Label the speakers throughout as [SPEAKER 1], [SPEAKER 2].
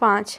[SPEAKER 1] 5।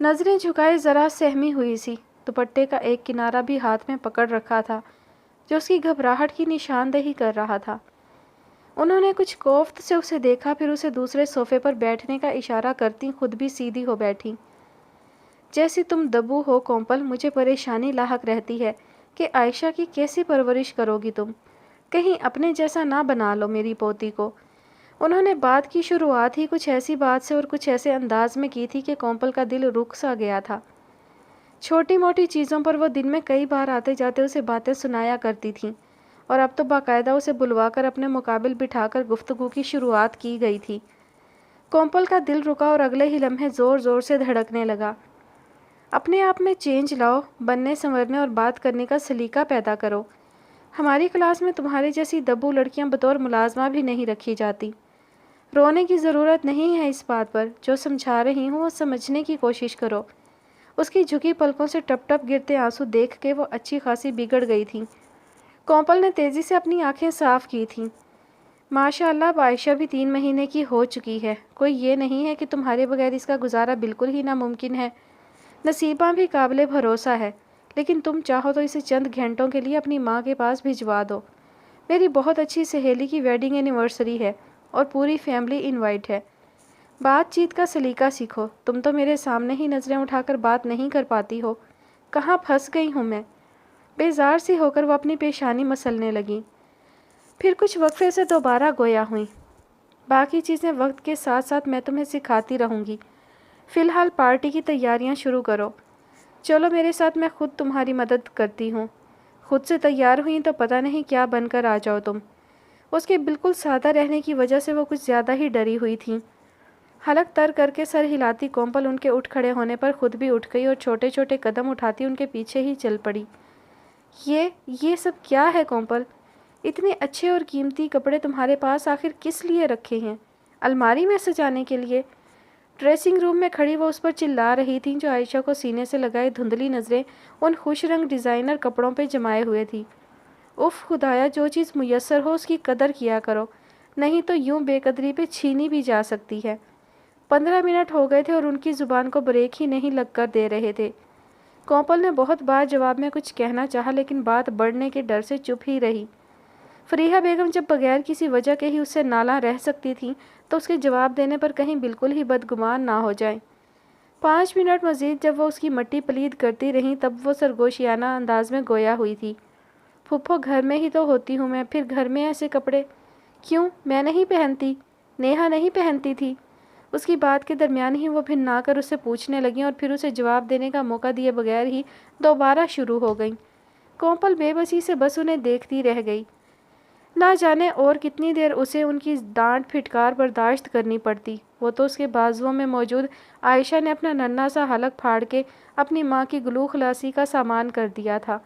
[SPEAKER 1] نظریں جھکائے ذرا سہمی ہوئی سی، دوپٹے کا ایک کنارہ بھی ہاتھ میں پکڑ رکھا تھا جو اس کی گھبراہٹ کی نشاندہی کر رہا تھا۔ انہوں نے کچھ کوفت سے اسے دیکھا، پھر اسے دوسرے صوفے پر بیٹھنے کا اشارہ کرتی خود بھی سیدھی ہو بیٹھی۔ جیسی تم دبو ہو کومپل، مجھے پریشانی لاحق رہتی ہے کہ عائشہ کی کیسی پرورش کرو گی تم، کہیں اپنے جیسا نہ بنا لو میری پوتی کو۔ انہوں نے بات کی شروعات ہی کچھ ایسی بات سے اور کچھ ایسے انداز میں کی تھی کہ کومپل کا دل رک سا گیا تھا۔ چھوٹی موٹی چیزوں پر وہ دن میں کئی بار آتے جاتے اسے باتیں سنایا کرتی تھیں، اور اب تو باقاعدہ اسے بلوا کر اپنے مقابل بٹھا کر گفتگو کی شروعات کی گئی تھی۔ کومپل کا دل رکا اور اگلے ہی لمحے زور زور سے دھڑکنے لگا۔ اپنے آپ میں چینج لاؤ، بننے سنورنے اور بات کرنے کا سلیقہ پیدا کرو۔ ہماری کلاس میں تمہاری جیسی دبو لڑکیاں بطور ملازمہ بھی نہیں رکھی جاتی۔ رونے کی ضرورت نہیں ہے اس بات پر، جو سمجھا رہی ہوں وہ سمجھنے کی کوشش کرو۔ اس کی جھکی پلکوں سے ٹپ ٹپ گرتے آنسو دیکھ کے وہ اچھی خاصی بگڑ گئی تھی۔ کومپل نے تیزی سے اپنی آنکھیں صاف کی تھیں۔ ماشاء اللہ، اب عائشہ بھی 3 مہینے کی ہو چکی ہے، کوئی یہ نہیں ہے کہ تمہارے بغیر اس کا گزارا بالکل ہی ناممکن ہے۔ نصیبہ بھی قابل بھروسہ ہے، لیکن تم چاہو تو اسے چند گھنٹوں کے لیے اپنی ماں کے پاس بھجوا دو۔ میری بہت اچھی سہیلی کی ویڈنگ اینیورسری ہے اور پوری فیملی انوائٹ ہے۔ بات چیت کا سلیقہ سیکھو، تم تو میرے سامنے ہی نظریں اٹھا کر بات نہیں کر پاتی ہو۔ کہاں پھنس گئی ہوں میں؟ بیزار سی ہو کر وہ اپنی پیشانی مسلنے لگیں، پھر کچھ وقفے سے دوبارہ گویا ہوئیں۔ باقی چیزیں وقت کے ساتھ ساتھ میں تمہیں سکھاتی رہوں گی، فی الحال پارٹی کی تیاریاں شروع کرو۔ چلو میرے ساتھ، میں خود تمہاری مدد کرتی ہوں۔ خود سے تیار ہوئیں تو پتہ نہیں کیا بن کر آ جاؤ تم۔ اس کے بالکل سادہ رہنے کی وجہ سے وہ کچھ زیادہ ہی ڈری ہوئی تھیں۔ حلق تر کر کے سر ہلاتی کومپل ان کے اٹھ کھڑے ہونے پر خود بھی اٹھ گئی اور چھوٹے چھوٹے قدم اٹھاتی ان کے پیچھے ہی چل پڑی۔ یہ سب کیا ہے کومپل؟ اتنے اچھے اور قیمتی کپڑے تمہارے پاس آخر کس لیے رکھے ہیں؟ الماری میں سجانے کے لیے؟ ڈریسنگ روم میں کھڑی وہ اس پر چلا رہی تھیں جو عائشہ کو سینے سے لگائے دھندلی نظریں ان خوش رنگ ڈیزائنر کپڑوں پہ جمائے ہوئے تھی۔ اف خدایا، جو چیز میسر ہو اس کی قدر کیا کرو، نہیں تو یوں بے قدری پہ چھینی بھی جا سکتی ہے۔ 15 منٹ ہو گئے تھے اور ان کی زبان کو بریک ہی نہیں لگ کر دے رہے تھے۔ کومپل نے بہت بار جواب میں کچھ کہنا چاہا لیکن بات بڑھنے کے ڈر سے چپ ہی رہی۔ فریحہ بیگم جب بغیر کسی وجہ کے ہی اس سے نالاں رہ سکتی تھیں تو اس کے جواب دینے پر کہیں بالکل ہی بدگمان نہ ہو جائیں۔ 5 منٹ مزید جب وہ اس کی مٹی پلید کرتی رہیں تب وہ سرگوشیانہ انداز میں گویا ہوئی تھی۔ پھپھو، گھر میں ہی تو ہوتی ہوں میں، پھر گھر میں ایسے کپڑے کیوں؟ میں نہیں پہنتی، نیہا نہیں پہنتی تھی۔ اس کی بات کے درمیان ہی وہ بھننا کر اس سے پوچھنے لگیں اور پھر اسے جواب دینے کا موقع دیے بغیر ہی دوبارہ شروع ہو گئیں۔ کومپل بے بسی سے بس انہیں دیکھتی رہ گئی۔ نہ جانے اور کتنی دیر اسے ان کی ڈانٹ پھٹکار برداشت کرنی پڑتی۔ وہ تو اس کے بازوؤں میں موجود عائشہ نے اپنا ننھا سا حلق پھاڑ کے اپنی ماں کی گلو خلاصی کا سامان کر دیا تھا۔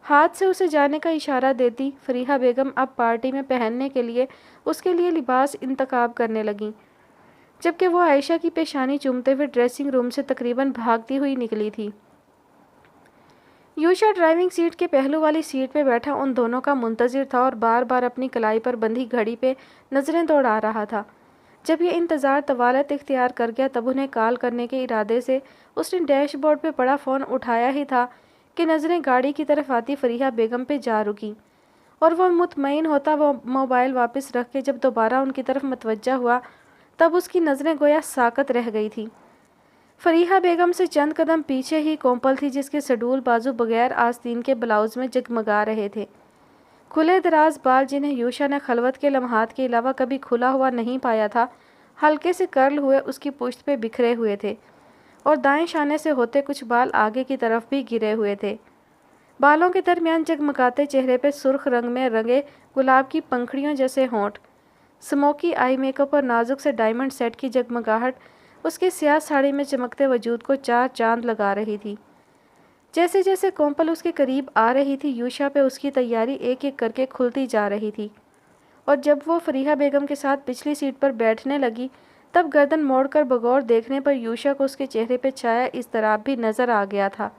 [SPEAKER 1] ہاتھ سے اسے جانے کا اشارہ دیتی فریحہ بیگم اب پارٹی میں پہننے کے لیے اس کے لیے لباس انتخاب کرنے لگیں، جبکہ وہ عائشہ کی پیشانی چومتے ہوئے ڈریسنگ روم سے تقریباً بھاگتی ہوئی نکلی تھی۔ یوشا ڈرائیونگ سیٹ کے پہلو والی سیٹ پہ بیٹھا ان دونوں کا منتظر تھا اور بار بار اپنی کلائی پر بندھی گھڑی پہ نظریں دوڑا رہا تھا۔ جب یہ انتظار طوالت اختیار کر گیا تب انہیں کال کرنے کے ارادے سے اس نے ڈیش بورڈ پہ پڑا فون اٹھایا ہی تھا کہ نظریں گاڑی کی طرف آتی فریحہ بیگم پہ جا رکیں، اور وہ مطمئن ہوتا وہ موبائل واپس رکھ کے جب دوبارہ ان کی طرف متوجہ ہوا تب اس کی نظریں گویا ساکت رہ گئی تھیں۔ فریحہ بیگم سے چند قدم پیچھے ہی کومپل تھی جس کے سڈول بازو بغیر آستین کے بلاؤز میں جگمگا رہے تھے۔ کھلے دراز بال جنہیں یوشا نے خلوت کے لمحات کے علاوہ کبھی کھلا ہوا نہیں پایا تھا، ہلکے سے کرل ہوئے اس کی پشت پہ بکھرے ہوئے تھے، اور دائیں شانے سے ہوتے کچھ بال آگے کی طرف بھی گرے ہوئے تھے۔ بالوں کے درمیان جگمگاتے چہرے پہ سرخ رنگ میں رنگے گلاب کی پنکھڑیوں جیسے ہونٹ، سموکی آئی میک اپ اور نازک سے ڈائمنڈ سیٹ کی جگمگاہٹ اس کے سیاہ ساڑی میں چمکتے وجود کو 4 چاند لگا رہی تھی۔ جیسے جیسے کومپل اس کے قریب آ رہی تھی یوشا پہ اس کی تیاری ایک ایک کر کے کھلتی جا رہی تھی، اور جب وہ فریحہ بیگم کے ساتھ پچھلی سیٹ پر بیٹھنے لگی تب گردن موڑ کر بغور دیکھنے پر یوشا کو اس کے چہرے پہ چھایا اضطراب بھی نظر آ گیا تھا۔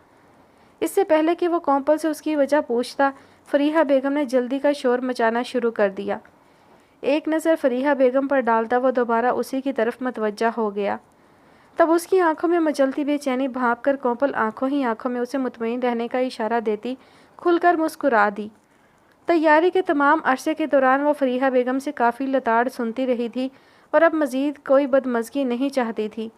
[SPEAKER 1] اس سے پہلے کہ وہ کومپل سے اس کی وجہ پوچھتا، فریحہ بیگم نے جلدی کا شور مچانا شروع کر دیا۔ ایک نظر فریحہ بیگم پر ڈالتا وہ دوبارہ اسی کی طرف متوجہ ہو گیا۔ تب اس کی آنکھوں میں مچلتی بے چینی بھانپ کر کومل آنکھوں ہی آنکھوں میں اسے مطمئن رہنے کا اشارہ دیتی کھل کر مسکرا دی۔ تیاری کے تمام عرصے کے دوران وہ فریحہ بیگم سے کافی لتاڑ سنتی رہی تھی اور اب مزید کوئی بدمزگی نہیں چاہتی تھی۔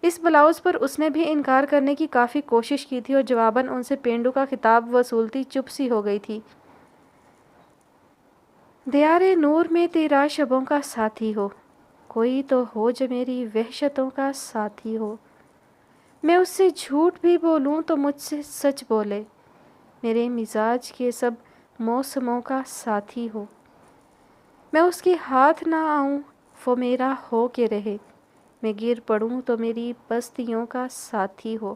[SPEAKER 1] اس بلاؤز پر اس نے بھی انکار کرنے کی کافی کوشش کی تھی اور جواباً ان سے پینڈو کا خطاب وصولتی چپ سی ہو گئی تھی۔ دیار نور میں تیرا شبوں کا ساتھی ہو، کوئی تو ہو جو میری وحشتوں کا ساتھی ہو۔ میں اس سے جھوٹ بھی بولوں تو مجھ سے سچ بولے، میرے مزاج کے سب موسموں کا ساتھی ہو۔ میں اس کے ہاتھ نہ آؤں وہ میرا ہو کے رہے، میں گر پڑوں تو میری پستیوں کا ساتھی ہو۔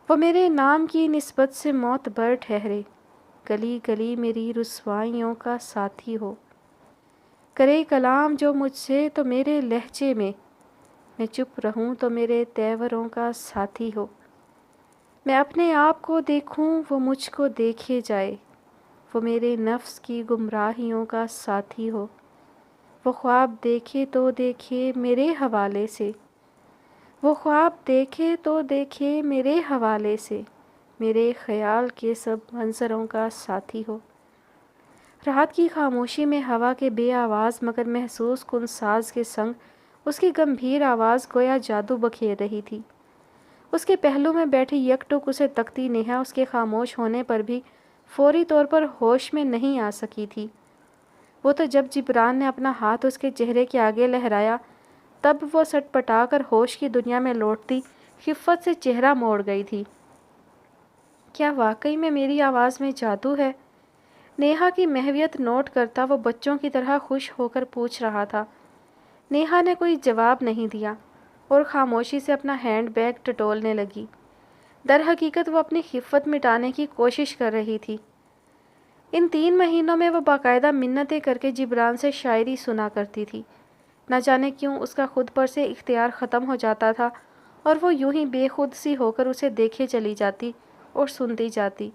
[SPEAKER 1] وہ میرے نام کی نسبت سے معتبر ٹھہرے، گلی گلی میری رسوائیوں کا ساتھی ہو۔ کرے کلام جو مجھ سے تو میرے لہجے میں چپ رہوں تو میرے تیوروں کا ساتھی ہو۔ میں اپنے آپ کو دیکھوں وہ مجھ کو دیکھے جائے، وہ میرے نفس کی گمراہیوں کا ساتھی ہو۔ وہ خواب دیکھے تو دیکھے میرے حوالے سے، وہ خواب دیکھے تو دیکھے میرے حوالے سے، میرے خیال کے سب منظروں کا ساتھی ہو۔ رات کی خاموشی میں ہوا کے بے آواز مگر محسوس کن ساز کے سنگ اس کی گمبھیر آواز گویا جادو بکھیر رہی تھی۔ اس کے پہلو میں بیٹھی یک ٹک اسے تکتی نیہا اس کے خاموش ہونے پر بھی فوری طور پر ہوش میں نہیں آ سکی تھی۔ وہ تو جب جبران نے اپنا ہاتھ اس کے چہرے کے آگے لہرایا تب وہ سٹ پٹا کر ہوش کی دنیا میں لوٹتی خفت سے چہرہ موڑ گئی تھی۔ کیا واقعی میں میری آواز میں جادو ہے؟ نیہا کی محویت نوٹ کرتا وہ بچوں کی طرح خوش ہو کر پوچھ رہا تھا۔ نیہا نے کوئی جواب نہیں دیا اور خاموشی سے اپنا ہینڈ بیگ ٹٹولنے لگی۔ در حقیقت وہ اپنی خفت مٹانے کی کوشش کر رہی تھی۔ ان 3 مہینوں میں وہ باقاعدہ منتیں کر کے جبران سے شاعری سنا کرتی تھی۔ نہ جانے کیوں اس کا خود پر سے اختیار ختم ہو جاتا تھا اور وہ یوں ہی بے خود سی ہو کر اسے دیکھے چلی جاتی اور سنتی جاتی۔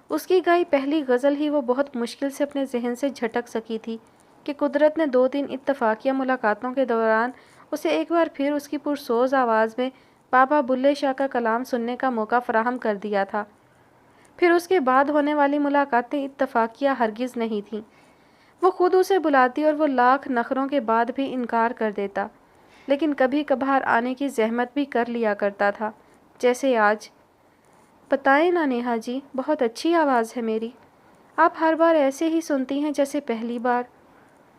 [SPEAKER 1] اس کی گائی پہلی غزل ہی وہ بہت مشکل سے اپنے ذہن سے جھٹک سکی تھی کہ قدرت نے 2-3 اتفاقیہ ملاقاتوں کے دوران اسے ایک بار پھر اس کی پرسوز آواز میں بابا بلے شاہ کا کلام سننے کا موقع فراہم کر دیا تھا۔ پھر اس کے بعد ہونے والی ملاقاتیں اتفاقیہ ہرگز نہیں تھیں۔ وہ خود اسے بلاتی اور وہ لاکھ نخروں کے بعد بھی انکار کر دیتا، لیکن کبھی کبھار آنے کی زحمت بھی کر لیا کرتا تھا، جیسے آج۔ بتائیں نا نیہا جی، بہت اچھی آواز ہے میری، آپ ہر بار ایسے ہی سنتی ہیں جیسے پہلی بار؟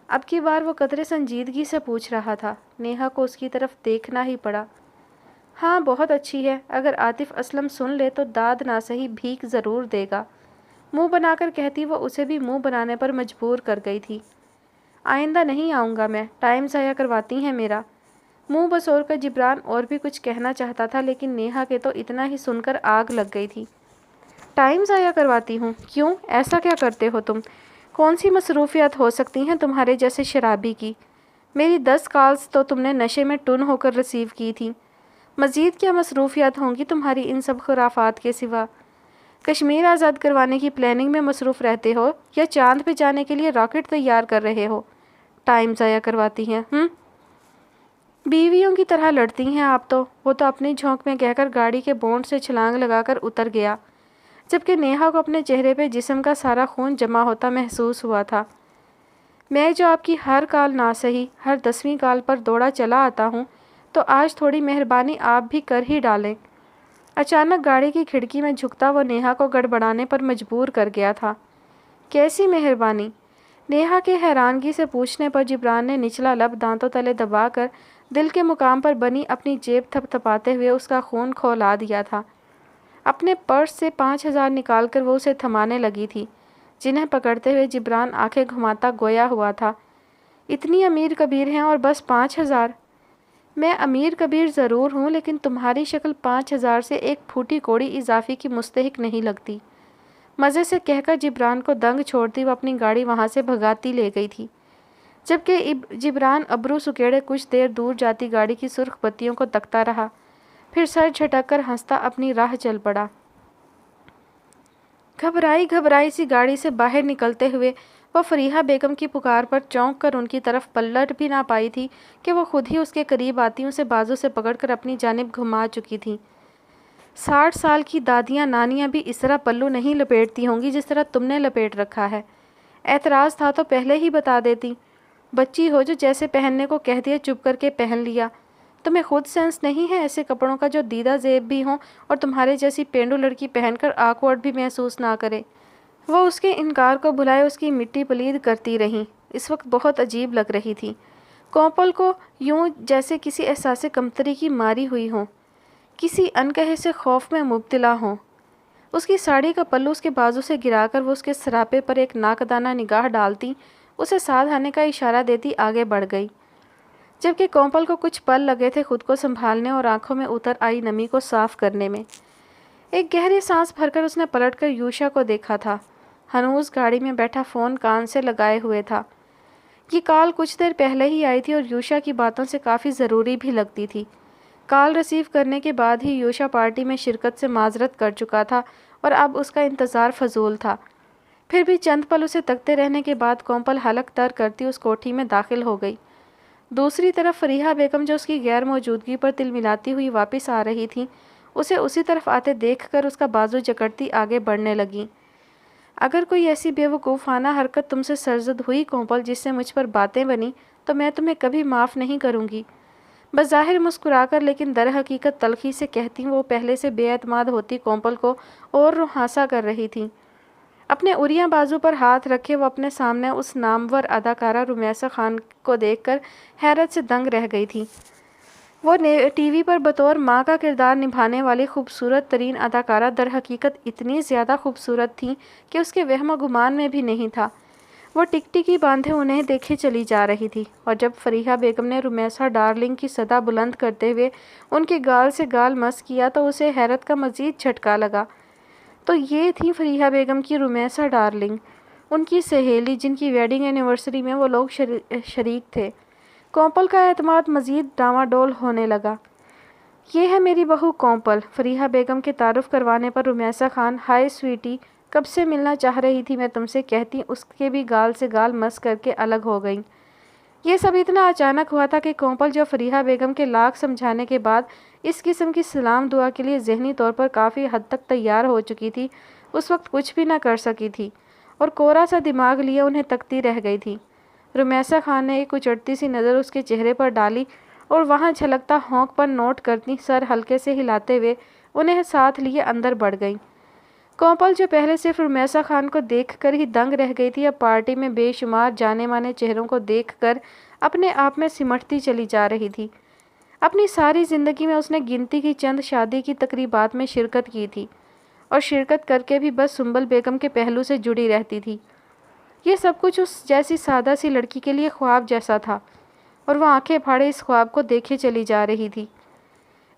[SPEAKER 1] اب کی بار وہ قدرے سنجیدگی سے پوچھ رہا تھا۔ نیہا کو اس کی طرف دیکھنا ہی پڑا۔ ہاں بہت اچھی ہے، اگر عاطف اسلم سن لے تو داد نہ سہی بھیک ضرور دے گا، منہ بنا کر کہتی وہ اسے بھی منہ بنانے پر مجبور کر گئی تھی۔ آئندہ نہیں آؤں گا میں، ٹائم ضائع کرواتی ہیں میرا۔ منہ بسور کر جبران اور بھی کچھ کہنا چاہتا تھا لیکن نیہا کے تو اتنا ہی سن کر آگ لگ گئی تھی۔ ٹائم ضائع کرواتی ہوں؟ کیوں، ایسا کیا کرتے ہو تم؟ کون سی مصروفیات ہو سکتی ہیں تمہارے جیسے شرابی کی؟ میری 10 کالز تو تم نے نشے میں ٹن ہو کر ریسیو کی تھی، مزید کیا مصروفیات ہوں گی تمہاری ان سب خرافات کے سوا؟ کشمیر آزاد کروانے کی پلاننگ میں مصروف رہتے ہو یا چاند پہ جانے کے لیے راکٹ تیار کر رہے ہو؟ ٹائم ضائع کرواتی ہیں بیویوں کی طرح لڑتی ہیں آپ تو۔ وہ تو اپنی جھونک میں کہہ کر گاڑی کے بونٹ سے چھلانگ لگا کر اتر گیا، جبکہ نیہا کو اپنے چہرے پہ جسم کا سارا خون جمع ہوتا محسوس ہوا تھا۔ میں جو آپ کی ہر کال نہ سہی ہر 10ویں کال پر دوڑا چلا آتا ہوں تو آج تھوڑی مہربانی آپ بھی کر ہی ڈالیں۔ اچانک گاڑی کی کھڑکی میں جھکتا وہ نیہا کو گڑبڑانے پر مجبور کر گیا تھا۔ کیسی مہربانی؟ نیہا کے حیرانگی سے پوچھنے پر جبران نے نچلا لب دانتوں تلے دبا کر دل کے مقام پر بنی اپنی جیب تھپ تھپاتے ہوئے اس کا خون کھولا دیا تھا۔ اپنے پرس سے 5000 نکال کر وہ اسے تھمانے لگی تھی، جنہیں پکڑتے ہوئے جبران آنکھیں گھماتا گویا ہوا تھا۔ اتنی امیر کبیر ہیں اور بس 5000؟ میں امیر کبیر ضرور ہوں لیکن تمہاری شکل 5000 سے ایک پھوٹی کوڑی اضافی کی مستحق نہیں لگتی، مزے سے کہہ کر جبران کو دنگ چھوڑتی وہ اپنی گاڑی وہاں سے بھگاتی لے گئی تھی، جبکہ جبران ابرو سکیڑے کچھ دیر دور جاتی گاڑی کی سرخ بتیوں کو تکتا رہا، پھر سر جھٹک کر ہنستا اپنی راہ چل پڑا۔ گھبرائی سی گاڑی سے باہر نکلتے ہوئے وہ فریحہ بیگم کی پکار پر چونک کر ان کی طرف پلٹ بھی نہ پائی تھی کہ وہ خود ہی اس کے قریب آتی اسے بازو سے پکڑ کر اپنی جانب گھما چکی تھیں۔ 60 سال کی دادیاں نانیاں بھی اس طرح پلو نہیں لپیٹتی ہوں گی جس طرح تم نے لپیٹ رکھا ہے۔ اعتراض تھا تو پہلے ہی بتا دیتی۔ بچی ہو جو جیسے پہننے کو کہہ دیا چپ کر کے پہن لیا۔ تمہیں خود سینس نہیں ہے ایسے کپڑوں کا جو دیدہ زیب بھی ہوں اور تمہارے جیسی پینڈو لڑکی پہن کر آکورڈ بھی محسوس نہ کرے۔ وہ اس کے انکار کو بھلائے اس کی مٹی پلید کرتی رہیں۔ اس وقت بہت عجیب لگ رہی تھی کومپل کو، یوں جیسے کسی احساس کمتری کی ماری ہوئی ہوں، کسی انکہے سے خوف میں مبتلا ہوں۔ اس کی ساڑی کا پلو اس کے بازو سے گرا کر وہ اس کے سراپے پر ایک ناقدانہ نگاہ ڈالتی، اسے ساتھ آنے کا اشارہ دیتی آگے بڑھ گئی، جبکہ کومپل کو کچھ پل لگے تھے خود کو سنبھالنے اور آنکھوں میں اتر آئی نمی کو صاف کرنے میں۔ ایک گہری سانس بھر کر اس نے پلٹ کر یوشا کو دیکھا تھا۔ ہنوز گاڑی میں بیٹھا فون کان سے لگائے ہوئے تھا۔ یہ کال کچھ دیر پہلے ہی آئی تھی اور یوشا کی باتوں سے کافی ضروری بھی لگتی تھی۔ کال ریسیو کرنے کے بعد ہی یوشا پارٹی میں شرکت سے معذرت کر چکا تھا اور اب اس کا انتظار فضول تھا۔ پھر بھی چند پل اسے تکتے رہنے کے بعد کومپل حلق تر کرتی اس کوٹھی میں داخل ہو گئی۔ دوسری طرف فریحہ بیگم جو اس کی غیر موجودگی پر تل ملاتی ہوئی واپس آ رہی تھی، اسے اسی طرف آتے دیکھ کر اس کا بازو جکڑتی آگے بڑھنے لگی۔ اگر کوئی ایسی بے وقوفانہ حرکت تم سے سرزد ہوئی کومپل جس سے مجھ پر باتیں بنی تو میں تمہیں کبھی معاف نہیں کروں گی۔ بظاہر مسکرا کر لیکن در حقیقت تلخی سے کہتی وہ پہلے سے بے اعتماد ہوتی کومپل کو اور رہاسا کر رہی تھی۔ اپنے اریاں بازو پر ہاتھ رکھے وہ اپنے سامنے اس نامور اداکارہ رمیسا خان کو دیکھ کر حیرت سے دنگ رہ گئی تھی۔ وہ ٹی وی پر بطور ماں کا کردار نبھانے والی خوبصورت ترین اداکارہ در حقیقت اتنی زیادہ خوبصورت تھیں کہ اس کے وہم و گمان میں بھی نہیں تھا۔ وہ ٹکٹکی باندھے انہیں دیکھے چلی جا رہی تھی اور جب فریحہ بیگم نے رمیسا ڈارلنگ کی صدا بلند کرتے ہوئے ان کے گال سے گال مس کیا تو اسے حیرت کا مزید جھٹکا لگا۔ تو یہ تھی فریحہ بیگم کی رمیسا ڈارلنگ، ان کی سہیلی جن کی ویڈنگ اینیورسری میں وہ لوگ شریک تھے۔ کومپل کا اعتماد مزید ڈاواڈول ہونے لگا۔ یہ ہے میری بہو کومپل، فریحہ بیگم کے تعارف کروانے پر رمیسا خان، ہائے سویٹی، کب سے ملنا چاہ رہی تھی میں تم سے کہتی، اس کے بھی گال سے گال مس کر کے الگ ہو گئیں۔ یہ سب اتنا اچانک ہوا تھا کہ کومپل جو فریحہ بیگم کے لاکھ سمجھانے کے بعد اس قسم کی سلام دعا کے لیے ذہنی طور پر کافی حد تک تیار ہو چکی تھی، اس وقت کچھ بھی نہ کر سکی تھی اور کورا سا دماغ لیے انہیں تکتی رہ گئی تھی۔ رمیسا خان نے ایک اچڑتی سی نظر اس کے چہرے پر ڈالی اور وہاں جھلکتا ہونک پر نوٹ کرتی سر ہلکے سے ہلاتے ہوئے انہیں ساتھ لیے اندر بڑھ گئی۔ کومپل جو پہلے صرف رمیسا خان کو دیکھ کر ہی دنگ رہ گئی تھی، اب پارٹی میں بے شمار جانے مانے چہروں کو دیکھ کر اپنے آپ میں سمٹتی چلی جا رہی تھی۔ اپنی ساری زندگی میں اس نے گنتی کی چند شادی کی تقریبات میں شرکت کی تھی اور شرکت کر کے بھی بس سنبل بیگم کے پہلو سے جڑی رہتی تھی۔ یہ سب کچھ اس جیسی سادہ سی لڑکی کے لیے خواب جیسا تھا اور وہ آنکھیں پھاڑے اس خواب کو دیکھے چلی جا رہی تھی۔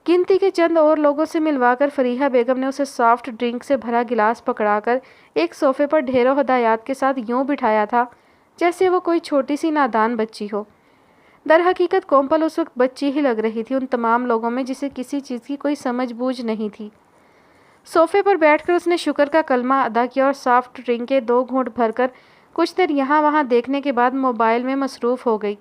[SPEAKER 1] گنتی کے چند اور لوگوں سے ملوا کر فریحہ بیگم نے اسے سافٹ ڈرنک سے بھرا گلاس پکڑا کر ایک صوفے پر ڈھیروں ہدایات کے ساتھ یوں بٹھایا تھا جیسے وہ کوئی چھوٹی سی نادان بچی ہو۔ در حقیقت کومپل اس وقت بچی ہی لگ رہی تھی ان تمام لوگوں میں جسے کسی چیز کی کوئی سمجھ بوجھ نہیں تھی۔ صوفے پر بیٹھ کر اس نے شکر کا کلمہ ادا کیا اور سافٹ ڈرنک کے 2 گھونٹ بھر کر کچھ دیر یہاں وہاں دیکھنے کے بعد موبائل میں مصروف ہو گئی۔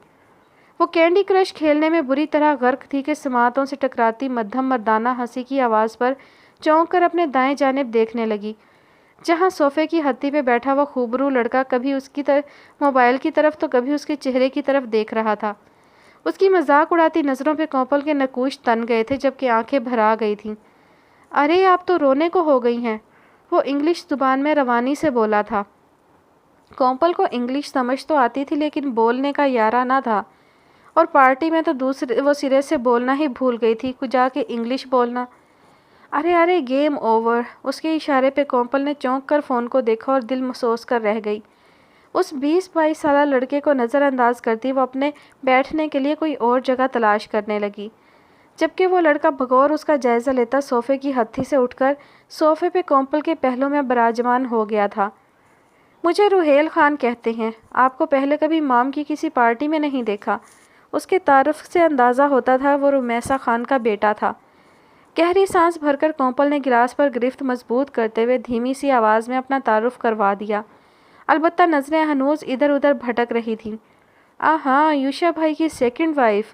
[SPEAKER 1] وہ کینڈی کرش کھیلنے میں بری طرح غرق تھی کہ سماعتوں سے ٹکراتی مدھم مردانہ ہنسی کی آواز پر چونک کر اپنے دائیں جانب دیکھنے لگی، جہاں صوفے کی ہتھی پہ بیٹھا وہ خوبرو لڑکا کبھی اس کی موبائل کی طرف تو کبھی اس کے چہرے کی طرف دیکھ رہا تھا۔ اس کی مذاق اڑاتی نظروں پہ کومپل کے نقوش تن گئے تھے جبکہ آنکھیں بھرا گئی تھیں۔ ارے آپ تو رونے کو ہو گئی ہیں، وہ انگلش زبان میں روانی سے بولا تھا۔ کومپل کو انگلش سمجھ تو آتی تھی لیکن بولنے کا یارہ نہ تھا اور پارٹی میں تو وہ سرے سے بولنا ہی بھول گئی تھی، کجا کے انگلش بولنا۔ ارے گیم اوور، اس کے اشارے پہ کومپل نے چونک کر فون کو دیکھا اور دل محسوس کر رہ گئی۔ اس 20-22 سالہ لڑکے کو نظر انداز کرتی وہ اپنے بیٹھنے کے لیے کوئی اور جگہ تلاش کرنے لگی، جبکہ وہ لڑکا بغور اس کا جائزہ لیتا صوفے کی ہتھی سے اٹھ کر صوفے پہ کومپل کے پہلو میں براجمان ہو گیا تھا۔ مجھے روحیل خان کہتے ہیں، آپ کو پہلے کبھی مام کی کسی پارٹی میں نہیں دیکھا؟ اس کے تعارف سے اندازہ ہوتا تھا وہ رمیسا خان کا بیٹا تھا۔ گہری سانس بھر کر کومپل نے گلاس پر گرفت مضبوط کرتے ہوئے دھیمی سی آواز میں اپنا تعارف کروا دیا۔ البتہ نظریں ہنوز ادھر ادھر بھٹک رہی تھیں۔ ہاں، یوشا بھائی کی سیکنڈ وائف۔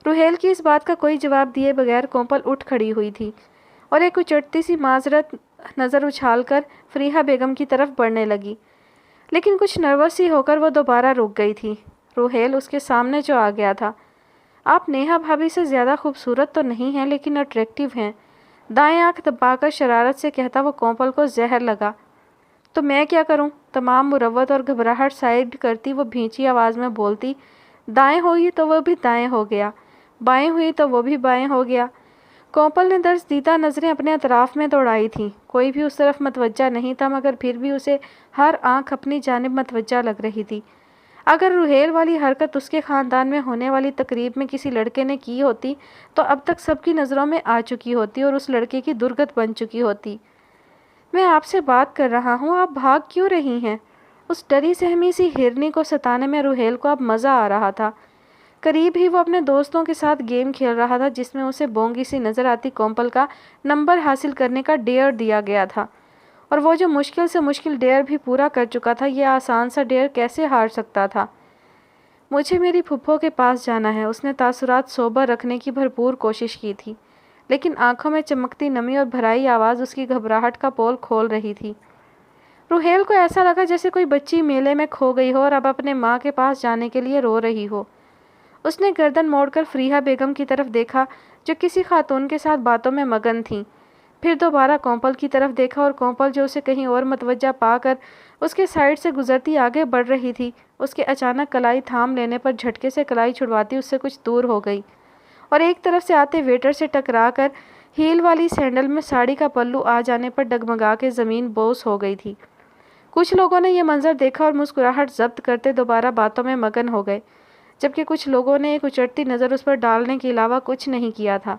[SPEAKER 1] روہیل کی اس بات کا کوئی جواب دیے بغیر کومپل اٹھ کھڑی ہوئی تھی اور ایک اچٹتی سی معذرت نظر اچھال کر فریحہ بیگم کی طرف بڑھنے لگی، لیکن کچھ نروس سی ہو کر وہ دوبارہ رک گئی تھی۔ روہیل اس کے سامنے جو آ گیا تھا۔ آپ نیہا بھابھی سے زیادہ خوبصورت تو نہیں ہیں لیکن اٹریکٹیو ہیں، دائیں آنکھ دبا کر شرارت سے کہتا وہ کومپل کو زہر لگا۔ تو میں کیا کروں؟ تمام مروت اور گھبراہٹ سائیڈ کرتی وہ بھینچی آواز میں بولتی، دائیں ہوئی تو وہ بھی دائیں ہو گیا، بائیں ہوئی تو وہ بھی بائیں ہو گیا۔ کومپل نے درس دیدہ نظریں اپنے اطراف میں دوڑائی تھیں، کوئی بھی اس طرف متوجہ نہیں تھا، مگر پھر بھی اسے ہر آنکھ اپنی جانب متوجہ لگ رہی تھی۔ اگر روہیل والی حرکت اس کے خاندان میں ہونے والی تقریب میں کسی لڑکے نے کی ہوتی تو اب تک سب کی نظروں میں آ چکی ہوتی اور اس لڑکے کی درگت بن چکی ہوتی۔ میں آپ سے بات کر رہا ہوں، آپ بھاگ کیوں رہی ہیں؟ اس ڈری سہمی سی ہرنی کو ستانے میں روہیل کو اب مزہ آ رہا تھا۔ قریب ہی وہ اپنے دوستوں کے ساتھ گیم کھیل رہا تھا جس میں اسے بونگی سی نظر آتی کومپل کا نمبر حاصل کرنے کا ڈیئر دیا گیا تھا، اور وہ جو مشکل سے مشکل ڈیئر بھی پورا کر چکا تھا، یہ آسان سا ڈیئر کیسے ہار سکتا تھا؟ مجھے میری پھپھو کے پاس جانا ہے۔ اس نے تاثرات سوبر رکھنے کی بھرپور کوشش کی تھی، لیکن آنکھوں میں چمکتی نمی اور بھرائی آواز اس کی گھبراہٹ کا پول کھول رہی تھی۔ روہیل کو ایسا لگا جیسے کوئی بچی میلے میں کھو گئی ہو اور اب اپنے ماں کے پاس جانے کے لیے رو رہی ہو۔ اس نے گردن موڑ کر فریحہ بیگم کی طرف دیکھا جو کسی خاتون کے ساتھ باتوں میں مگن تھیں، پھر دوبارہ کومپل کی طرف دیکھا اور کومپل جو اسے کہیں اور متوجہ پا کر اس کے سائڈ سے گزرتی آگے بڑھ رہی تھی، اس کے اچانک کلائی تھام لینے پر جھٹکے سے کلائی چھڑواتی اس سے کچھ دور ہو گئی اور ایک طرف سے آتے ویٹر سے ٹکرا کر ہیل والی سینڈل میں ساڑی کا پلو آ جانے پر ڈگمگا کے زمین بوس ہو گئی تھی۔ کچھ لوگوں نے یہ منظر دیکھا اور مسکراہٹ ضبط کرتے دوبارہ باتوں میں مگن ہو گئے، جبکہ کچھ لوگوں نے ایک اچٹتی نظر اس پر ڈالنے کے علاوہ کچھ نہیں کیا تھا۔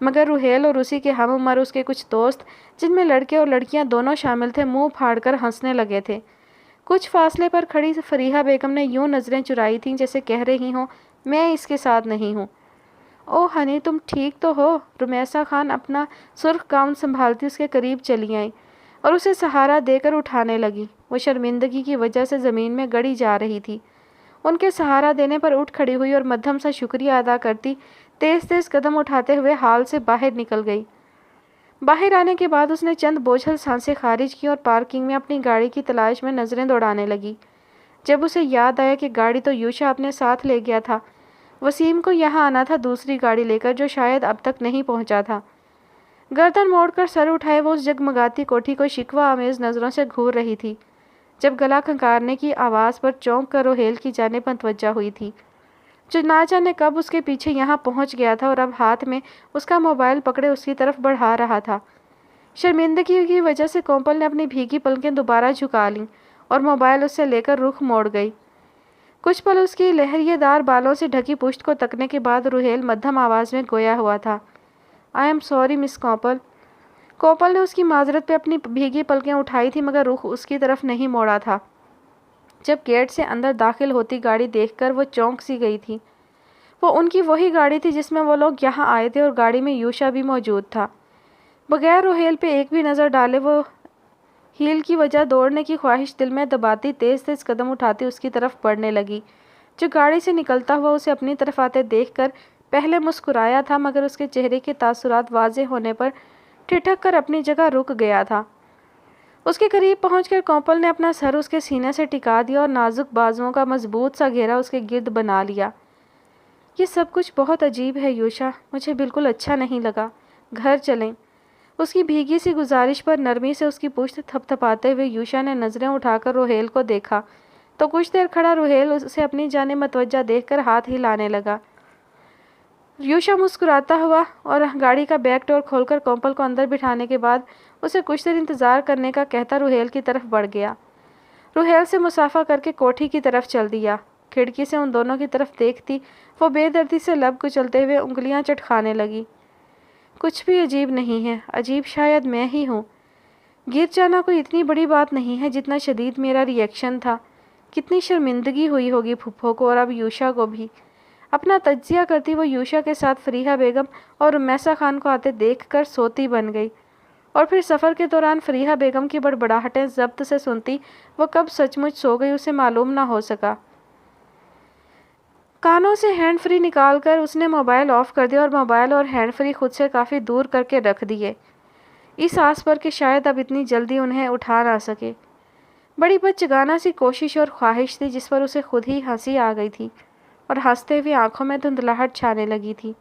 [SPEAKER 1] مگر روہیل اور اسی کے ہم عمر اس کے کچھ دوست، جن میں لڑکے اور لڑکیاں دونوں شامل تھے، منہ پھاڑ کر ہنسنے لگے تھے۔ کچھ فاصلے پر کھڑی فریحہ بیگم نے یوں نظریں چرائی تھیں جیسے کہہ رہی ہوں، میں اس کے ساتھ نہیں ہوں۔ او ہنی، تم ٹھیک تو ہو؟ رمیسا خان اپنا سرخ گاؤن سنبھالتی اس کے قریب چلی آئیں اور اسے سہارا دے کر اٹھانے لگی۔ وہ شرمندگی کی وجہ سے زمین میں گڑی جا رہی تھی۔ ان کے سہارا دینے پر اٹھ کھڑی ہوئی اور مدھم سا شکریہ ادا کرتی تیز تیز قدم اٹھاتے ہوئے ہال سے باہر نکل گئی۔ باہر آنے کے بعد اس نے چند بوجھل سانسیں خارج کی اور پارکنگ میں اپنی گاڑی کی تلاش میں نظریں دوڑانے لگی۔ جب اسے یاد آیا کہ گاڑی تو یوشا اپنے ساتھ لے گیا تھا، وسیم کو یہاں آنا تھا دوسری گاڑی لے کر جو شاید اب تک نہیں پہنچا تھا۔ گردن موڑ کر سر اٹھائے وہ اس جگمگاتی کوٹھی کو شکوہ آمیز نظروں سے گھور رہی تھی، جب گلا کھنکارنے کی آواز پر چونک کر روہیل کی جانب متوجہ ہوئی تھی، جو نہ جانے کب اس کے پیچھے یہاں پہنچ گیا تھا اور اب ہاتھ میں اس کا موبائل پکڑے اس کی طرف بڑھا رہا تھا۔ شرمندگی کی وجہ سے کومپل نے اپنی بھیگی پلکیں دوبارہ جھکا لیں اور موبائل اس سے لے کر رخ موڑ گئی۔ کچھ پل اس کی لہریے دار بالوں سے ڈھکی پشت کو تکنے کے بعد روہیل مدھم آواز میں گویا ہوا تھا، آئی ایم سوری مس کومپل۔ کومپل نے اس کی معذرت پہ اپنی بھیگی پلکیں اٹھائی تھی مگر رخ اس کی طرف نہیں موڑا تھا۔ جب گیٹ سے اندر داخل ہوتی گاڑی دیکھ کر وہ چونک سی گئی تھی۔ وہ ان کی وہی گاڑی تھی جس میں وہ لوگ یہاں آئے تھے اور گاڑی میں یوشا بھی موجود تھا۔ بغیر روہیل پہ ایک بھی نظر ڈالے وہ ہیل کی وجہ دوڑنے کی خواہش دل میں دباتی تیز تیز قدم اٹھاتی اس کی طرف بڑھنے لگی، جو گاڑی سے نکلتا ہوا اسے اپنی طرف آتے دیکھ کر پہلے مسکرایا تھا مگر اس کے چہرے کے تاثرات واضح ہونے پر ٹھٹک کر اپنی جگہ رک گیا تھا۔ اس کے قریب پہنچ کر کومپل نے اپنا سر اس کے سینے سے ٹکا دیا اور نازک بازوؤں کا مضبوط سا گھیرا اس کے گرد بنا لیا۔ یہ سب کچھ بہت عجیب ہے یوشا، مجھے بالکل اچھا نہیں لگا، گھر چلیں۔ اس کی بھیگی سی گزارش پر نرمی سے اس کی پشت تھپ تھپاتے ہوئے یوشا نے نظریں اٹھا کر روہیل کو دیکھا تو کچھ دیر کھڑا روہیل اسے اپنی جانب متوجہ دیکھ کر ہاتھ ہلانے لگا۔ یوشا مسکراتا ہوا اور گاڑی کا بیک ڈور کھول کر کومپل کو اندر بٹھانے کے بعد اسے کچھ دیر انتظار کرنے کا کہتا روہیل کی طرف بڑھ گیا۔ روہیل سے مصافحہ کر کے کوٹھی کی طرف چل دیا۔ کھڑکی سے ان دونوں کی طرف دیکھتی وہ بے دردی سے لب کچلتے ہوئے انگلیاں چٹکانے لگی۔ کچھ بھی عجیب نہیں ہے، عجیب شاید میں ہی ہوں۔ گر جانا کوئی اتنی بڑی بات نہیں ہے جتنا شدید میرا ری ایکشن تھا۔ کتنی شرمندگی ہوئی ہوگی پھپھو کو اور اب یوشا کو بھی۔ اپنا تجزیہ کرتی وہ یوشا کے ساتھ فریحہ بیگم اور رمیسا خان کو آتے دیکھ کر سوتی بن گئی اور پھر سفر کے دوران فریحہ بیگم کی بڑبڑاہٹیں ضبط سے سنتی وہ کب سچ مچ سو گئی اسے معلوم نہ ہو سکا۔ کانوں سے ہینڈ فری نکال کر اس نے موبائل آف کر دیا اور موبائل اور ہینڈ فری خود سے کافی دور کر کے رکھ دیے، اس آس پر کہ شاید اب اتنی جلدی انہیں اٹھا نہ سکے۔ بڑی بچگانہ سی کوشش اور خواہش تھی جس پر اسے خود ہی ہنسی آ گئی تھی اور ہنستے ہوئے آنکھوں میں دھندلاہٹ چھانے لگی تھی۔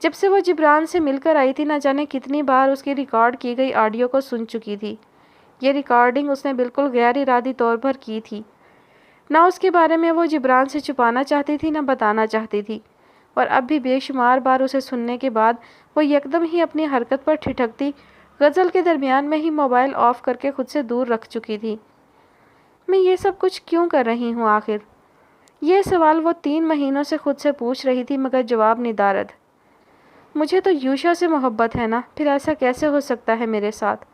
[SPEAKER 1] جب سے وہ جبران سے مل کر آئی تھی نہ جانے کتنی بار اس کی ریکارڈ کی گئی آڈیو کو سن چکی تھی۔ یہ ریکارڈنگ اس نے بالکل غیر ارادی طور پر کی تھی، نہ اس کے بارے میں وہ جبران سے چھپانا چاہتی تھی نہ بتانا چاہتی تھی، اور اب بھی بے شمار بار اسے سننے کے بعد وہ یکدم ہی اپنی حرکت پر ٹھٹکتی غزل کے درمیان میں ہی موبائل آف کر کے خود سے دور رکھ چکی تھی۔ میں یہ سب کچھ کیوں کر رہی ہوں آخر؟ یہ سوال وہ 3 مہینوں سے خود سے پوچھ رہی تھی مگر جواب ندارد۔ مجھے تو یوشا سے محبت ہے نا، پھر ایسا کیسے ہو سکتا ہے میرے ساتھ؟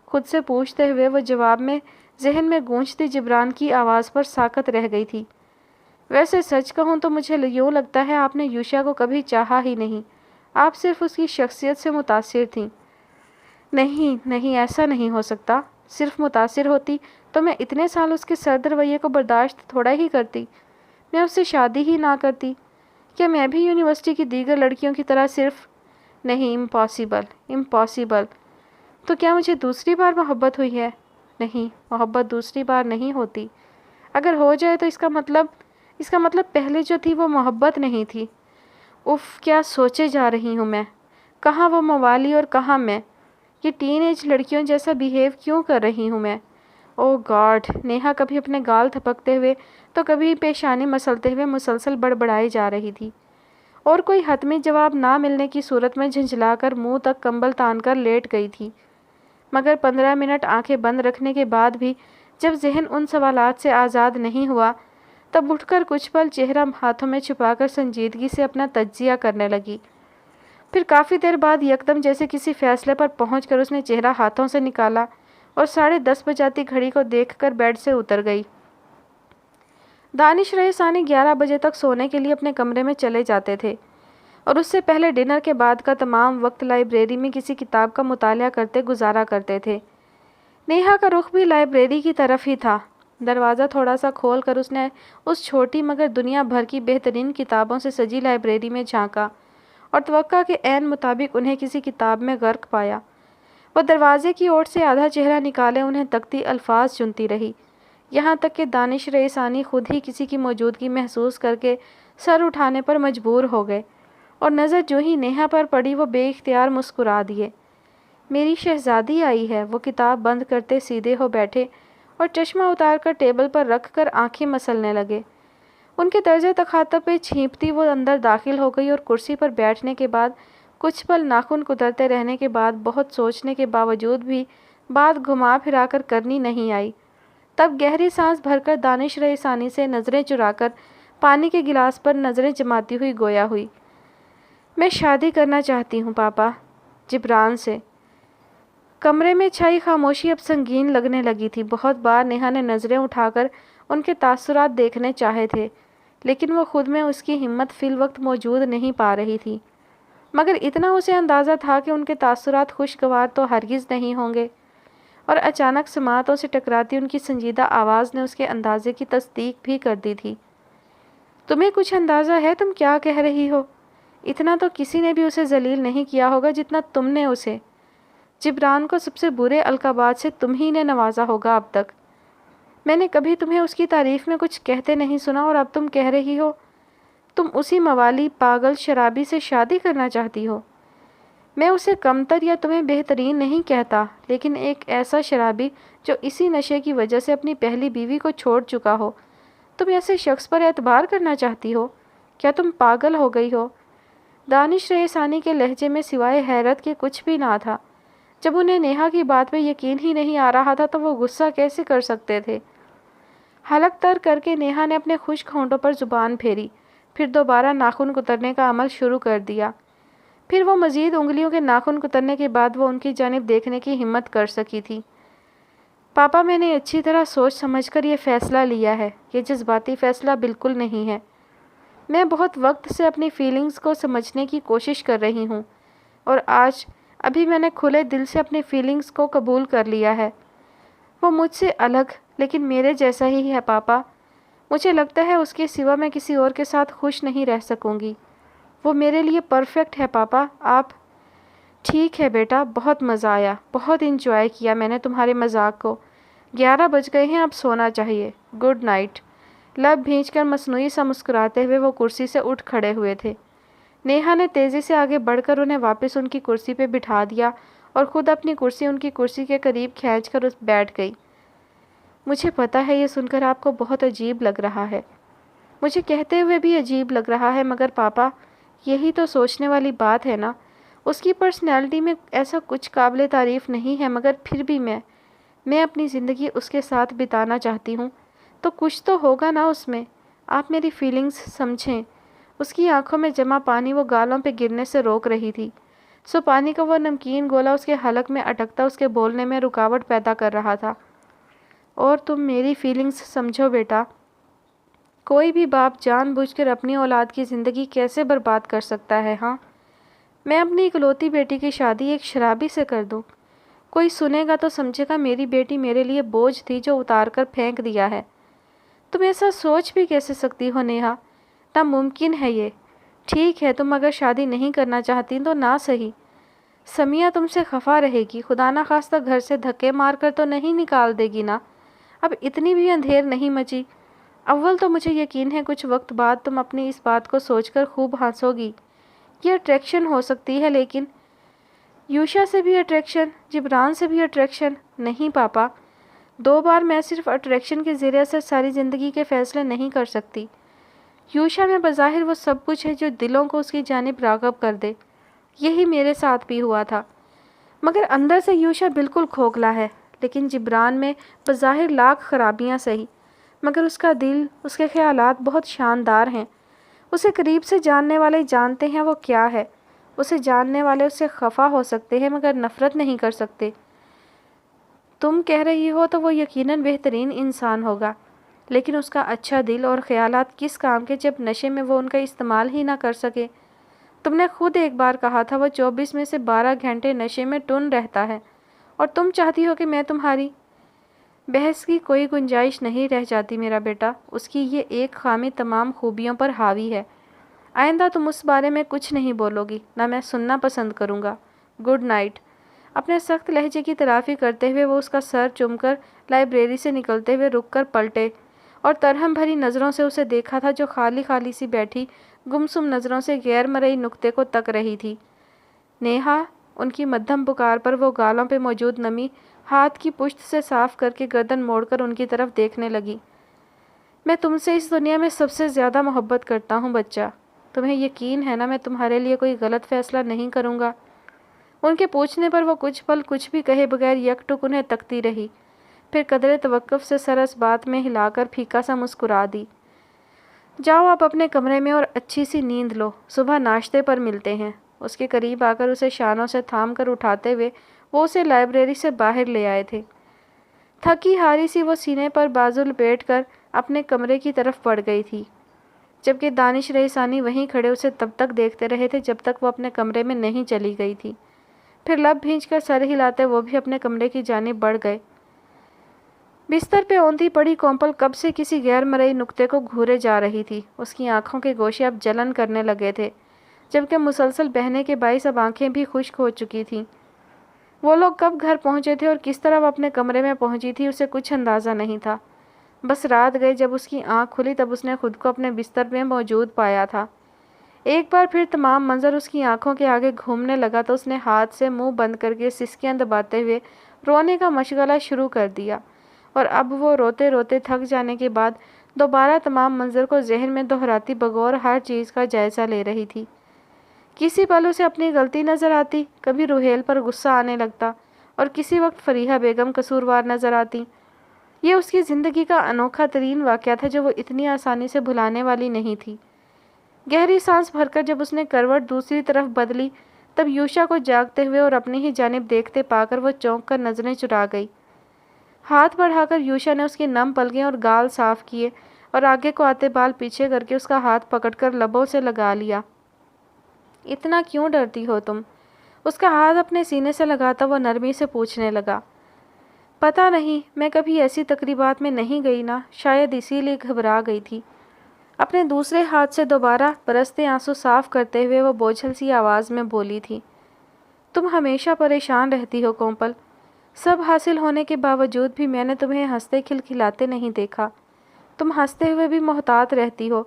[SPEAKER 1] خود سے پوچھتے ہوئے وہ جواب میں ذہن میں گونجتی جبران کی آواز پر ساکت رہ گئی تھی۔ ویسے سچ کہوں تو مجھے یوں لگتا ہے آپ نے یوشا کو کبھی چاہا ہی نہیں، آپ صرف اس کی شخصیت سے متاثر تھیں۔ نہیں ایسا نہیں ہو سکتا، صرف متاثر ہوتی تو میں اتنے سال اس کے سرد رویے کو برداشت تھوڑا ہی کرتی، میں اس سے شادی ہی نہ کرتی۔ کیا میں بھی یونیورسٹی کی دیگر لڑکیوں کی طرح صرف نہیں، امپاسبل۔ تو کیا مجھے دوسری بار محبت ہوئی ہے؟ نہیں، محبت دوسری بار نہیں ہوتی، اگر ہو جائے تو اس کا مطلب پہلے جو تھی وہ محبت نہیں تھی۔ اف، کیا سوچے جا رہی ہوں میں، کہاں وہ موالی اور کہاں میں، یہ ٹین ایج لڑکیوں جیسا بیہیو کیوں کر رہی ہوں میں؟ او گاڈ! نیہا کبھی اپنے گال تھپکتے ہوئے تو کبھی پیشانی مسلتے ہوئے مسلسل بڑبڑائی جا رہی تھی، اور کوئی حتمی جواب نہ ملنے کی صورت میں جھنجھلا کر منہ تک کمبل تان کر لیٹ گئی تھی۔ مگر 15 منٹ آنکھیں بند رکھنے کے بعد بھی جب ذہن ان سوالات سے آزاد نہیں ہوا تب اٹھ کر کچھ پل چہرہ ہاتھوں میں چھپا کر سنجیدگی سے اپنا تجزیہ کرنے لگی۔ پھر کافی دیر بعد یکدم جیسے کسی فیصلے پر پہنچ کر اس نے چہرہ ہاتھوں سے نکالا اور 10:30 بجاتی گھڑی کو دیکھ کر بیڈ سے اتر گئی۔ دانش رئیس ثانی 11 بجے تک سونے کے لیے اپنے کمرے میں چلے جاتے تھے اور اس سے پہلے ڈنر کے بعد کا تمام وقت لائبریری میں کسی کتاب کا مطالعہ کرتے گزارا کرتے تھے۔ نیہا کا رخ بھی لائبریری کی طرف ہی تھا۔ دروازہ تھوڑا سا کھول کر اس نے اس چھوٹی مگر دنیا بھر کی بہترین کتابوں سے سجی لائبریری میں جھانکا اور توقع کے عین مطابق انہیں کسی کتاب میں غرق پایا۔ وہ دروازے کی اوٹ سے آدھا چہرہ نکالے انہیں تکتی الفاظ چنتی رہی، یہاں تک کہ دانش رئیس ثانی خود ہی کسی کی موجودگی محسوس کر کے سر اٹھانے پر مجبور ہو گئے، اور نظر جو ہی نیہا پر پڑی وہ بے اختیار مسکرا دیے۔ میری شہزادی آئی ہے، وہ کتاب بند کرتے سیدھے ہو بیٹھے اور چشمہ اتار کر ٹیبل پر رکھ کر آنکھیں مسلنے لگے۔ ان کے طرز تخاطب پہ چھینپتی وہ اندر داخل ہو گئی اور کرسی پر بیٹھنے کے بعد کچھ پل ناخن کترتے رہنے کے بعد بہت سوچنے کے باوجود بھی بات گھما پھرا کر کرنی نہیں آئی، تب گہری سانس بھر کر دانش رئیس ثانی سے نظریں چرا کر پانی کے گلاس پر نظریں جماتی ہوئی گویا ہوئی۔ میں شادی کرنا چاہتی ہوں پاپا، جبران سے۔ کمرے میں چھائی خاموشی اب سنگین لگنے لگی تھی۔ بہت بار نیہا نے نظریں اٹھا کر ان کے تاثرات دیکھنے چاہے تھے، لیکن وہ خود میں اس کی ہمت فی الوقت موجود نہیں پا رہی تھی۔ مگر اتنا اسے اندازہ تھا کہ ان کے تاثرات خوشگوار تو ہرگز نہیں ہوں گے، اور اچانک سماعتوں سے ٹکراتی ان کی سنجیدہ آواز نے اس کے اندازے کی تصدیق بھی کر دی تھی۔ تمہیں کچھ اندازہ ہے تم کیا کہہ رہی ہو؟ اتنا تو کسی نے بھی اسے ذلیل نہیں کیا ہوگا جتنا تم نے اسے۔ جبران کو سب سے برے القابات سے تم ہی نے نوازا ہوگا اب تک۔ میں نے کبھی تمہیں اس کی تعریف میں کچھ کہتے نہیں سنا، اور اب تم کہہ رہی ہو تم اسی موالی پاگل شرابی سے شادی کرنا چاہتی ہو۔ میں اسے کمتر یا تمہیں بہترین نہیں کہتا، لیکن ایک ایسا شرابی جو اسی نشے کی وجہ سے اپنی پہلی بیوی کو چھوڑ چکا ہو، تم ایسے شخص پر اعتبار کرنا چاہتی ہو؟ کیا تم پاگل ہو گئی ہو؟ دانش رئیس ثانی کے لہجے میں سوائے حیرت کے کچھ بھی نہ تھا۔ جب انہیں نیہا کی بات پہ یقین ہی نہیں آ رہا تھا تو وہ غصہ کیسے کر سکتے تھے؟ حلق تر کر کے نیہا نے اپنے خشک ہونٹوں پر زبان پھیری، پھر دوبارہ ناخن کترنے کا عمل شروع کر دیا۔ پھر وہ مزید انگلیوں کے ناخن کترنے کے بعد وہ ان کی جانب دیکھنے کی ہمت کر سکی تھی۔ پاپا، میں نے اچھی طرح سوچ سمجھ کر یہ فیصلہ لیا ہے، یہ جذباتی فیصلہ بالکل نہیں ہے۔ میں بہت وقت سے اپنی فیلنگز کو سمجھنے کی کوشش کر رہی ہوں، اور آج ابھی میں نے کھلے دل سے اپنی فیلنگز کو قبول کر لیا ہے۔ وہ مجھ سے الگ لیکن میرے جیسا ہی ہے پاپا۔ مجھے لگتا ہے اس کے سوا میں کسی اور کے ساتھ خوش نہیں رہ سکوں گی۔ وہ میرے لیے پرفیکٹ ہے پاپا۔ آپ ٹھیک ہے بیٹا، بہت مزہ آیا، بہت انجوائے کیا میں نے تمہارے مذاق کو۔ 11 بج گئے ہیں، اب سونا چاہیے۔ Good night. لب بھینچ کر مصنوعی سا مسکراتے ہوئے وہ کرسی سے اٹھ کھڑے ہوئے تھے۔ نیہا نے تیزی سے آگے بڑھ کر انہیں واپس ان کی کرسی پہ بٹھا دیا اور خود اپنی کرسی ان کی کرسی کے قریب کھینچ کر بیٹھ گئی۔ مجھے پتا ہے یہ سن کر آپ کو بہت عجیب لگ رہا ہے، مجھے کہتے ہوئے بھی عجیب لگ رہا ہے، مگر پاپا یہی تو سوچنے والی بات ہے نا۔ اس کی پرسنالٹی میں ایسا کچھ قابل تعریف نہیں ہے، مگر پھر بھی میں اپنی زندگی اس کے ساتھ بتانا چاہتی ہوں، تو کچھ تو ہوگا نا اس میں۔ آپ میری فیلنگز سمجھیں۔ اس کی آنکھوں میں جمع پانی وہ گالوں پہ گرنے سے روک رہی تھی، سو پانی کا وہ نمکین گولا اس کے حلق میں اٹکتا اس کے بولنے میں رکاوٹ پیدا کر رہا تھا۔ اور تم میری فیلنگز سمجھو بیٹا۔ کوئی بھی باپ جان بوجھ کر اپنی اولاد کی زندگی کیسے برباد کر سکتا ہے؟ ہاں، میں اپنی اکلوتی بیٹی کی شادی ایک شرابی سے کر دوں؟ کوئی سنے گا تو سمجھے گا میری بیٹی میرے لیے بوجھ تھی جو اتار کر پھینک دیا ہے۔ تم ایسا سوچ بھی کیسے سکتی ہو نیہا؟ ناممکن ہے یہ۔ ٹھیک ہے، تم اگر شادی نہیں کرنا چاہتی تو نہ صحیح۔ سمیہ تم سے خفا رہے گی، خدا نہ خواستہ گھر سے دھکے مار کر تو نہیں نکال دے گی نا؟ اب اتنی بھی اندھیر نہیں مچی۔ اول تو مجھے یقین ہے کچھ وقت بعد تم اپنی اس بات کو سوچ کر خوب ہنسو گی۔ یہ اٹریکشن ہو سکتی ہے، لیکن یوشا سے بھی اٹریکشن، جبران سے بھی اٹریکشن نہیں پاپا۔ 2 بار میں صرف اٹریکشن کے ذریعے سے ساری زندگی کے فیصلے نہیں کر سکتی۔ یوشا میں بظاہر وہ سب کچھ ہے جو دلوں کو اس کی جانب راغب کر دے۔ یہی میرے ساتھ بھی ہوا تھا، مگر اندر سے یوشا بالکل کھوکھلا ہے۔ لیکن جبران میں بظاہر لاکھ خرابیاں سہی، مگر اس کا دل، اس کے خیالات بہت شاندار ہیں۔ اسے قریب سے جاننے والے جانتے ہیں وہ کیا ہے۔ اسے جاننے والے اس سے خفا ہو سکتے ہیں مگر نفرت نہیں کر سکتے۔ تم کہہ رہی ہو تو وہ یقیناً بہترین انسان ہوگا، لیکن اس کا اچھا دل اور خیالات کس کام کے جب نشے میں وہ ان کا استعمال ہی نہ کر سکے؟ تم نے خود ایک بار کہا تھا وہ 24 میں سے 12 گھنٹے نشے میں ٹن رہتا ہے، اور تم چاہتی ہو کہ میں تمہاری بحث کی کوئی گنجائش نہیں رہ جاتی میرا بیٹا۔ اس کی یہ ایک خامی تمام خوبیوں پر حاوی ہے۔ آئندہ تم اس بارے میں کچھ نہیں بولو گی، نہ میں سننا پسند کروں گا۔ Good night. اپنے سخت لہجے کی تلافی کرتے ہوئے وہ اس کا سر چوم کر لائبریری سے نکلتے ہوئے رک کر پلٹے اور ترہم بھری نظروں سے اسے دیکھا تھا جو خالی خالی سی بیٹھی گمسم نظروں سے غیر مرئی نقطے کو تک رہی تھی۔ نیہا، ان کی مدھم پکار پر وہ گالوں پہ موجود نمی ہاتھ کی پشت سے صاف کر کے گردن موڑ کر ان کی طرف دیکھنے لگی۔ میں تم سے اس دنیا میں سب سے زیادہ محبت کرتا ہوں بچہ۔ تمہیں یقین ہے نا میں تمہارے لیے کوئی غلط فیصلہ نہیں کروں گا؟ ان کے پوچھنے پر وہ کچھ پل کچھ بھی کہے بغیر یک ٹک انہیں تکتی رہی، پھر قدرے توقف سے سر اس بات میں ہلا کر پھیکا سا مسکرا دی۔ جاؤ آپ اپنے کمرے میں اور اچھی سی نیند لو، صبح ناشتے پر ملتے ہیں۔ اس کے قریب آ کر اسے شانوں سے تھام کر اٹھاتے ہوئے وہ اسے لائبریری سے باہر لے آئے تھے۔ تھکی ہاری سی وہ سینے پر بازو لپیٹ کر اپنے کمرے کی طرف بڑھ گئی تھی، جبکہ دانش رئیسانی وہیں کھڑے اسے تب تک دیکھتے رہے تھے جب تک وہ اپنے کمرے میں نہیں چلی گئی تھی۔ پھر لب بھینچ کر سر ہلاتے وہ بھی اپنے کمرے کی جانب بڑھ گئے۔ بستر پہ اونتی پڑی کومپل کب سے کسی غیر مرئی نقطے کو گھورے جا رہی تھی۔ اس کی آنکھوں کے گوشے اب جلن کرنے لگے تھے، جبکہ مسلسل بہنے کے باعث اب آنکھیں بھی خشک ہو چکی تھیں۔ وہ لوگ کب گھر پہنچے تھے اور کس طرح وہ اپنے کمرے میں پہنچی تھی اسے کچھ اندازہ نہیں تھا۔ بس رات گئے جب اس کی آنکھ کھلی تب اس نے خود کو اپنے بستر میں موجود پایا تھا۔ ایک بار پھر تمام منظر اس کی آنکھوں کے آگے گھومنے لگا تو اس نے ہاتھ سے منہ بند کر کے سسکیاں دباتے ہوئے رونے کا مشغلہ شروع کر دیا، اور اب وہ روتے روتے تھک جانے کے بعد دوبارہ تمام منظر کو ذہن میں دہراتی بغور ہر چیز کا جائزہ لے رہی تھی۔ کسی پل اسے اپنی غلطی نظر آتی، کبھی روحیل پر غصہ آنے لگتا اور کسی وقت فریحہ بیگم قصوروار نظر آتی۔ یہ اس کی زندگی کا انوکھا ترین واقعہ تھا جو وہ اتنی آسانی سے بھلانے والی نہیں تھی۔ گہری سانس بھر کر جب اس نے کروٹ دوسری طرف بدلی تب یوشا کو جاگتے ہوئے اور اپنی ہی جانب دیکھتے پا کر وہ چونک کر نظریں چرا گئی۔ ہاتھ بڑھا کر یوشا نے اس کی نم پلکیں اور گال صاف کیے اور آگے کو آتے بال پیچھے کر کے اس کا ہاتھ پکڑ کر لبوں سے لگا لیا۔ اتنا کیوں ڈرتی ہو تم؟ اس کا ہاتھ اپنے سینے سے لگاتا وہ نرمی سے پوچھنے لگا، پتہ نہیں، میں کبھی ایسی تقریبات میں نہیں گئی نا، شاید اسی لیے گھبرا گئی تھی۔ اپنے دوسرے ہاتھ سے دوبارہ برستے آنسو صاف کرتے ہوئے وہ بوجھل سی آواز میں بولی تھی، تم ہمیشہ پریشان رہتی ہو کومپل، سب حاصل ہونے کے باوجود بھی میں نے تمہیں ہنستے کھلکھلاتے نہیں دیکھا۔ تم ہنستے ہوئے بھی محتاط رہتی ہو،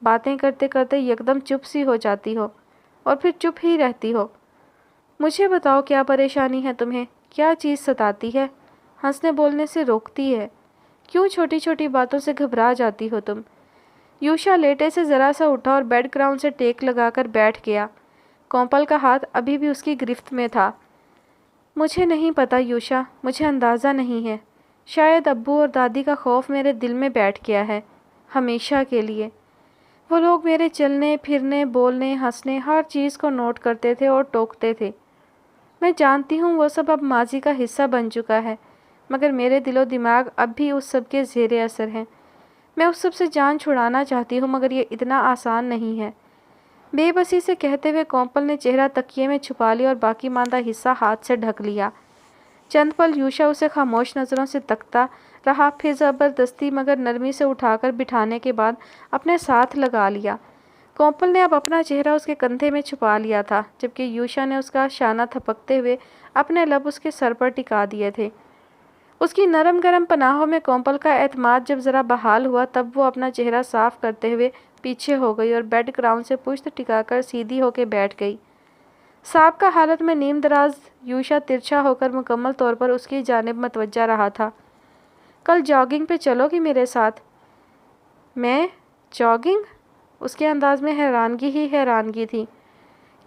[SPEAKER 1] باتیں کرتے کرتے یکدم چپ سی ہو جاتی ہو اور پھر چپ ہی رہتی ہو۔ مجھے بتاؤ کیا پریشانی ہے تمہیں، کیا چیز ستاتی ہے، ہنسنے بولنے سے روکتی ہے، کیوں چھوٹی چھوٹی باتوں سے گھبرا جاتی ہو تم؟ یوشا لیٹے سے ذرا سا اٹھا اور بیڈ گراؤنڈ سے ٹیک لگا کر بیٹھ گیا۔ کومپل کا ہاتھ ابھی بھی اس کی گرفت میں تھا۔ مجھے نہیں پتا یوشا، مجھے اندازہ نہیں ہے، شاید ابو اور دادی کا خوف میرے دل میں بیٹھ گیا ہے، ہمیشہ کے لیے۔ وہ لوگ میرے چلنے پھرنے بولنے ہنسنے ہر چیز کو نوٹ کرتے تھے اور ٹوکتے تھے۔ میں جانتی ہوں وہ سب اب ماضی کا حصہ بن چکا ہے، مگر میرے دل و دماغ اب بھی اس سب کے زیر اثر ہیں۔ میں اس سب سے جان چھڑانا چاہتی ہوں مگر یہ اتنا آسان نہیں ہے۔ بے بسی سے کہتے ہوئے کومپل نے چہرہ تکیے میں چھپا لیا اور باقی ماندہ حصہ ہاتھ سے ڈھک لیا۔ چند پل یوشا اسے خاموش نظروں سے تکتا رہا، پھر زبردستی مگر نرمی سے اٹھا کر بٹھانے کے بعد اپنے ساتھ لگا لیا۔ کومپل نے اب اپنا چہرہ اس کے کندھے میں چھپا لیا تھا، جبکہ یوشا نے اس کا شانہ تھپکتے ہوئے اپنے لب اس کے سر پر ٹکا دیے تھے۔ اس کی نرم گرم پناہوں میں کومپل کا اعتماد جب ذرا بحال ہوا تب وہ اپنا چہرہ صاف کرتے ہوئے پیچھے ہو گئی اور بیڈ گراؤنڈ سے پشت ٹکا کر سیدھی ہو کے بیٹھ گئی۔ سابقہ حالت میں نیم دراز یوشا ترچھا ہو کر مکمل طور پر اس کی جانب متوجہ رہا تھا۔ کل جاگنگ پہ چلو گی میرے ساتھ؟ میں؟ جاگنگ؟ اس کے انداز میں حیرانگی ہی حیرانگی تھی۔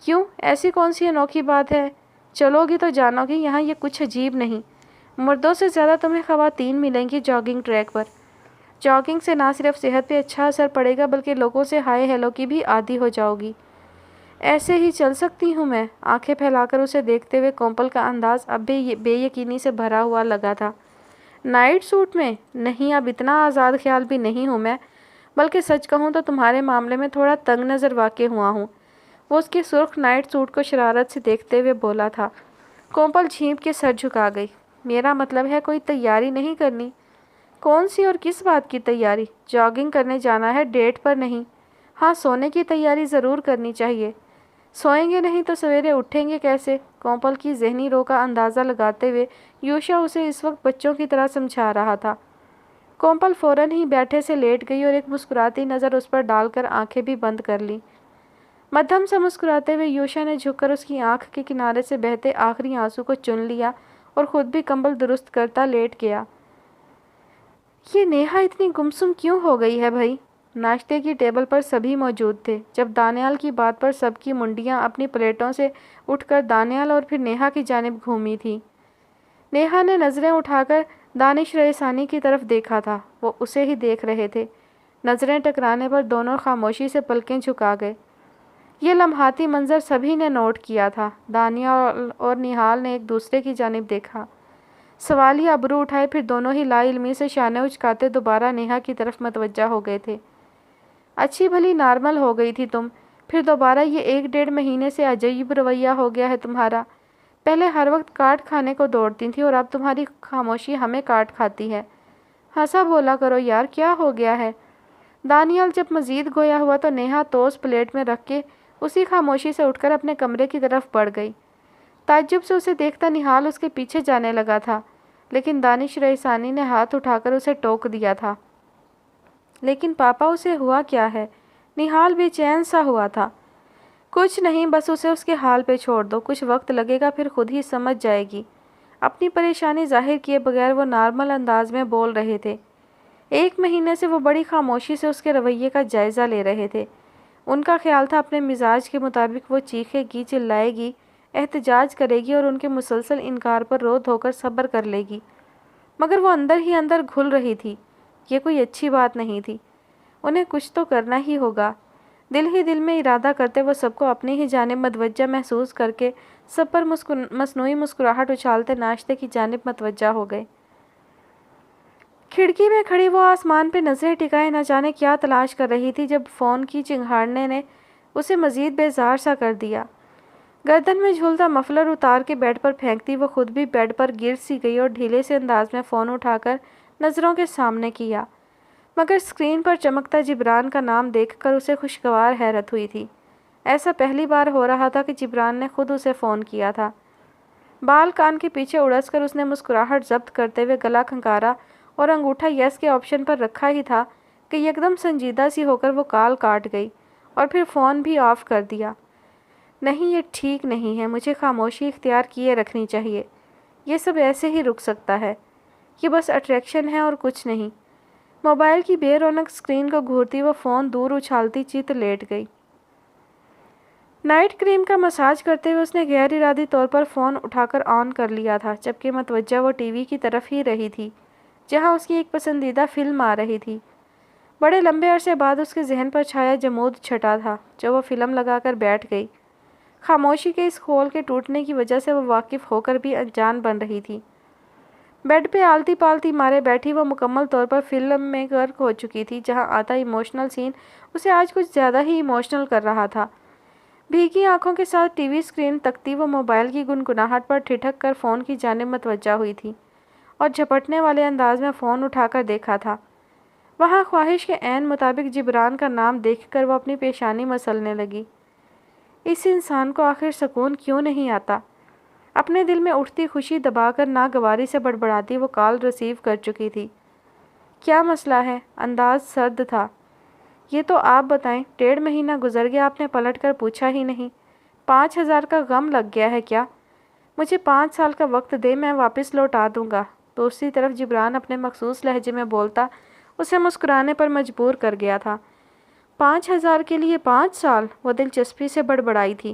[SPEAKER 1] کیوں، ایسی کون سی انوکھی بات ہے؟ چلو گی تو جانو گی، یہاں یہ کچھ عجیب نہیں۔ مردوں سے زیادہ تمہیں خواتین ملیں گی جاگنگ ٹریک پر۔ جاگنگ سے نہ صرف صحت پہ اچھا اثر پڑے گا بلکہ لوگوں سے ہائے ہیلو کی بھی عادی ہو جاؤ گی۔ ایسے ہی چل سکتی ہوں میں؟ آنکھیں پھیلا کر اسے دیکھتے ہوئے کومپل کا انداز اب بھی بے یقینی سے بھرا ہوا لگا تھا۔ نائٹ سوٹ میں؟ نہیں، اب اتنا آزاد خیال بھی نہیں ہوں میں، بلکہ سچ کہوں تو تمہارے معاملے میں تھوڑا تنگ نظر واقع ہوا ہوں۔ وہ اس کے سرخ نائٹ سوٹ کو شرارت سے دیکھتے ہوئے بولا تھا۔ کومپل جھینپ کے سر جھکا گئی۔ میرا مطلب ہے کوئی تیاری نہیں کرنی؟ کون سی اور کس بات کی تیاری؟ جاگنگ کرنے جانا ہے، ڈیٹ پر نہیں۔ ہاں، سونے کی تیاری ضرور کرنی چاہیے۔ سوئیں گے نہیں تو سویرے اٹھیں گے کیسے؟ کومپل کی ذہنی رو کا اندازہ لگاتے ہوئے یوشا اسے اس وقت بچوں کی طرح سمجھا رہا تھا۔ کومپل فوراً ہی بیٹھے سے لیٹ گئی اور ایک مسکراتی نظر اس پر ڈال کر آنکھیں بھی بند کر لیں۔ مدھم سا مسکراتے ہوئے یوشا نے جھک کر اس کی آنکھ کے کنارے سے بہتے آخری آنسو کو چن لیا اور خود بھی کمبل درست کرتا لیٹ گیا۔ یہ نیہا اتنی گمسم کیوں ہو گئی ہے بھائی؟ ناشتے کی ٹیبل پر سبھی موجود تھے۔ جب دانیال کی بات پر سب کی منڈیاں اپنی پلیٹوں سے اٹھ کر دانیال اور پھر نیہا کی جانب گھومی تھی۔ نیہا نے نظریں اٹھا کر دانش رئیسانی کی طرف دیکھا تھا، وہ اسے ہی دیکھ رہے تھے۔ نظریں ٹکرانے پر دونوں خاموشی سے پلکیں جھکا گئے۔ یہ لمحاتی منظر سبھی نے نوٹ کیا تھا۔ دانیال اور نہال نے ایک دوسرے کی جانب دیکھا، سوالیہ ابرو اٹھائے، پھر دونوں ہی لا علمی سے شانے اچکاتے دوبارہ نیہا کی طرف متوجہ ہو گئے تھے۔ اچھی بھلی نارمل ہو گئی تھی تم، پھر دوبارہ یہ 1 ڈیڑھ مہینے سے عجیب رویہ ہو گیا ہے تمہارا۔ پہلے ہر وقت کاٹ کھانے کو دوڑتی تھی اور اب تمہاری خاموشی ہمیں کاٹ کھاتی ہے۔ ہنسا بولا کرو یار، کیا ہو گیا ہے؟ دانیال جب مزید گویا ہوا تو نیہا توس پلیٹ میں رکھ کے اسی خاموشی سے اٹھ کر اپنے کمرے کی طرف بڑھ گئی۔ تعجب سے اسے دیکھتا نہال اس کے پیچھے جانے لگا تھا، لیکن دانش رئیسانی نے ہاتھ اٹھا کر اسے ٹوک دیا تھا۔ لیکن پاپا، اسے ہوا کیا ہے؟ نہال بے چین سا ہوا تھا۔ کچھ نہیں، بس اسے اس کے حال پہ چھوڑ دو، کچھ وقت لگے گا پھر خود ہی سمجھ جائے گی۔ اپنی پریشانی ظاہر کیے بغیر وہ نارمل انداز میں بول رہے تھے۔ 1 مہینے سے وہ بڑی خاموشی سے اس کے رویے کا جائزہ لے رہے تھے۔ ان کا خیال تھا اپنے مزاج کے مطابق وہ چیخے گی، چلائے گی، احتجاج کرے گی اور ان کے مسلسل انکار پر رو دھو کر صبر کر لے گی، مگر وہ اندر ہی اندر گھل رہی تھی۔ یہ کوئی اچھی بات نہیں تھی۔ انہیں کچھ تو کرنا ہی ہوگا۔ دل ہی دل میں ارادہ کرتے وہ سب کو اپنی ہی جانب متوجہ محسوس کر کے سب پر مصنوعی مسکراہٹ اچھالتے ناشتے کی جانب متوجہ ہو گئے۔ کھڑکی میں کھڑی وہ آسمان پہ نظریں ٹکائے نہ جانے کیا تلاش کر رہی تھی جب فون کی چنگھاڑنے نے اسے مزید بیزار سا کر دیا۔ گردن میں جھولتا مفلر اتار کے بیڈ پر پھینکتی وہ خود بھی بیڈ پر گر سی گئی اور ڈھیلے سے انداز میں فون اٹھا کر نظروں کے سامنے کیا، مگر اسکرین پر چمکتا جبران کا نام دیکھ کر اسے خوشگوار حیرت ہوئی تھی۔ ایسا پہلی بار ہو رہا تھا کہ جبران نے خود اسے فون کیا تھا۔ بال کان کے پیچھے اڑس کر اس نے مسکراہٹ ضبط کرتے ہوئے گلا کھنکارا اور انگوٹھا یس کے آپشن پر رکھا ہی تھا کہ یکدم سنجیدہ سی ہو کر وہ کال کاٹ گئی اور پھر فون بھی آف کر دیا۔ نہیں، یہ ٹھیک نہیں ہے، مجھے خاموشی اختیار کیے رکھنی چاہیے۔ یہ سب ایسے ہی رک سکتا ہے، یہ بس اٹریکشن ہے اور کچھ نہیں۔ موبائل کی بے رونق اسکرین کو گھورتی وہ فون دور اچھالتی چیت لیٹ گئی۔ نائٹ کریم کا مساج کرتے ہوئے اس نے غیر ارادی طور پر فون اٹھا کر آن کر لیا تھا، جبکہ متوجہ وہ ٹی وی کی طرف ہی رہی تھی جہاں اس کی ایک پسندیدہ فلم آ رہی تھی۔ بڑے لمبے عرصے بعد اس کے ذہن پر چھایا جمود چھٹا تھا جو وہ فلم لگا کر بیٹھ گئی۔ خاموشی کے اس خول کے ٹوٹنے کی وجہ سے وہ واقف ہو کر بھی انجان بن رہی تھی۔ بیڈ پہ آلتی پالتی مارے بیٹھی وہ مکمل طور پر فلم میں غرق ہو چکی تھی، جہاں آتا ایموشنل سین اسے آج کچھ زیادہ ہی ایموشنل کر رہا تھا۔ بھیگی آنکھوں کے ساتھ ٹی وی اسکرین تکتی وہ موبائل کی گنگناہٹ پر ٹھٹک کر فون کی جانب متوجہ ہوئی تھی اور جھپٹنے والے انداز میں فون اٹھا کر دیکھا تھا۔ وہاں خواہش کے عین مطابق جبران کا نام دیکھ کر وہ اپنی پیشانی مسلنے لگی۔ اس انسان کو آخر سکون کیوں نہیں آتا؟ اپنے دل میں اٹھتی خوشی دبا کر ناگواری سے بڑبڑاتی وہ کال ریسیو کر چکی تھی۔ کیا مسئلہ ہے؟ انداز سرد تھا۔ یہ تو آپ بتائیں، 1.5 مہینہ گزر گیا آپ نے پلٹ کر پوچھا ہی نہیں۔ 5,000 کا غم لگ گیا ہے کیا؟ مجھے 5 سال کا وقت دے، میں واپس لوٹا دوں گا۔ دوسری طرف جبران اپنے مخصوص لہجے میں بولتا اسے مسکرانے پر مجبور کر گیا تھا۔ 5,000 کے لیے 5 سال؟ وہ دلچسپی سے بڑبڑائی تھی۔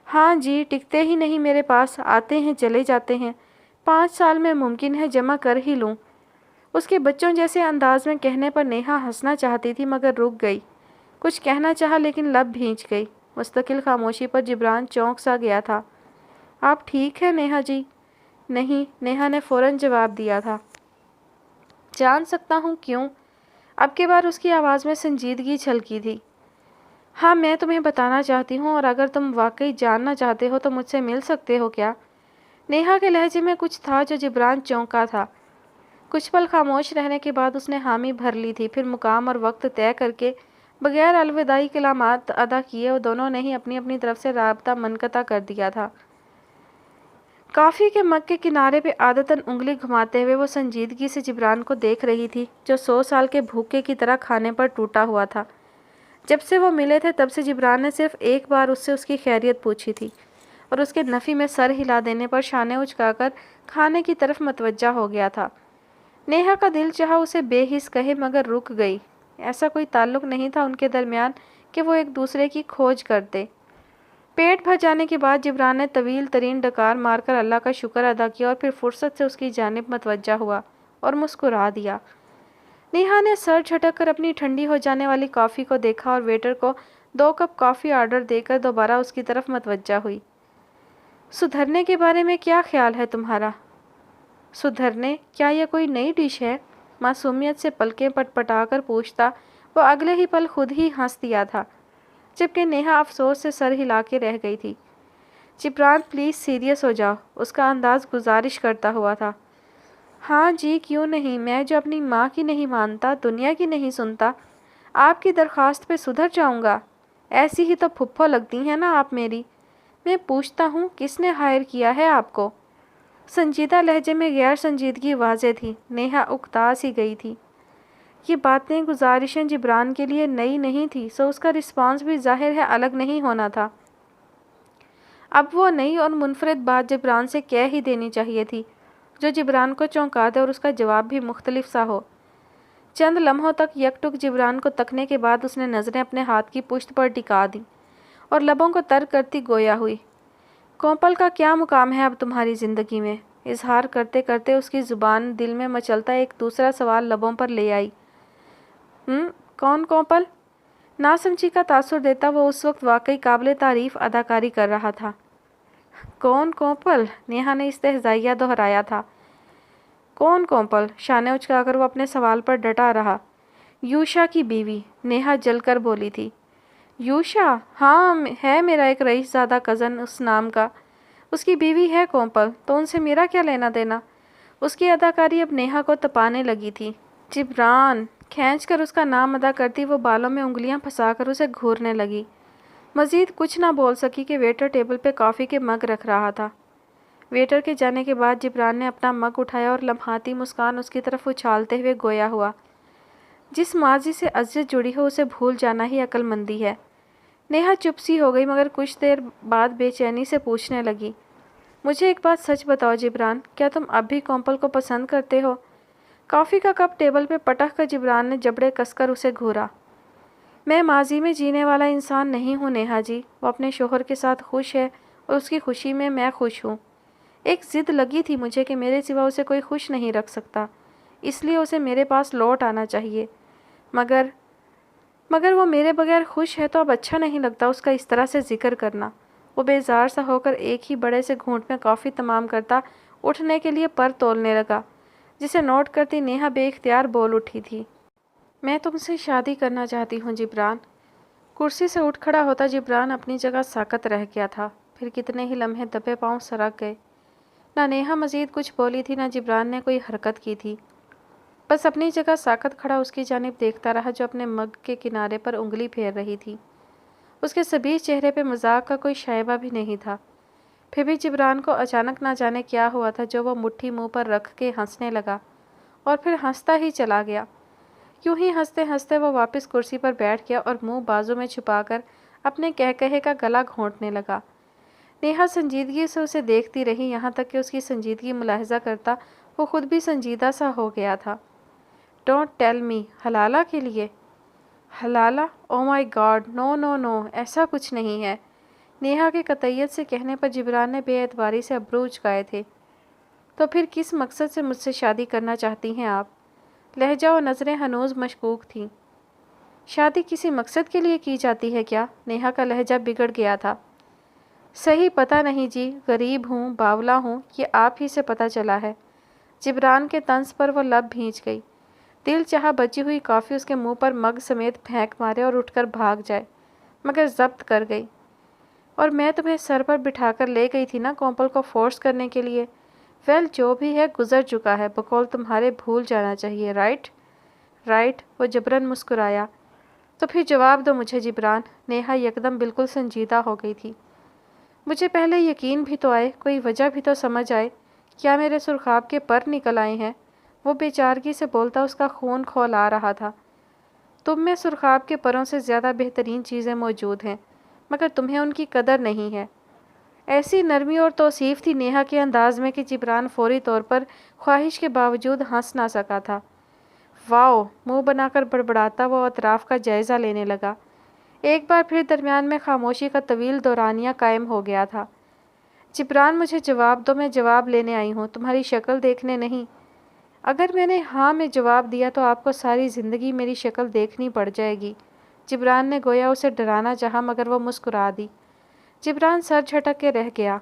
[SPEAKER 1] ہاں جی، ٹکتے ہی نہیں میرے پاس، آتے ہیں چلے جاتے ہیں۔ 5 سال میں ممکن ہے جمع کر ہی لوں۔ اس کے بچوں جیسے انداز میں کہنے پر نیہا ہنسنا چاہتی تھی مگر رک گئی۔ کچھ کہنا چاہا لیکن لب بھینچ گئی۔ مستقل خاموشی پر جبران چونک سا گیا تھا۔ آپ ٹھیک ہیں نیہا جی؟ نہیں، نیہا نے فوراً جواب دیا تھا۔ جان سکتا ہوں کیوں؟ اب کے بار اس کی آواز میں سنجیدگی چھلکی تھی۔ ہاں، میں تمہیں بتانا چاہتی ہوں اور اگر تم واقعی جاننا چاہتے ہو تو مجھ سے مل سکتے ہو کیا؟ نیہا کے لہجے میں کچھ تھا جو جبران چونکا تھا۔ کچھ پل خاموش رہنے کے بعد اس نے حامی بھر لی تھی، پھر مقام اور وقت طے کر کے بغیر الوداعی کلمات ادا کیے وہ دونوں نے ہی اپنی اپنی طرف سے رابطہ منقطع کر دیا تھا۔ کافی کے مگ کے کنارے پہ عادتاً انگلی گھماتے ہوئے وہ سنجیدگی سے جبران کو دیکھ رہی تھی جو 100 سال کے بھوکے کی طرح کھانے پر ٹوٹا ہوا تھا۔ جب سے وہ ملے تھے تب سے جبران نے صرف ایک بار اس سے اس کی خیریت پوچھی تھی اور اس کے نفی میں سر ہلا دینے پر شانے اچکا کر کھانے کی طرف متوجہ ہو گیا تھا۔ نیہا کا دل چاہا اسے بے حس کہے مگر رک گئی۔ ایسا کوئی تعلق نہیں تھا ان کے درمیان کہ وہ ایک دوسرے کی کھوج کرتے۔ پیٹ بھر جانے کے بعد جبران نے طویل ترین ڈکار مار کر اللہ کا شکر ادا کیا اور پھر فرصت سے اس کی جانب متوجہ ہوا اور مسکرا دیا۔ نیہا نے سر جھٹک کر اپنی ٹھنڈی ہو جانے والی کافی کو دیکھا اور ویٹر کو 2 کپ کافی آرڈر دے کر دوبارہ اس کی طرف متوجہ ہوئی۔ سدھرنے کے بارے میں کیا خیال ہے تمہارا؟ سدھرنے؟ کیا یہ کوئی نئی ڈش ہے؟ معصومیت سے پلکیں پٹ پٹا کر پوچھتا وہ اگلے ہی پل خود ہی ہنس دیا تھا، جبکہ نیہا افسوس سے سر ہلا کے رہ گئی تھی۔ جبران پلیز سیریس ہو جاؤ، اس کا انداز گزارش کرتا ہوا تھا۔ ہاں جی، کیوں نہیں، میں جو اپنی ماں کی نہیں مانتا، دنیا کی نہیں سنتا، آپ کی درخواست پہ سدھر جاؤں گا؟ ایسی ہی تو پھپھو لگتی ہیں نا آپ میری۔ میں پوچھتا ہوں کس نے ہائر کیا ہے آپ کو؟ سنجیدہ لہجے میں غیر سنجیدگی واضح تھی۔ نیہا اکتا سی گئی تھی۔ یہ باتیں گزارشیں جبران کے لیے نئی نہیں تھی، سو اس کا رسپانس بھی ظاہر ہے الگ نہیں ہونا تھا۔ اب وہ نئی اور منفرد بات جبران سے کہہ ہی دینی چاہیے تھی جو جبران کو چونکا دے اور اس کا جواب بھی مختلف سا ہو۔ چند لمحوں تک یک ٹک جبران کو تکنے کے بعد اس نے نظریں اپنے ہاتھ کی پشت پر ٹکا دیں اور لبوں کو تر کرتی گویا ہوئی۔ کومپل کا کیا مقام ہے اب تمہاری زندگی میں؟ اظہار کرتے کرتے اس کی زبان دل میں مچلتا ایک دوسرا سوال لبوں پر لے آئی۔ کون کومپل؟ ناسمجھی کا تاثر دیتا وہ اس وقت واقعی قابل تعریف اداکاری کر رہا تھا۔ کون کومپل؟ نیہا نے استہزائیہ دہرایا تھا۔ کون کومپل؟ شانے اچکا کر وہ اپنے سوال پر ڈٹا رہا۔ یوشا کی بیوی، نیہا جل کر بولی تھی۔ یوشا؟ ہاں ہے میرا ایک رئیس زادہ کزن اس نام کا، اس کی بیوی ہے کومپل، تو ان سے میرا کیا لینا دینا؟ اس کی اداکاری اب نیہا کو تپانے لگی تھی۔ جبران کھینچ کر اس کا نام ادا کرتی وہ بالوں میں انگلیاں پھنسا کر اسے گھورنے لگی۔ مزید کچھ نہ بول سکی کہ ویٹر ٹیبل پہ کافی کے مگ رکھ رہا تھا۔ ویٹر کے جانے کے بعد جبران نے اپنا مگ اٹھایا اور لمحاتی مسکان اس کی طرف اچھالتے ہوئے گویا ہوا، جس ماضی سے اذیت جڑی ہو اسے بھول جانا ہی عقل مندی ہے۔ نیہا چپ سی ہو گئی مگر کچھ دیر بعد بے چینی سے پوچھنے لگی، مجھے ایک بات سچ بتاؤ جبران، کیا تم اب بھی کومپل کو پسند کرتے ہو؟ کافی کا کپ ٹیبل پہ پٹک کر جبران نے جبڑے کس کر اسے گھورا۔ میں ماضی میں جینے والا انسان نہیں ہوں نیہا جی، وہ اپنے شوہر کے ساتھ خوش ہے اور اس کی خوشی میں خوش ہوں۔ ایک ضد لگی تھی مجھے کہ میرے سوا اسے کوئی خوش نہیں رکھ سکتا، اس لیے اسے میرے پاس لوٹ آنا چاہیے، مگر وہ میرے بغیر خوش ہے تو اب اچھا نہیں لگتا اس کا اس طرح سے ذکر کرنا۔ وہ بیزار سا ہو کر ایک ہی بڑے سے گھونٹ میں کافی تمام کرتا اٹھنے کے لیے پر تولنے لگا، جسے نوٹ کرتی نیہا بے اختیار بول اٹھی تھی، میں تم سے شادی کرنا چاہتی ہوں جبران۔ کرسی سے اٹھ کھڑا ہوتا جبران اپنی جگہ ساکت رہ گیا تھا، پھر کتنے ہی لمحے دبے پاؤں سرک گئے۔ نہ نیہا مزید کچھ بولی تھی نہ جبران نے کوئی حرکت کی تھی، بس اپنی جگہ ساکت کھڑا اس کی جانب دیکھتا رہا جو اپنے مگ کے کنارے پر انگلی پھیر رہی تھی۔ اس کے سبیز چہرے پہ مذاق کا کوئی شائبہ بھی نہیں تھا، پھر بھی جبران کو اچانک نہ جانے کیا ہوا تھا جو وہ مٹھی منہ پر رکھ کے ہنسنے لگا اور پھر ہنستا ہی چلا گیا۔ یوں ہی ہنستے ہنستے وہ واپس کرسی پر بیٹھ گیا اور منہ بازو میں چھپا کر اپنے کہے کا گلا گھونٹنے لگا۔ نیہا سنجیدگی سے اسے دیکھتی رہی یہاں تک کہ اس کی سنجیدگی ملاحظہ کرتا وہ خود بھی سنجیدہ سا ہو گیا تھا۔ ڈونٹ ٹیل می، حلالہ کے لیے؟ حلالہ؟ او مائی گاڈ، نو نو نو، ایسا کچھ نہیں ہے۔ نیہا کے قطعیت سے کہنے پر جبران نے بے اعتباری سے ابرو اچکائے تھے۔ تو پھر کس مقصد سے مجھ سے شادی کرنا چاہتی ہیں آپ؟ لہجہ و نظریں ہنوز مشکوک تھیں۔ شادی کسی مقصد کے لیے کی جاتی ہے کیا؟ نیہا کا لہجہ بگڑ گیا تھا۔ صحیح پتہ نہیں جی، غریب ہوں، باولا ہوں، یہ آپ ہی سے پتہ چلا ہے۔ جبران کے طنز پر وہ لب بھینچ گئی۔ دل چاہا بچی ہوئی کافی اس کے منہ پر مگ سمیت پھینک مارے اور اٹھ کر بھاگ جائے، مگر ضبط کر گئی۔ اور میں تمہیں سر پر بٹھا کر لے گئی تھی نا کومپل کو فورس کرنے کے لیے؟ ویل جو بھی ہے گزر چکا ہے، بقول تمہارے بھول جانا چاہیے، رائٹ؟ رائٹ، وہ جبرن مسکرایا۔ تو پھر جواب دو مجھے جبران۔ نیہا یکدم بالکل سنجیدہ ہو گئی تھی۔ مجھے پہلے یقین بھی تو آئے، کوئی وجہ بھی تو سمجھ آئے، کیا میرے سرخاب کے پر نکل آئے ہیں؟ وہ بے چارگی سے بولتا اس کا خون کھول آ رہا تھا۔ تم میں سرخاب کے پروں سے زیادہ بہترین چیزیں موجود ہیں، مگر تمہیں ان کی قدر نہیں ہے۔ ایسی نرمی اور توصیف تھی نیہا کے انداز میں کہ جبران فوری طور پر خواہش کے باوجود ہنس نہ سکا تھا۔ واؤ، منہ بنا کر بڑبڑاتا وہ اطراف کا جائزہ لینے لگا۔ ایک بار پھر درمیان میں خاموشی کا طویل دورانیہ قائم ہو گیا تھا۔ جبران مجھے جواب دو، میں جواب لینے آئی ہوں، تمہاری شکل دیکھنے نہیں۔ اگر میں نے ہاں میں جواب دیا تو آپ کو ساری زندگی میری شکل دیکھنی پڑ جائے گی۔ جبران نے گویا اسے ڈرانا چاہا مگر وہ مسکرا دی۔ جبران سر جھٹک کے رہ گیا۔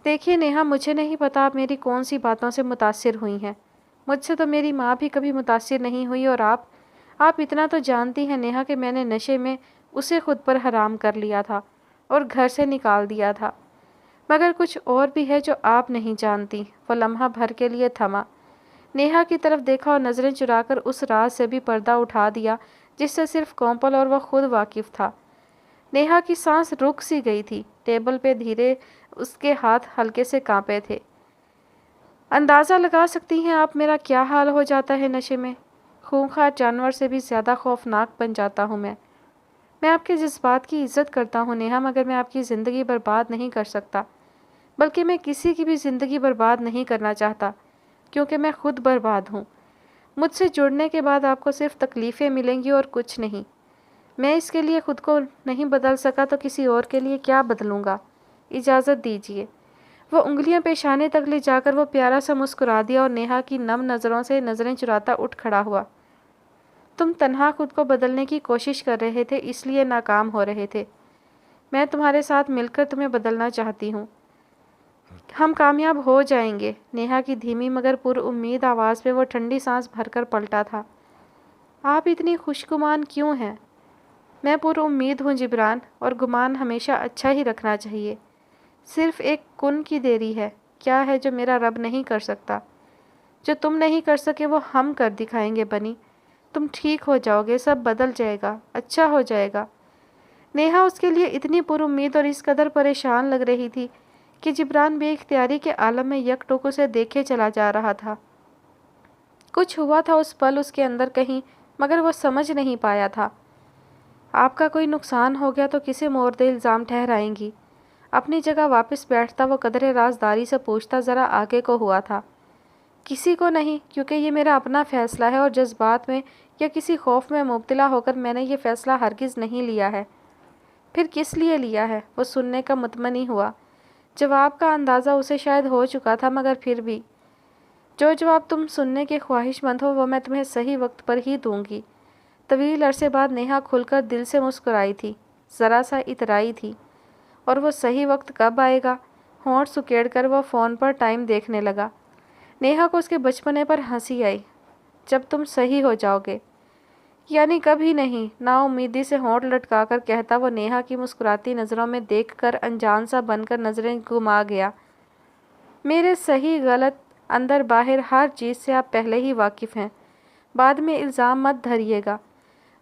[SPEAKER 1] دیکھیے نیہا، مجھے نہیں پتا آپ میری کون سی باتوں سے متاثر ہوئی ہیں، مجھ سے تو میری ماں بھی کبھی متاثر نہیں ہوئی، اور آپ اتنا تو جانتی ہیں نیہا کہ میں نے نشے میں اسے خود پر حرام کر لیا تھا اور گھر سے نکال دیا تھا، مگر کچھ اور بھی ہے جو آپ نہیں جانتی۔ وہ لمحہ بھر کے لیے تھما، نیہا کی طرف دیکھا اور نظریں چرا کر اس راز سے بھی پردہ اٹھا دیا جس سے صرف کومپل اور وہ خود واقف تھا۔ نیہا کی سانس رک سی گئی تھی، ٹیبل پہ دھیرے اس کے ہاتھ ہلکے سے کانپے تھے۔ اندازہ لگا سکتی ہیں آپ میرا کیا حال ہو جاتا ہے نشے میں؟ خونخوار جانور سے بھی زیادہ خوفناک بن جاتا ہوں میں آپ کے جذبات کی عزت کرتا ہوں نیہا، مگر میں آپ کی زندگی برباد نہیں کر سکتا، بلکہ میں کسی کی بھی زندگی برباد نہیں کرنا چاہتا، کیونکہ میں خود برباد ہوں۔ مجھ سے جڑنے کے بعد آپ کو صرف تکلیفیں ملیں گی اور کچھ نہیں۔ میں اس کے لیے خود کو نہیں بدل سکا تو کسی اور کے لیے کیا بدلوں گا؟ اجازت دیجیے۔ وہ انگلیاں پیشانے تک لے جا کر وہ پیارا سا مسکرا دیا اور نیہا کی نم نظروں سے نظریں چراتا اٹھ کھڑا ہوا۔ تم تنہا خود کو بدلنے کی کوشش کر رہے تھے، اس لیے ناکام ہو رہے تھے۔ میں تمہارے ساتھ مل کر تمہیں بدلنا چاہتی ہوں۔ ہم کامیاب ہو جائیں گے۔ نیہا کی دھیمی مگر پر امید آواز پہ وہ ٹھنڈی سانس بھر کر پلٹا تھا۔ آپ اتنی خوشگمان کیوں ہیں؟ میں پر امید ہوں جبران، اور گمان ہمیشہ اچھا ہی رکھنا چاہیے۔ صرف ایک کن کی دیری ہے۔ کیا ہے جو میرا رب نہیں کر سکتا؟ جو تم نہیں کر سکے وہ ہم کر دکھائیں گے بنی۔ تم ٹھیک ہو جاؤ گے، سب بدل جائے گا، اچھا ہو جائے گا۔ نیہا اس کے لیے اتنی پر امید اور اس قدر پریشان لگ رہی تھی کہ جبران بے اختیاری کے عالم میں یک ٹوک اسے دیکھے چلا جا رہا تھا۔ کچھ ہوا تھا اس پل اس کے اندر کہیں، مگر وہ سمجھ نہیں پایا تھا۔ آپ کا کوئی نقصان ہو گیا تو کسے مورد الزام ٹھہرائیں گی؟ اپنی جگہ واپس بیٹھتا وہ قدرے رازداری سے پوچھتا، ذرا آگے کو ہوا تھا؟ کسی کو نہیں، کیونکہ یہ میرا اپنا فیصلہ ہے اور جذبات میں یا کسی خوف میں مبتلا ہو کر میں نے یہ فیصلہ ہرگز نہیں لیا ہے۔ پھر کس لیے لیا ہے؟ وہ سننے کا مطمئن ہوا۔ جواب کا اندازہ اسے شاید ہو چکا تھا، مگر پھر بھی جو جواب تم سننے کے خواہش مند ہو وہ میں تمہیں صحیح وقت پر ہی دوں گی۔ طویل عرصے بعد نیہا کھل کر دل سے مسکرائی تھی، ذرا سا اترائی تھی۔ اور وہ صحیح وقت کب آئے گا؟ ہونٹ سکیڑ کر وہ فون پر ٹائم دیکھنے لگا۔ نیہا کو اس کے بچپنے پر ہنسی آئی۔ جب تم صحیح ہو جاؤ گے؟ یعنی کبھی نہیں، نا امیدی سے ہونٹ لٹکا کر کہتا وہ نیہا کی مسکراتی نظروں میں دیکھ کر انجان سا بن کر نظریں گھما گیا۔ میرے صحیح غلط اندر باہر ہر چیز سے آپ پہلے ہی واقف ہیں، بعد میں الزام مت دھریے گا۔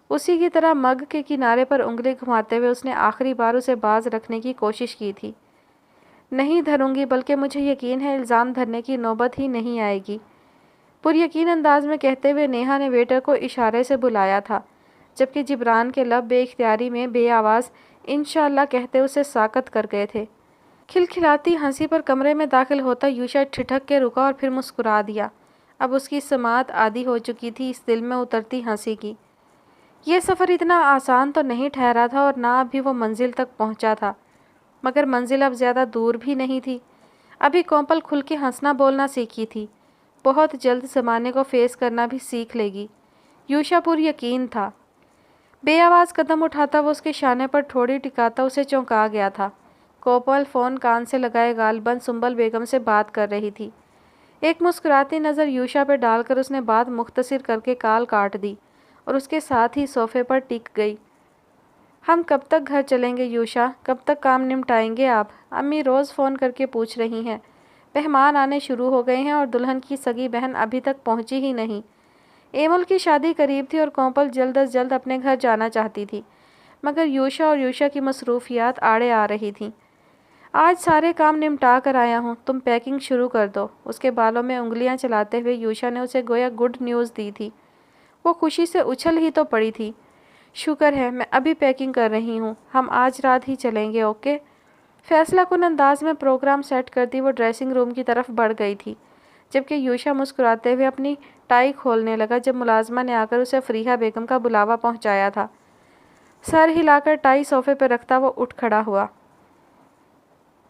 [SPEAKER 1] اسی کی طرح مگ کے کنارے پر انگلی گھماتے ہوئے اس نے آخری بار اسے باز رکھنے کی کوشش کی تھی۔ نہیں دھروں گی، بلکہ مجھے یقین ہے الزام دھرنے کی نوبت ہی نہیں آئے گی، پر یقین انداز میں کہتے ہوئے نیہا نے ویٹر کو اشارے سے بلایا تھا، جبکہ جبران کے لب بے اختیاری میں بے آواز انشاءاللہ کہتے اسے ساکت کر گئے تھے۔ کھلکھلاتی ہنسی پر کمرے میں داخل ہوتا یوشا ٹھٹک کے رکا اور پھر مسکرا دیا۔ اب اس کی سماعت عادی ہو چکی تھی اس دل میں اترتی ہنسی کی۔ یہ سفر اتنا آسان تو نہیں ٹھہرا تھا اور نہ ابھی وہ منزل تک پہنچا تھا، مگر منزل اب زیادہ دور بھی نہیں تھی۔ ابھی کومپل کھل کے ہنسنا بولنا سیکھی تھی، بہت جلد زمانے کو فیس کرنا بھی سیکھ لے گی، یوشا پر یقین تھا۔ بے آواز قدم اٹھاتا وہ اس کے شانے پر ٹھوڑی ٹکاتا اسے چونکا گیا تھا۔ کومپل فون کان سے لگائے غالباً سنبل بیگم سے بات کر رہی تھی۔ ایک مسکراتی نظر یوشا پہ ڈال کر اس نے بات مختصر کر کے کال کاٹ دی اور اس کے ساتھ ہی صوفے پر ٹک گئی۔ ہم کب تک گھر چلیں گے یوشا؟ کب تک کام نمٹائیں گے آپ؟ امی روز فون کر کے پوچھ رہی ہیں۔ مہمان آنے شروع ہو گئے ہیں اور دلہن کی سگی بہن ابھی تک پہنچی ہی نہیں۔ ایمل کی شادی قریب تھی اور کومپل جلد از جلد اپنے گھر جانا چاہتی تھی، مگر یوشا اور یوشا کی مصروفیات آڑے آ رہی تھیں۔ آج سارے کام نمٹا کر آیا ہوں، تم پیکنگ شروع کر دو۔ اس کے بالوں میں انگلیاں چلاتے ہوئے یوشا نے اسے گویا گڈ نیوز دی تھی۔ وہ خوشی سے اچھل ہی تو پڑی تھی۔ شکر ہے، میں ابھی پیکنگ کر رہی ہوں، ہم آج رات ہی چلیں گے، اوکے؟ فیصلہ کن انداز میں پروگرام سیٹ کرتی وہ ڈریسنگ روم کی طرف بڑھ گئی تھی، جبکہ یوشا مسکراتے ہوئے اپنی ٹائی کھولنے لگا جب ملازمہ نے آ کر اسے فریحہ بیگم کا بلاوا پہنچایا تھا۔ سر ہلا کر ٹائی صوفے پہ رکھتا وہ اٹھ کھڑا ہوا۔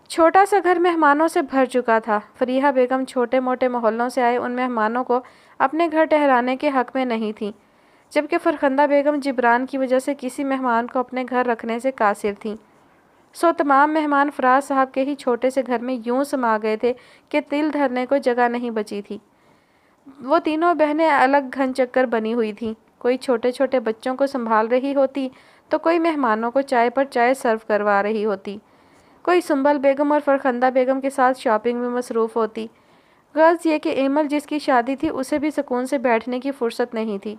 [SPEAKER 1] چھوٹا سا گھر مہمانوں سے بھر چکا تھا۔ فریحہ بیگم چھوٹے موٹے محلوں سے آئے ان مہمانوں کو اپنے گھر ٹھہرانے کے حق میں نہیں تھیں، جبکہ فرخندہ بیگم جبران کی وجہ سے کسی مہمان کو اپنے گھر رکھنے سے قاصر تھیں۔ سو تمام مہمان فراز صاحب کے ہی چھوٹے سے گھر میں یوں سما گئے تھے کہ تل دھرنے کو جگہ نہیں بچی تھی۔ وہ تینوں بہنیں الگ گھن چکر بنی ہوئی تھیں، کوئی چھوٹے چھوٹے بچوں کو سنبھال رہی ہوتی تو کوئی مہمانوں کو چائے پر چائے سرو کروا رہی ہوتی، کوئی سنبل بیگم اور فرخندہ بیگم کے ساتھ شاپنگ میں مصروف ہوتی۔ غرض یہ کہ ایمل جس کی شادی تھی اسے بھی سکون سے بیٹھنے کی فرصت نہیں تھی۔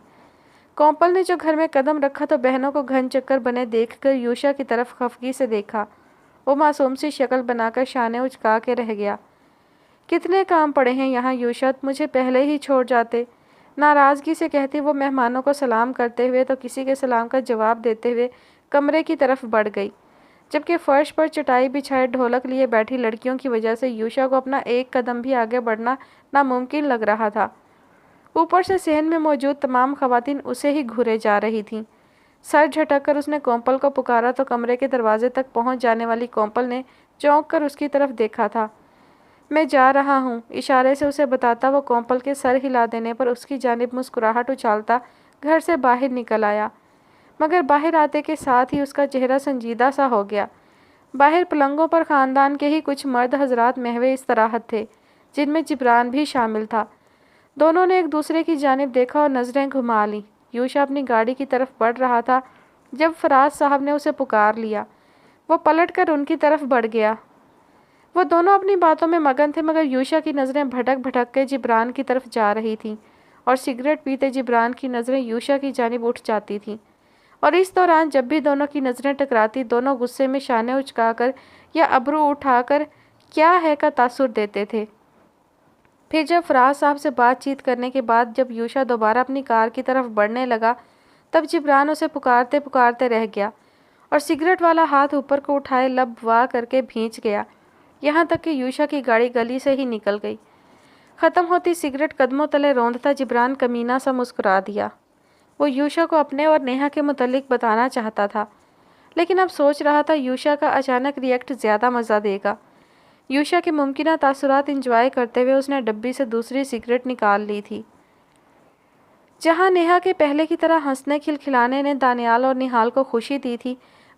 [SPEAKER 1] کومپل نے جو گھر میں قدم رکھا تو بہنوں کو گھن چکر بنے دیکھ کر یوشا کی طرف خفگی سے دیکھا۔ وہ معصوم سی شکل بنا کر شانے اچکا کے رہ گیا۔ کتنے کام پڑے ہیں یہاں یوشا، مجھے پہلے ہی چھوڑ جاتے، ناراضگی سے کہتی وہ مہمانوں کو سلام کرتے ہوئے تو کسی کے سلام کا جواب دیتے ہوئے کمرے کی طرف بڑھ گئی، جبکہ فرش پر چٹائی بچھائے ڈھولک لیے بیٹھی لڑکیوں کی وجہ سے یوشا کو اپنا ایک قدم بھی آگے بڑھنا ناممکن لگ رہا تھا۔ اوپر سے صحن میں موجود تمام خواتین اسے ہی گھورے جا رہی تھیں۔ سر جھٹک کر اس نے کومپل کو پکارا تو کمرے کے دروازے تک پہنچ جانے والی کومپل نے چونک کر اس کی طرف دیکھا تھا۔ میں جا رہا ہوں، اشارے سے اسے بتاتا وہ کومپل کے سر ہلا دینے پر اس کی جانب مسکراہٹ اچھالتا گھر سے باہر نکل آیا، مگر باہر آتے کے ساتھ ہی اس کا چہرہ سنجیدہ سا ہو گیا۔ باہر پلنگوں پر خاندان کے ہی کچھ مرد حضرات محو استراحت تھے، جن میں جبران بھی شامل تھا۔ دونوں نے ایک دوسرے کی جانب دیکھا اور نظریں گھما لیں۔ یوشا اپنی گاڑی کی طرف بڑھ رہا تھا جب فراز صاحب نے اسے پکار لیا، وہ پلٹ کر ان کی طرف بڑھ گیا۔ وہ دونوں اپنی باتوں میں مگن تھے، مگر یوشا کی نظریں بھٹک بھٹک کے جبران کی طرف جا رہی تھیں اور سگریٹ پیتے جبران کی نظریں یوشا کی جانب اٹھ جاتی تھیں، اور اس دوران جب بھی دونوں کی نظریں ٹکراتی دونوں غصے میں شانے اچکا کر یا ابرو اٹھا کر کیا ہے کا تاثر دیتے تھے۔ پھر جب فراز صاحب سے بات چیت کرنے کے بعد جب یوشا دوبارہ اپنی کار کی طرف بڑھنے لگا تب جبران اسے پکارتے پکارتے رہ گیا اور سگریٹ والا ہاتھ اوپر کو اٹھائے لب وا کر کے بھینچ گیا، یہاں تک کہ یوشا کی گاڑی گلی سے ہی نکل گئی۔ ختم ہوتی سگریٹ قدموں تلے روندتا جبران کمینہ سا مسکرا دیا۔ وہ یوشا کو اپنے اور نیہا کے متعلق بتانا چاہتا تھا، لیکن اب سوچ رہا تھا یوشا کا اچانک ریئیکٹ زیادہ مزہ دے گا۔ یوشا کے ممکنہ تاثرات انجوائے کرتے ہوئے اس نے ڈبی سے دوسری سگریٹ نکال لی تھی۔ جہاں نیہا کے پہلے کی طرح ہنسنے کھلکھلانے نے دانیال اور نہال کو خوشی دی تھی،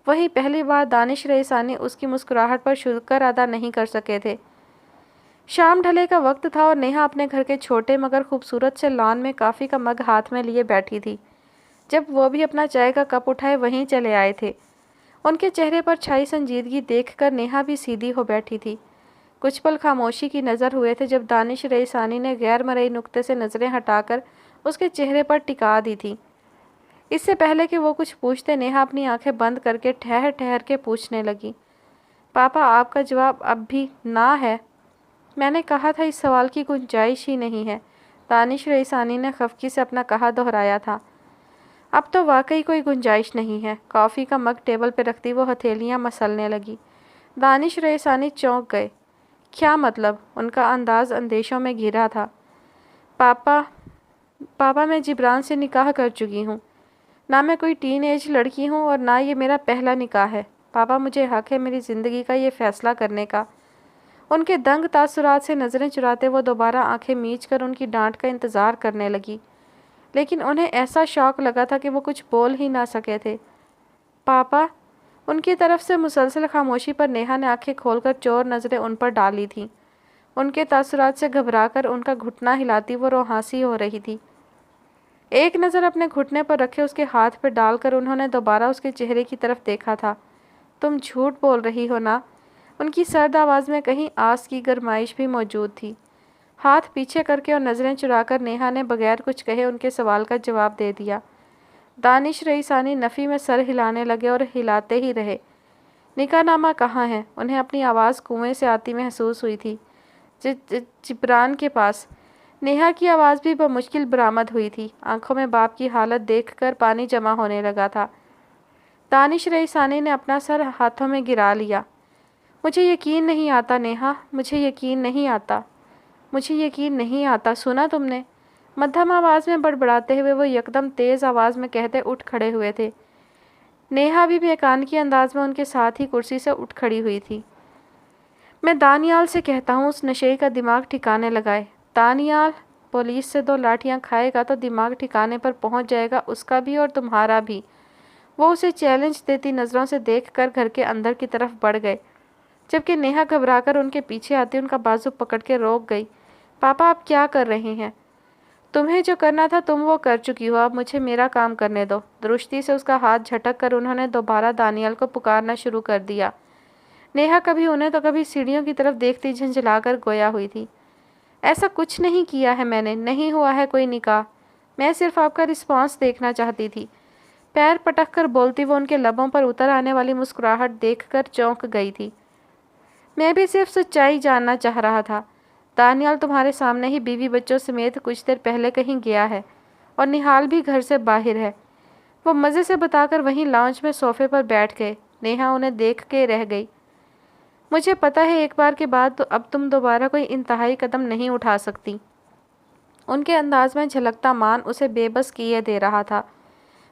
[SPEAKER 1] وہیں پہلی بار دانش رئیسانی اس کی مسکراہٹ پر شکر ادا نہیں کر سکے تھے۔ شام ڈھلے کا وقت تھا اور نیہا اپنے گھر کے چھوٹے مگر خوبصورت سے لان میں کافی کا مگ ہاتھ میں لیے بیٹھی تھی، جب وہ بھی اپنا چائے کا کپ اٹھائے وہیں چلے آئے تھے۔ ان کے چہرے پر چھائی سنجیدگی دیکھ کر نیہا بھی سیدھی ہو بیٹھی تھی۔ کچھ پل خاموشی کی نظر ہوئے تھے جب دانش رئیسانی نے غیر مرئی نقطے سے نظریں ہٹا کر اس کے چہرے پر ٹکا دی تھی۔ اس سے پہلے کہ وہ کچھ پوچھتے نیہا اپنی آنکھیں بند کر کے ٹھہر ٹھہر کے پوچھنے لگی، پاپا آپ کا جواب اب بھی نہ ہے؟ میں نے کہا تھا اس سوال کی گنجائش ہی نہیں ہے۔ دانش رئیسانی نے خفگی سے اپنا کہا دہرایا تھا۔ اب تو واقعی کوئی گنجائش نہیں ہے۔ کافی کا مگ ٹیبل پہ رکھتی وہ ہتھیلیاں مسلنے لگی۔ دانش رئیسانی چونک گئے۔ کیا مطلب؟ ان کا انداز اندیشوں میں گھرا تھا۔ پاپا میں جبران سے نکاح کر چکی ہوں۔ نہ میں کوئی ٹین ایج لڑکی ہوں اور نہ یہ میرا پہلا نکاح ہے۔ پاپا مجھے حق ہے میری زندگی کا یہ فیصلہ کرنے کا۔ ان کے دنگ تاثرات سے نظریں چراتے وہ دوبارہ آنکھیں میچ کر ان کی ڈانٹ کا انتظار کرنے لگی، لیکن انہیں ایسا شوق لگا تھا کہ وہ کچھ بول ہی نہ سکے تھے۔ پاپا، ان کی طرف سے مسلسل خاموشی پر نیہا نے آنکھیں کھول کر چور نظریں ان پر ڈالی تھیں۔ ان کے تاثرات سے گھبرا کر ان کا گھٹنا ہلاتی وہ روحانسی ہو رہی تھی۔ ایک نظر اپنے گھٹنے پر رکھے اس کے ہاتھ پہ ڈال کر انہوں نے دوبارہ اس کے چہرے کی طرف دیکھا تھا۔ تم جھوٹ بول رہی ہو نا؟ ان کی سرد آواز میں کہیں آس کی گرمائش بھی موجود تھی۔ ہاتھ پیچھے کر کے اور نظریں چرا کر نیہا نے بغیر کچھ کہے ان کے سوال کا جواب دے دیا۔ دانش رئیسانی نفی میں سر ہلانے لگے اور ہلاتے ہی رہے۔ نکاح نامہ کہاں ہے؟ انہیں اپنی آواز کنویں سے آتی محسوس ہوئی تھی۔ جبران کے پاس۔ نیہا کی آواز بھی بمشکل برآمد ہوئی تھی۔ آنکھوں میں باپ کی حالت دیکھ کر پانی جمع ہونے لگا تھا۔ دانش رئیسانی نے اپنا سر ہاتھوں میں گرا لیا۔ مجھے یقین نہیں آتا نیہا، مجھے یقین نہیں آتا، مجھے یقین نہیں آتا۔ سنا تم نے؟ مدھم آواز میں بڑبڑاتے ہوئے وہ یکدم تیز آواز میں کہتے اٹھ کھڑے ہوئے تھے۔ نیہا بھی بیکانگی انداز میں ان کے ساتھ ہی کرسی سے اٹھ کھڑی ہوئی تھی۔ میں دانیال سے کہتا ہوں اس نشئی کا دماغ ٹھکانے لگائے۔ دانیال پولیس سے 2 لاٹھیاں کھائے گا تو دماغ ٹھکانے پر پہنچ جائے گا، اس کا بھی اور تمہارا بھی۔ وہ اسے چیلنج دیتی نظروں سے دیکھ کر گھر کے اندر کی طرف بڑھ گئے، جبکہ نیہا گھبرا کر ان کے پیچھے آتی ان کا بازو پکڑ کے روک گئی۔ پاپا آپ کیا کر رہے ہیں؟ تمہیں جو کرنا تھا تم وہ کر چکی ہو، اب مجھے میرا کام کرنے دو۔ درستی سے اس کا ہاتھ جھٹک کر انہوں نے دوبارہ دانیال کو پکارنا شروع کر دیا۔ نیہا کبھی انہیں تو کبھی سیڑھیوں کی طرف دیکھتی جھنجھلا کر گویا ہوئی تھی۔ ایسا کچھ نہیں کیا ہے میں نے، نہیں ہوا ہے کوئی نکاح، میں صرف آپ کا رسپانس دیکھنا چاہتی تھی۔ پیر پٹک کر بولتی وہ ان کے لبوں پر اتر آنے والی مسکراہٹ دیکھ کر چونک گئی تھی۔ میں بھی صرف سچائی جاننا چاہ رہا تھا۔ دانیال تمہارے سامنے ہی بیوی بچوں سمیت کچھ دیر پہلے کہیں گیا ہے اور نہال بھی گھر سے باہر ہے۔ وہ مزے سے بتا کر وہیں لاؤنج میں صوفے پر بیٹھ گئے۔ نیہا انہیں دیکھ کے رہ گئی۔ مجھے پتہ ہے ایک بار کے بعد تو اب تم دوبارہ کوئی انتہائی قدم نہیں اٹھا سکتی۔ ان کے انداز میں جھلکتا مان اسے بے بس کیے دے رہا تھا۔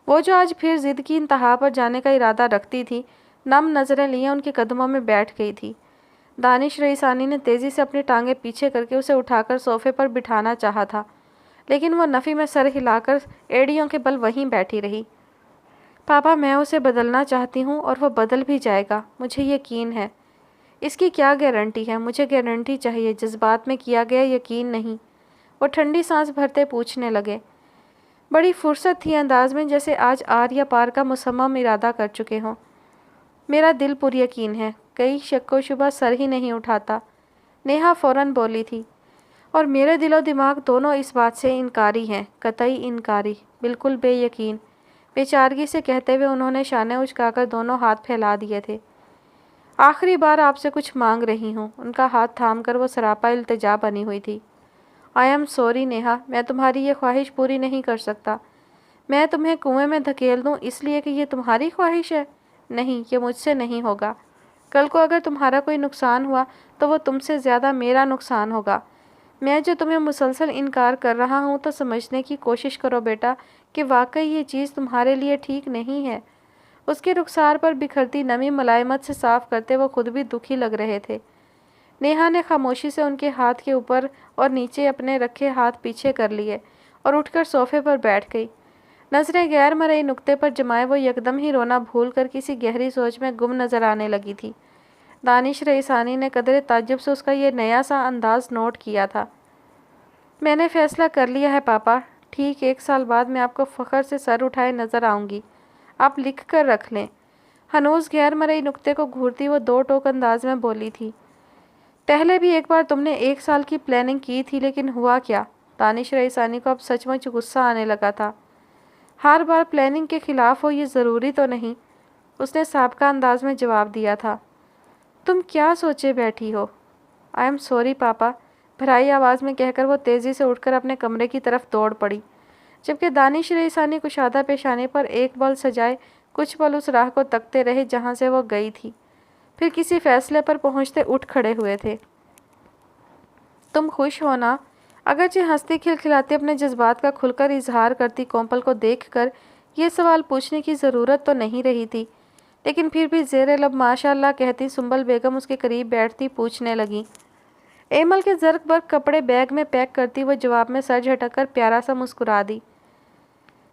[SPEAKER 1] وہ جو آج پھر ضد کی انتہا پر جانے کا ارادہ رکھتی تھی، نم نظریں لیے ان کے قدموں میں بیٹھ گئی تھی۔ دانش رئیسانی نے تیزی سے اپنی ٹانگیں پیچھے کر کے اسے اٹھا کر صوفے پر بٹھانا چاہا تھا، لیکن وہ نفی میں سر ہلا کر ایڑیوں کے بل وہیں بیٹھی رہی۔ پاپا میں اسے بدلنا چاہتی ہوں اور وہ بدل بھی جائے گا، مجھے یقین ہے۔ اس کی کیا گارنٹی ہے؟ مجھے گارنٹی چاہیے، جذبات میں کیا گیا یقین نہیں۔ وہ ٹھنڈی سانس بھرتے پوچھنے لگے۔ بڑی فرصت تھی انداز میں جیسے آج آر یا پار کا مصمم ارادہ کر چکے ہوں۔ میرا دل پر یقین ہے، کئی شک و شبہ سر ہی نہیں اٹھاتا، نیہا فوراً بولی تھی، اور میرے دل و دماغ دونوں اس بات سے انکاری ہیں، قطعی انکاری، بالکل بے یقین۔ بے چارگی سے کہتے ہوئے انہوں نے شانے اچکا کر دونوں ہاتھ پھیلا دیے تھے۔ آخری بار آپ سے کچھ مانگ رہی ہوں۔ ان کا ہاتھ تھام کر وہ سراپا التجا بنی ہوئی تھی۔ آئی ایم سوری نیہا، میں تمہاری یہ خواہش پوری نہیں کر سکتا۔ میں تمہیں کنویں میں دھکیل دوں اس لیے کہ یہ تمہاری خواہش ہے؟ نہیں، یہ مجھ سے نہیں ہوگا۔ کل کو اگر تمہارا کوئی نقصان ہوا تو وہ تم سے زیادہ میرا نقصان ہوگا۔ میں جو تمہیں مسلسل انکار کر رہا ہوں تو سمجھنے کی کوشش کرو بیٹا کہ واقعی یہ چیز تمہارے لیے ٹھیک نہیں ہے۔ اس کے رخسار پر بکھرتی نمی ملائمت سے صاف کرتے وہ خود بھی دکھی لگ رہے تھے۔ نیہا نے خاموشی سے ان کے ہاتھ کے اوپر اور نیچے اپنے رکھے ہاتھ پیچھے کر لیے اور اٹھ کر صوفے پر بیٹھ گئی۔ نظریں غیر مرئی نقطے پر جمائے وہ یکدم ہی رونا بھول کر کسی گہری سوچ میں گم نظر آنے لگی تھی۔ دانش رئیسانی نے قدرے تعجب سے اس کا یہ نیا سا انداز نوٹ کیا تھا۔ میں نے فیصلہ کر لیا ہے پاپا، ٹھیک 1 سال بعد میں آپ کو فخر سے سر اٹھائے نظر آؤں گی، آپ لکھ کر رکھ لیں۔ ہنوز غیر مرئی نقطے کو گھورتی وہ 2 ٹوک انداز میں بولی تھی، پہلے بھی ایک بار تم نے 1 سال کی پلاننگ کی تھی لیکن ہوا کیا؟ دانش رئیسانی کو اب سچ مچ غصہ آنے لگا تھا۔ ہر بار پلاننگ کے خلاف ہو یہ ضروری تو نہیں، اس نے سابقہ انداز میں جواب دیا تھا۔ تم کیا سوچے بیٹھی ہو؟ آئی ایم سوری پاپا، بھرائی آواز میں کہہ کر وہ تیزی سے اٹھ کر اپنے کمرے کی طرف دوڑ پڑی، جبکہ دانش رئیسانی کشادہ پیشانی پر ایک بل سجائے کچھ پل اس راہ کو تکتے رہے جہاں سے وہ گئی تھی، پھر کسی فیصلے پر پہنچتے اٹھ کھڑے ہوئے تھے۔ تم خوش ہو نا؟ اگرچہ ہنستی کھلکھلاتی اپنے جذبات کا کھل کر اظہار کرتی کومپل کو دیکھ کر یہ سوال پوچھنے کی ضرورت تو نہیں رہی تھی، لیکن پھر بھی زیر لب ماشاء اللہ کہتی سنبل بیگم اس کے قریب بیٹھتی پوچھنے لگی۔ ایمل کے زرق برق کپڑے بیگ میں پیک کرتی وہ جواب میں سر جھٹک کر پیارا سا مسکرا دی۔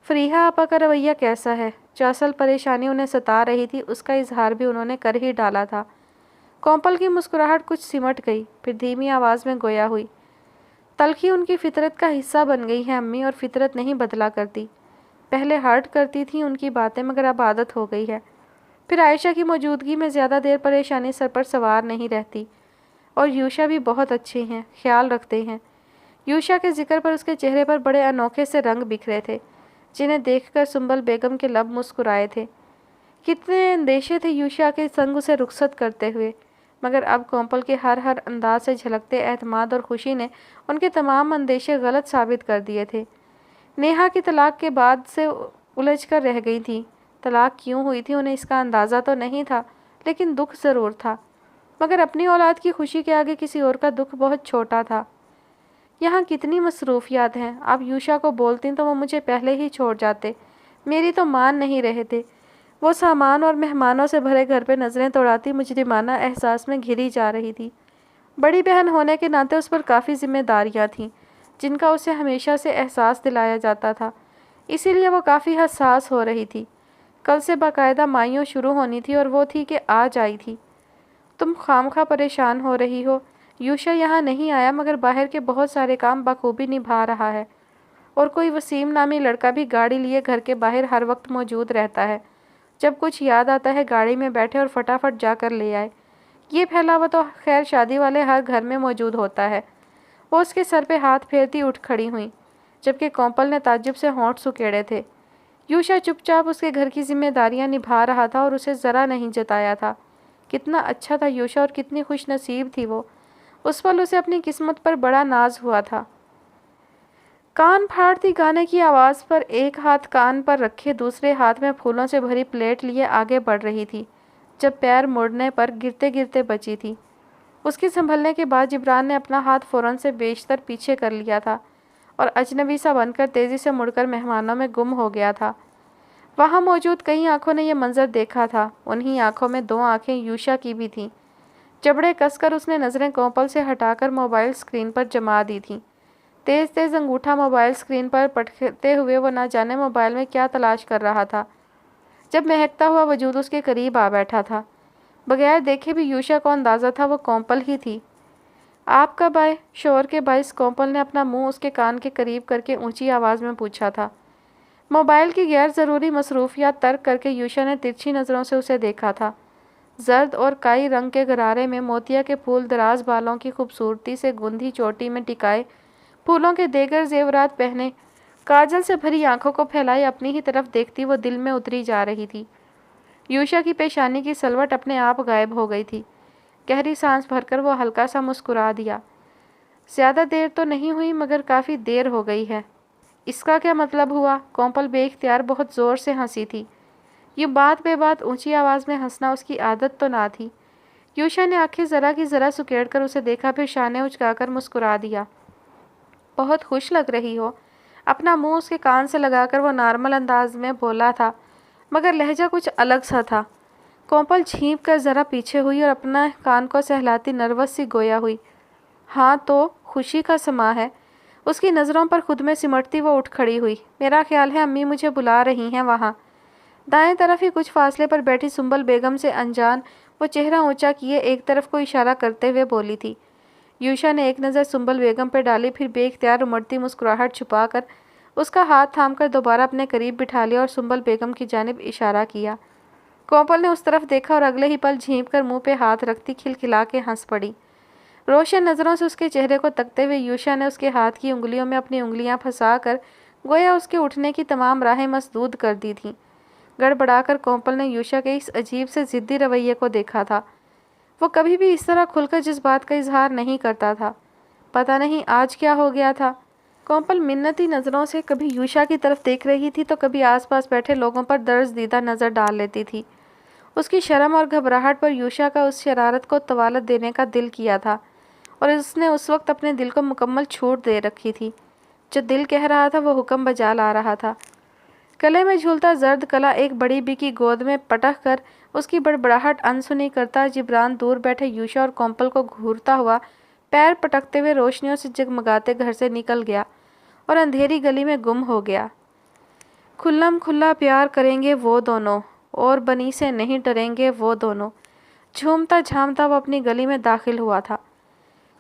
[SPEAKER 1] فریحہ آپا کا رویہ کیسا ہے؟ جو اصل پریشانی انہیں ستا رہی تھی اس کا اظہار بھی انہوں نے کر ہی ڈالا تھا۔ کومپل کی مسکراہٹ کچھ سمٹ گئی، پھر دھیمی آواز میں گویا ہوئی، تلخی ان کی فطرت کا حصہ بن گئی ہے امی، اور فطرت نہیں بدلا کرتی۔ پہلے ہرٹ کرتی تھیں ان کی باتیں مگر اب عادت ہو گئی ہے۔ پھر عائشہ کی موجودگی میں زیادہ دیر پریشانی سر پر سوار نہیں رہتی، اور یوشا بھی بہت اچھے ہیں، خیال رکھتے ہیں۔ یوشا کے ذکر پر اس کے چہرے پر بڑے انوکھے سے رنگ بکھرے تھے، جنہیں دیکھ کر سنبل بیگم کے لب مسکرائے تھے۔ کتنے اندیشے تھے یوشا کے سنگ اسے رخصت کرتے ہوئے، مگر اب کومپل کے ہر انداز سے جھلکتے اعتماد اور خوشی نے ان کے تمام اندیشے غلط ثابت کر دیے تھے۔ نیہا کی طلاق کے بعد سے الجھ کر رہ گئی تھی۔ طلاق کیوں ہوئی تھی انہیں اس کا اندازہ تو نہیں تھا، لیکن دکھ ضرور تھا، مگر اپنی اولاد کی خوشی کے آگے کسی اور کا دکھ بہت چھوٹا تھا۔ یہاں کتنی مصروفیات ہیں، آپ یوشا کو بولتی تو وہ مجھے پہلے ہی چھوڑ جاتے، میری تو مان نہیں رہے تھے۔ وہ سامان اور مہمانوں سے بھرے گھر پہ نظریں دوڑاتی مجرمانہ احساس میں گھری جا رہی تھی۔ بڑی بہن ہونے کے ناطے اس پر کافی ذمہ داریاں تھیں جن کا اسے ہمیشہ سے احساس دلایا جاتا تھا، اسی لیے وہ کافی حساس ہو رہی تھی۔ کل سے باقاعدہ مائیوں شروع ہونی تھی اور وہ تھی کہ آج آئی تھی۔ تم خامخواہ پریشان ہو رہی ہو، یوشا یہاں نہیں آیا مگر باہر کے بہت سارے کام بخوبی نبھا رہا ہے، اور کوئی وسیم نامی لڑکا بھی گاڑی لیے گھر کے باہر ہر وقت موجود رہتا ہے۔ جب کچھ یاد آتا ہے گاڑی میں بیٹھے اور فٹافٹ جا کر لے آئے۔ یہ پھیلاوا تو خیر شادی والے ہر گھر میں موجود ہوتا ہے۔ وہ اس کے سر پہ ہاتھ پھیرتی اٹھ کھڑی ہوئیں، جبکہ کومپل نے تعجب سے ہونٹ سکیڑے تھے۔ یوشا چپ چاپ اس کے گھر کی ذمہ داریاں نبھا رہا تھا اور اسے ذرا نہیں جتایا تھا۔ کتنا اچھا تھا یوشا اور کتنی خوش نصیب تھی وہ، اس پل اسے اپنی قسمت پر بڑا ناز ہوا تھا۔ کان پھاڑتی گانے کی آواز پر ایک ہاتھ کان پر رکھے دوسرے ہاتھ میں پھولوں سے بھری پلیٹ لیے آگے بڑھ رہی تھی، جب پیر مڑنے پر گرتے گرتے بچی تھی۔ اس کے سنبھلنے کے بعد جبران نے اپنا ہاتھ فوراً سے بیشتر پیچھے کر لیا تھا اور اجنبی سا بن کر تیزی سے مڑ کر مہمانوں میں گم ہو گیا تھا۔ وہاں موجود کئی آنکھوں نے یہ منظر دیکھا تھا، انہی آنکھوں میں 2 آنکھیں یوشا کی بھی تھیں۔ جبڑے کس کر اس نے نظریں کومپل سے ہٹا کر موبائل اسکرین پر جما دی تھیں۔ تیز تیز انگوٹھا موبائل اسکرین پر پٹکتے ہوئے وہ نہ جانے موبائل میں کیا تلاش کر رہا تھا، جب مہکتا ہوا وجود اس کے قریب آ بیٹھا تھا۔ بغیر دیکھے بھی یوشا کو اندازہ تھا وہ کومپل ہی تھی۔ آپ کب آئے؟ شور کے باعث کومپل نے اپنا منہ اس کے کان کے قریب کر کے اونچی آواز میں پوچھا تھا۔ موبائل کی غیر ضروری مصروفیات ترک کر کے یوشا نے ترچھی نظروں سے اسے دیکھا تھا۔ زرد اور کائی رنگ کے غرارے میں موتیا کے پھول دراز بالوں کی خوبصورتی سے گندھی چوٹی میں ٹکائے، پھولوں کے دیگر زیورات پہنے، کاجل سے بھری آنکھوں کو پھیلائے اپنی ہی طرف دیکھتی وہ دل میں اتری جا رہی تھی۔ یوشا کی پیشانی کی سلوٹ اپنے آپ غائب ہو گئی تھی۔ گہری سانس بھر کر وہ ہلکا سا مسکرا دیا۔ زیادہ دیر تو نہیں ہوئی مگر کافی دیر ہو گئی ہے۔ اس کا کیا مطلب ہوا؟ کومپل بے اختیار بہت زور سے ہنسی تھی۔ یہ بات بے بات اونچی آواز میں ہنسنا اس کی عادت تو نہ تھی۔ یوشا نے آنکھیں ذرا کی ذرا سکیڑ کر اسے دیکھا، پھر شانے اچکا کر مسکرا دیا۔ بہت خوش لگ رہی ہو۔ اپنا منہ اس کے کان سے لگا کر وہ نارمل انداز میں بولا تھا، مگر لہجہ کچھ الگ سا تھا۔ کومپل چھینپ کر ذرا پیچھے ہوئی اور اپنا کان کو سہلاتی نروس سی گویا ہوئی۔ ہاں تو خوشی کا سما ہے۔ اس کی نظروں پر خود میں سمٹتی وہ اٹھ کھڑی ہوئی۔ میرا خیال ہے امی مجھے بلا رہی ہیں وہاں۔ دائیں طرف ہی کچھ فاصلے پر بیٹھی سنبل بیگم سے انجان وہ چہرہ اونچا کیے ایک طرف کو اشارہ کرتے ہوئے بولی تھی۔ یوشا نے ایک نظر سنبل بیگم پہ ڈالی، پھر بے اختیار امڑتی مسکراہٹ چھپا کر اس کا ہاتھ تھام کر دوبارہ اپنے قریب بٹھا لیا اور سنبل بیگم کی جانب اشارہ کیا۔ کومپل نے اس طرف دیکھا اور اگلے ہی پل جھینپ کر منہ پہ ہاتھ رکھتی کھلکھلا کے ہنس پڑی۔ روشن نظروں سے اس کے چہرے کو تکتے ہوئے یوشا نے اس کے ہاتھ کی انگلیوں میں اپنی انگلیاں پھنسا کر گویا اس کے اٹھنے کی تمام راہیں مسدود کر دی تھیں۔ گڑبڑا کر کومپل نے یوشا کے اس عجیب سے ضدی رویے کو دیکھا تھا۔ وہ کبھی بھی اس طرح کھل کر جذبات کا اظہار نہیں کرتا تھا۔ پتہ نہیں آج کیا ہو گیا تھا۔ کومپل منتی نظروں سے کبھی یوشا کی طرف دیکھ رہی تھی تو کبھی آس پاس بیٹھے لوگوں پر درز دیدہ نظر ڈال لیتی تھی۔ اس کی شرم اور گھبراہٹ پر یوشا کا اس شرارت کو طوالت دینے کا دل کیا تھا، اور اس نے اس وقت اپنے دل کو مکمل چھوٹ دے رکھی تھی۔ جو دل کہہ رہا تھا وہ حکم بجا لا رہا تھا۔ گلے میں جھولتا زرد کلا ایک بڑی بی کی گود میں پٹک کر اس کی بڑبڑاہٹ انسنی کرتا جبران دور بیٹھے یوشا اور کومپل کو گھورتا ہوا پیر پٹکتے ہوئے روشنیوں سے جگمگاتے گھر سے نکل گیا اور اندھیری گلی میں گم ہو گیا۔ کھلم کھلا پیار کریں گے وہ دونوں، اور بنی سے نہیں ڈریں گے وہ دونوں۔ جھومتا جھامتا وہ اپنی گلی میں داخل ہوا تھا۔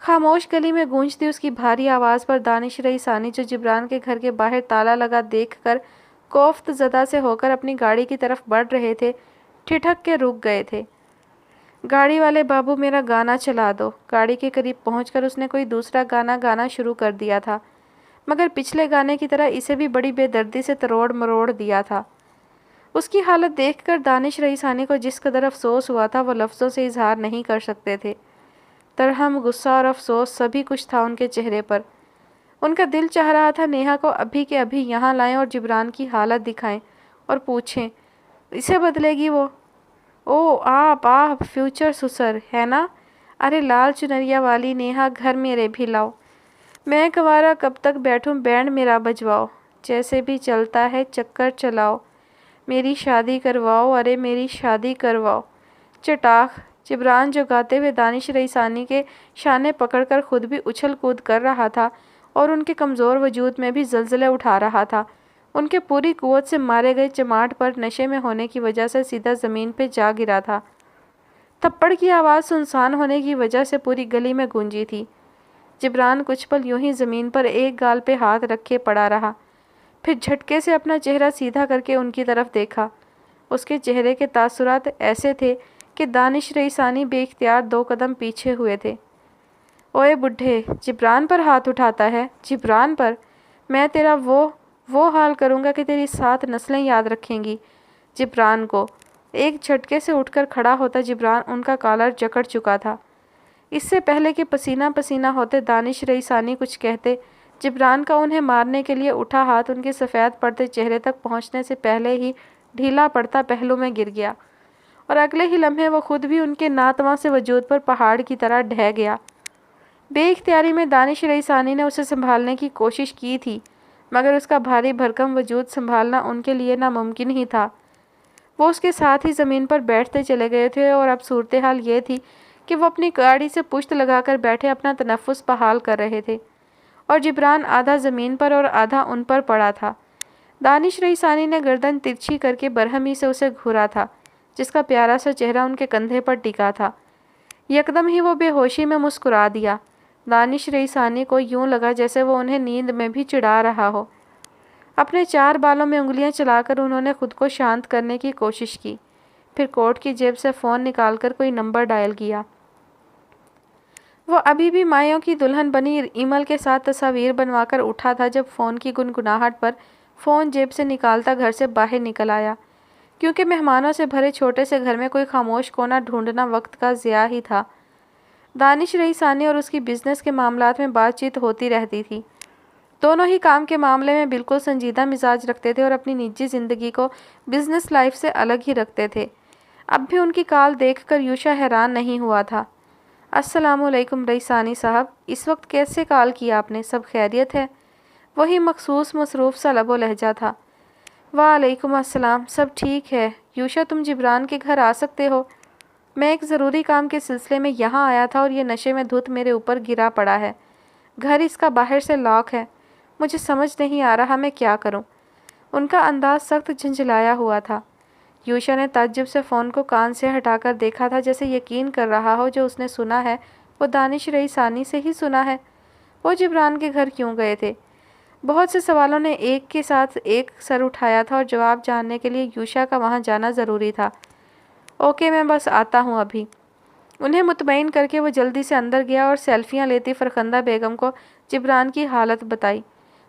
[SPEAKER 1] خاموش گلی میں گونجتی اس کی بھاری آواز پر دانش رئیسانی جو جبران کے گھر کے باہر تالا لگا دیکھ کر کوفت زدہ سے ہو کر اپنی گاڑی کی طرف بڑھ رہے تھے، ٹھٹک کے رک گئے تھے۔ گاڑی والے بابو میرا گانا چلا دو۔ گاڑی کے قریب پہنچ کر اس نے کوئی دوسرا گانا گانا شروع کر دیا تھا، مگر پچھلے گانے کی طرح اسے بھی بڑی بے دردی سے تروڑ مروڑ دیا تھا۔ اس کی حالت دیکھ کر دانش رئیسانی کو جس قدر افسوس ہوا تھا وہ لفظوں سے اظہار نہیں کر سکتے تھے۔ ترہم، غصہ اور افسوس سبھی کچھ تھا ان کے چہرے پر۔ ان کا دل چاہ رہا تھا نیہا کو ابھی کے ابھی یہاں لائیں اور جبران کی حالت دکھائیں اور پوچھیں اسے بدلے گی وہ؟ او آپ فیوچر سسر ہے نا؟ ارے لال چنریا والی نیہا گھر میرے بھی لاؤ۔ میں کنوارا کب تک بیٹھوں، بینڈ میرا بجواؤ، جیسے بھی چلتا ہے چکر چلاؤ، میری شادی کرواؤ، ارے میری شادی کرواؤ۔ چٹاخ! جبران جو گاتے ہوئے دانش رئیسانی کے شانے پکڑ کر خود بھی اچھل کود کر رہا تھا اور ان کے کمزور وجود میں بھی زلزلے اٹھا رہا تھا، ان کے پوری قوت سے مارے گئے چماٹ پر نشے میں ہونے کی وجہ سے سیدھا زمین پہ جا گرا تھا۔ تھپڑ کی آواز سنسان ہونے کی وجہ سے پوری گلی میں گونجی تھی۔ جبران کچھ پل یوں ہی زمین پر ایک گال پہ ہاتھ رکھے پڑا رہا، پھر جھٹکے سے اپنا چہرہ سیدھا کر کے ان کی طرف دیکھا۔ اس کے چہرے کے تاثرات ایسے تھے کہ دانش رئیسانی بے اختیار 2 قدم پیچھے ہوئے تھے۔ اوئے بڈھے، جبران پر ہاتھ اٹھاتا ہے؟ جبران پر؟ میں تیرا وہ حال کروں گا کہ تیری 7 نسلیں یاد رکھیں گی جبران کو۔ ایک جھٹکے سے اٹھ کر کھڑا ہوتا جبران ان کا کالر جکڑ چکا تھا۔ اس سے پہلے کہ پسینہ پسینہ ہوتے دانش رئیسانی کچھ کہتے، جبران کا انہیں مارنے کے لیے اٹھا ہاتھ ان کے سفید پڑتے چہرے تک پہنچنے سے پہلے ہی ڈھیلا پڑتا پہلو میں گر گیا، اور اگلے ہی لمحے وہ خود بھی ان کے ناتواں سے وجود پر پہاڑ کی طرح ڈھہ گیا۔ بے اختیاری میں دانش رئیسانی نے اسے سنبھالنے کی کوشش کی تھی، مگر اس کا بھاری بھرکم وجود سنبھالنا ان کے لیے ناممکن ہی تھا۔ وہ اس کے ساتھ ہی زمین پر بیٹھتے چلے گئے تھے، اور اب صورتحال یہ تھی کہ وہ اپنی گاڑی سے پشت لگا کر بیٹھے اپنا تنفس بحال کر رہے تھے، اور جبران آدھا زمین پر اور آدھا ان پر پڑا تھا۔ دانش رئیسانی نے گردن ترچھی کر کے برہمی سے اسے گھورا تھا، جس کا پیارا سا چہرہ ان کے کندھے پر ٹکا تھا۔ یکدم ہی وہ بے ہوشی میں مسکرا دیا۔ دانش رئیسانی کو یوں لگا جیسے وہ انہیں نیند میں بھی چڑھا رہا ہو۔ اپنے 4 بالوں میں انگلیاں چلا کر انہوں نے خود کو شانت کرنے کی کوشش کی، پھر کوٹ کی جیب سے فون نکال کر کوئی نمبر ڈائل کیا۔ وہ ابھی بھی مایوں کی دلہن بنی ایمل کے ساتھ تصاویر بنوا کر اٹھا تھا جب فون کی گنگناہٹ پر فون جیب سے نکالتا گھر سے باہر نکل آیا، کیونکہ مہمانوں سے بھرے چھوٹے سے گھر میں کوئی خاموش کونا ڈھونڈنا وقت کا ضیاع ہی تھا۔ دانش رئی ثانی اور اس کی بزنس کے معاملات میں بات چیت ہوتی رہتی تھی۔ دونوں ہی کام کے معاملے میں بالکل سنجیدہ مزاج رکھتے تھے اور اپنی نجی زندگی کو بزنس لائف سے الگ ہی رکھتے تھے۔ اب بھی ان کی کال دیکھ کر یوشا حیران نہیں ہوا تھا۔ السلام علیکم رئی ثانی صاحب، اس وقت کیسے کال کیا آپ نے؟ سب خیریت ہے؟ وہی مخصوص مصروف سا لب و لہجہ تھا۔ وعلیکم السلام، سب ٹھیک ہے۔ یوشا تم جبران کے گھر آ سکتے ہو؟ میں ایک ضروری کام کے سلسلے میں یہاں آیا تھا اور یہ نشے میں دھت میرے اوپر گرا پڑا ہے۔ گھر اس کا باہر سے لاک ہے، مجھے سمجھ نہیں آ رہا میں کیا کروں۔ ان کا انداز سخت جھنجھلایا ہوا تھا۔ یوشا نے تعجب سے فون کو کان سے ہٹا کر دیکھا تھا، جیسے یقین کر رہا ہو جو اس نے سنا ہے وہ دانش رئی ثانی سے ہی سنا ہے۔ وہ جبران کے گھر کیوں گئے تھے؟ بہت سے سوالوں نے ایک کے ساتھ ایک سر اٹھایا تھا اور جواب جاننے کے لیے یوشا کا وہاں جانا ضروری تھا۔ اوکے، میں بس آتا ہوں ابھی۔ انہیں مطمئن کر کے وہ جلدی سے اندر گیا اور سیلفیاں لیتی فرخندہ بیگم کو جبران کی حالت بتائی۔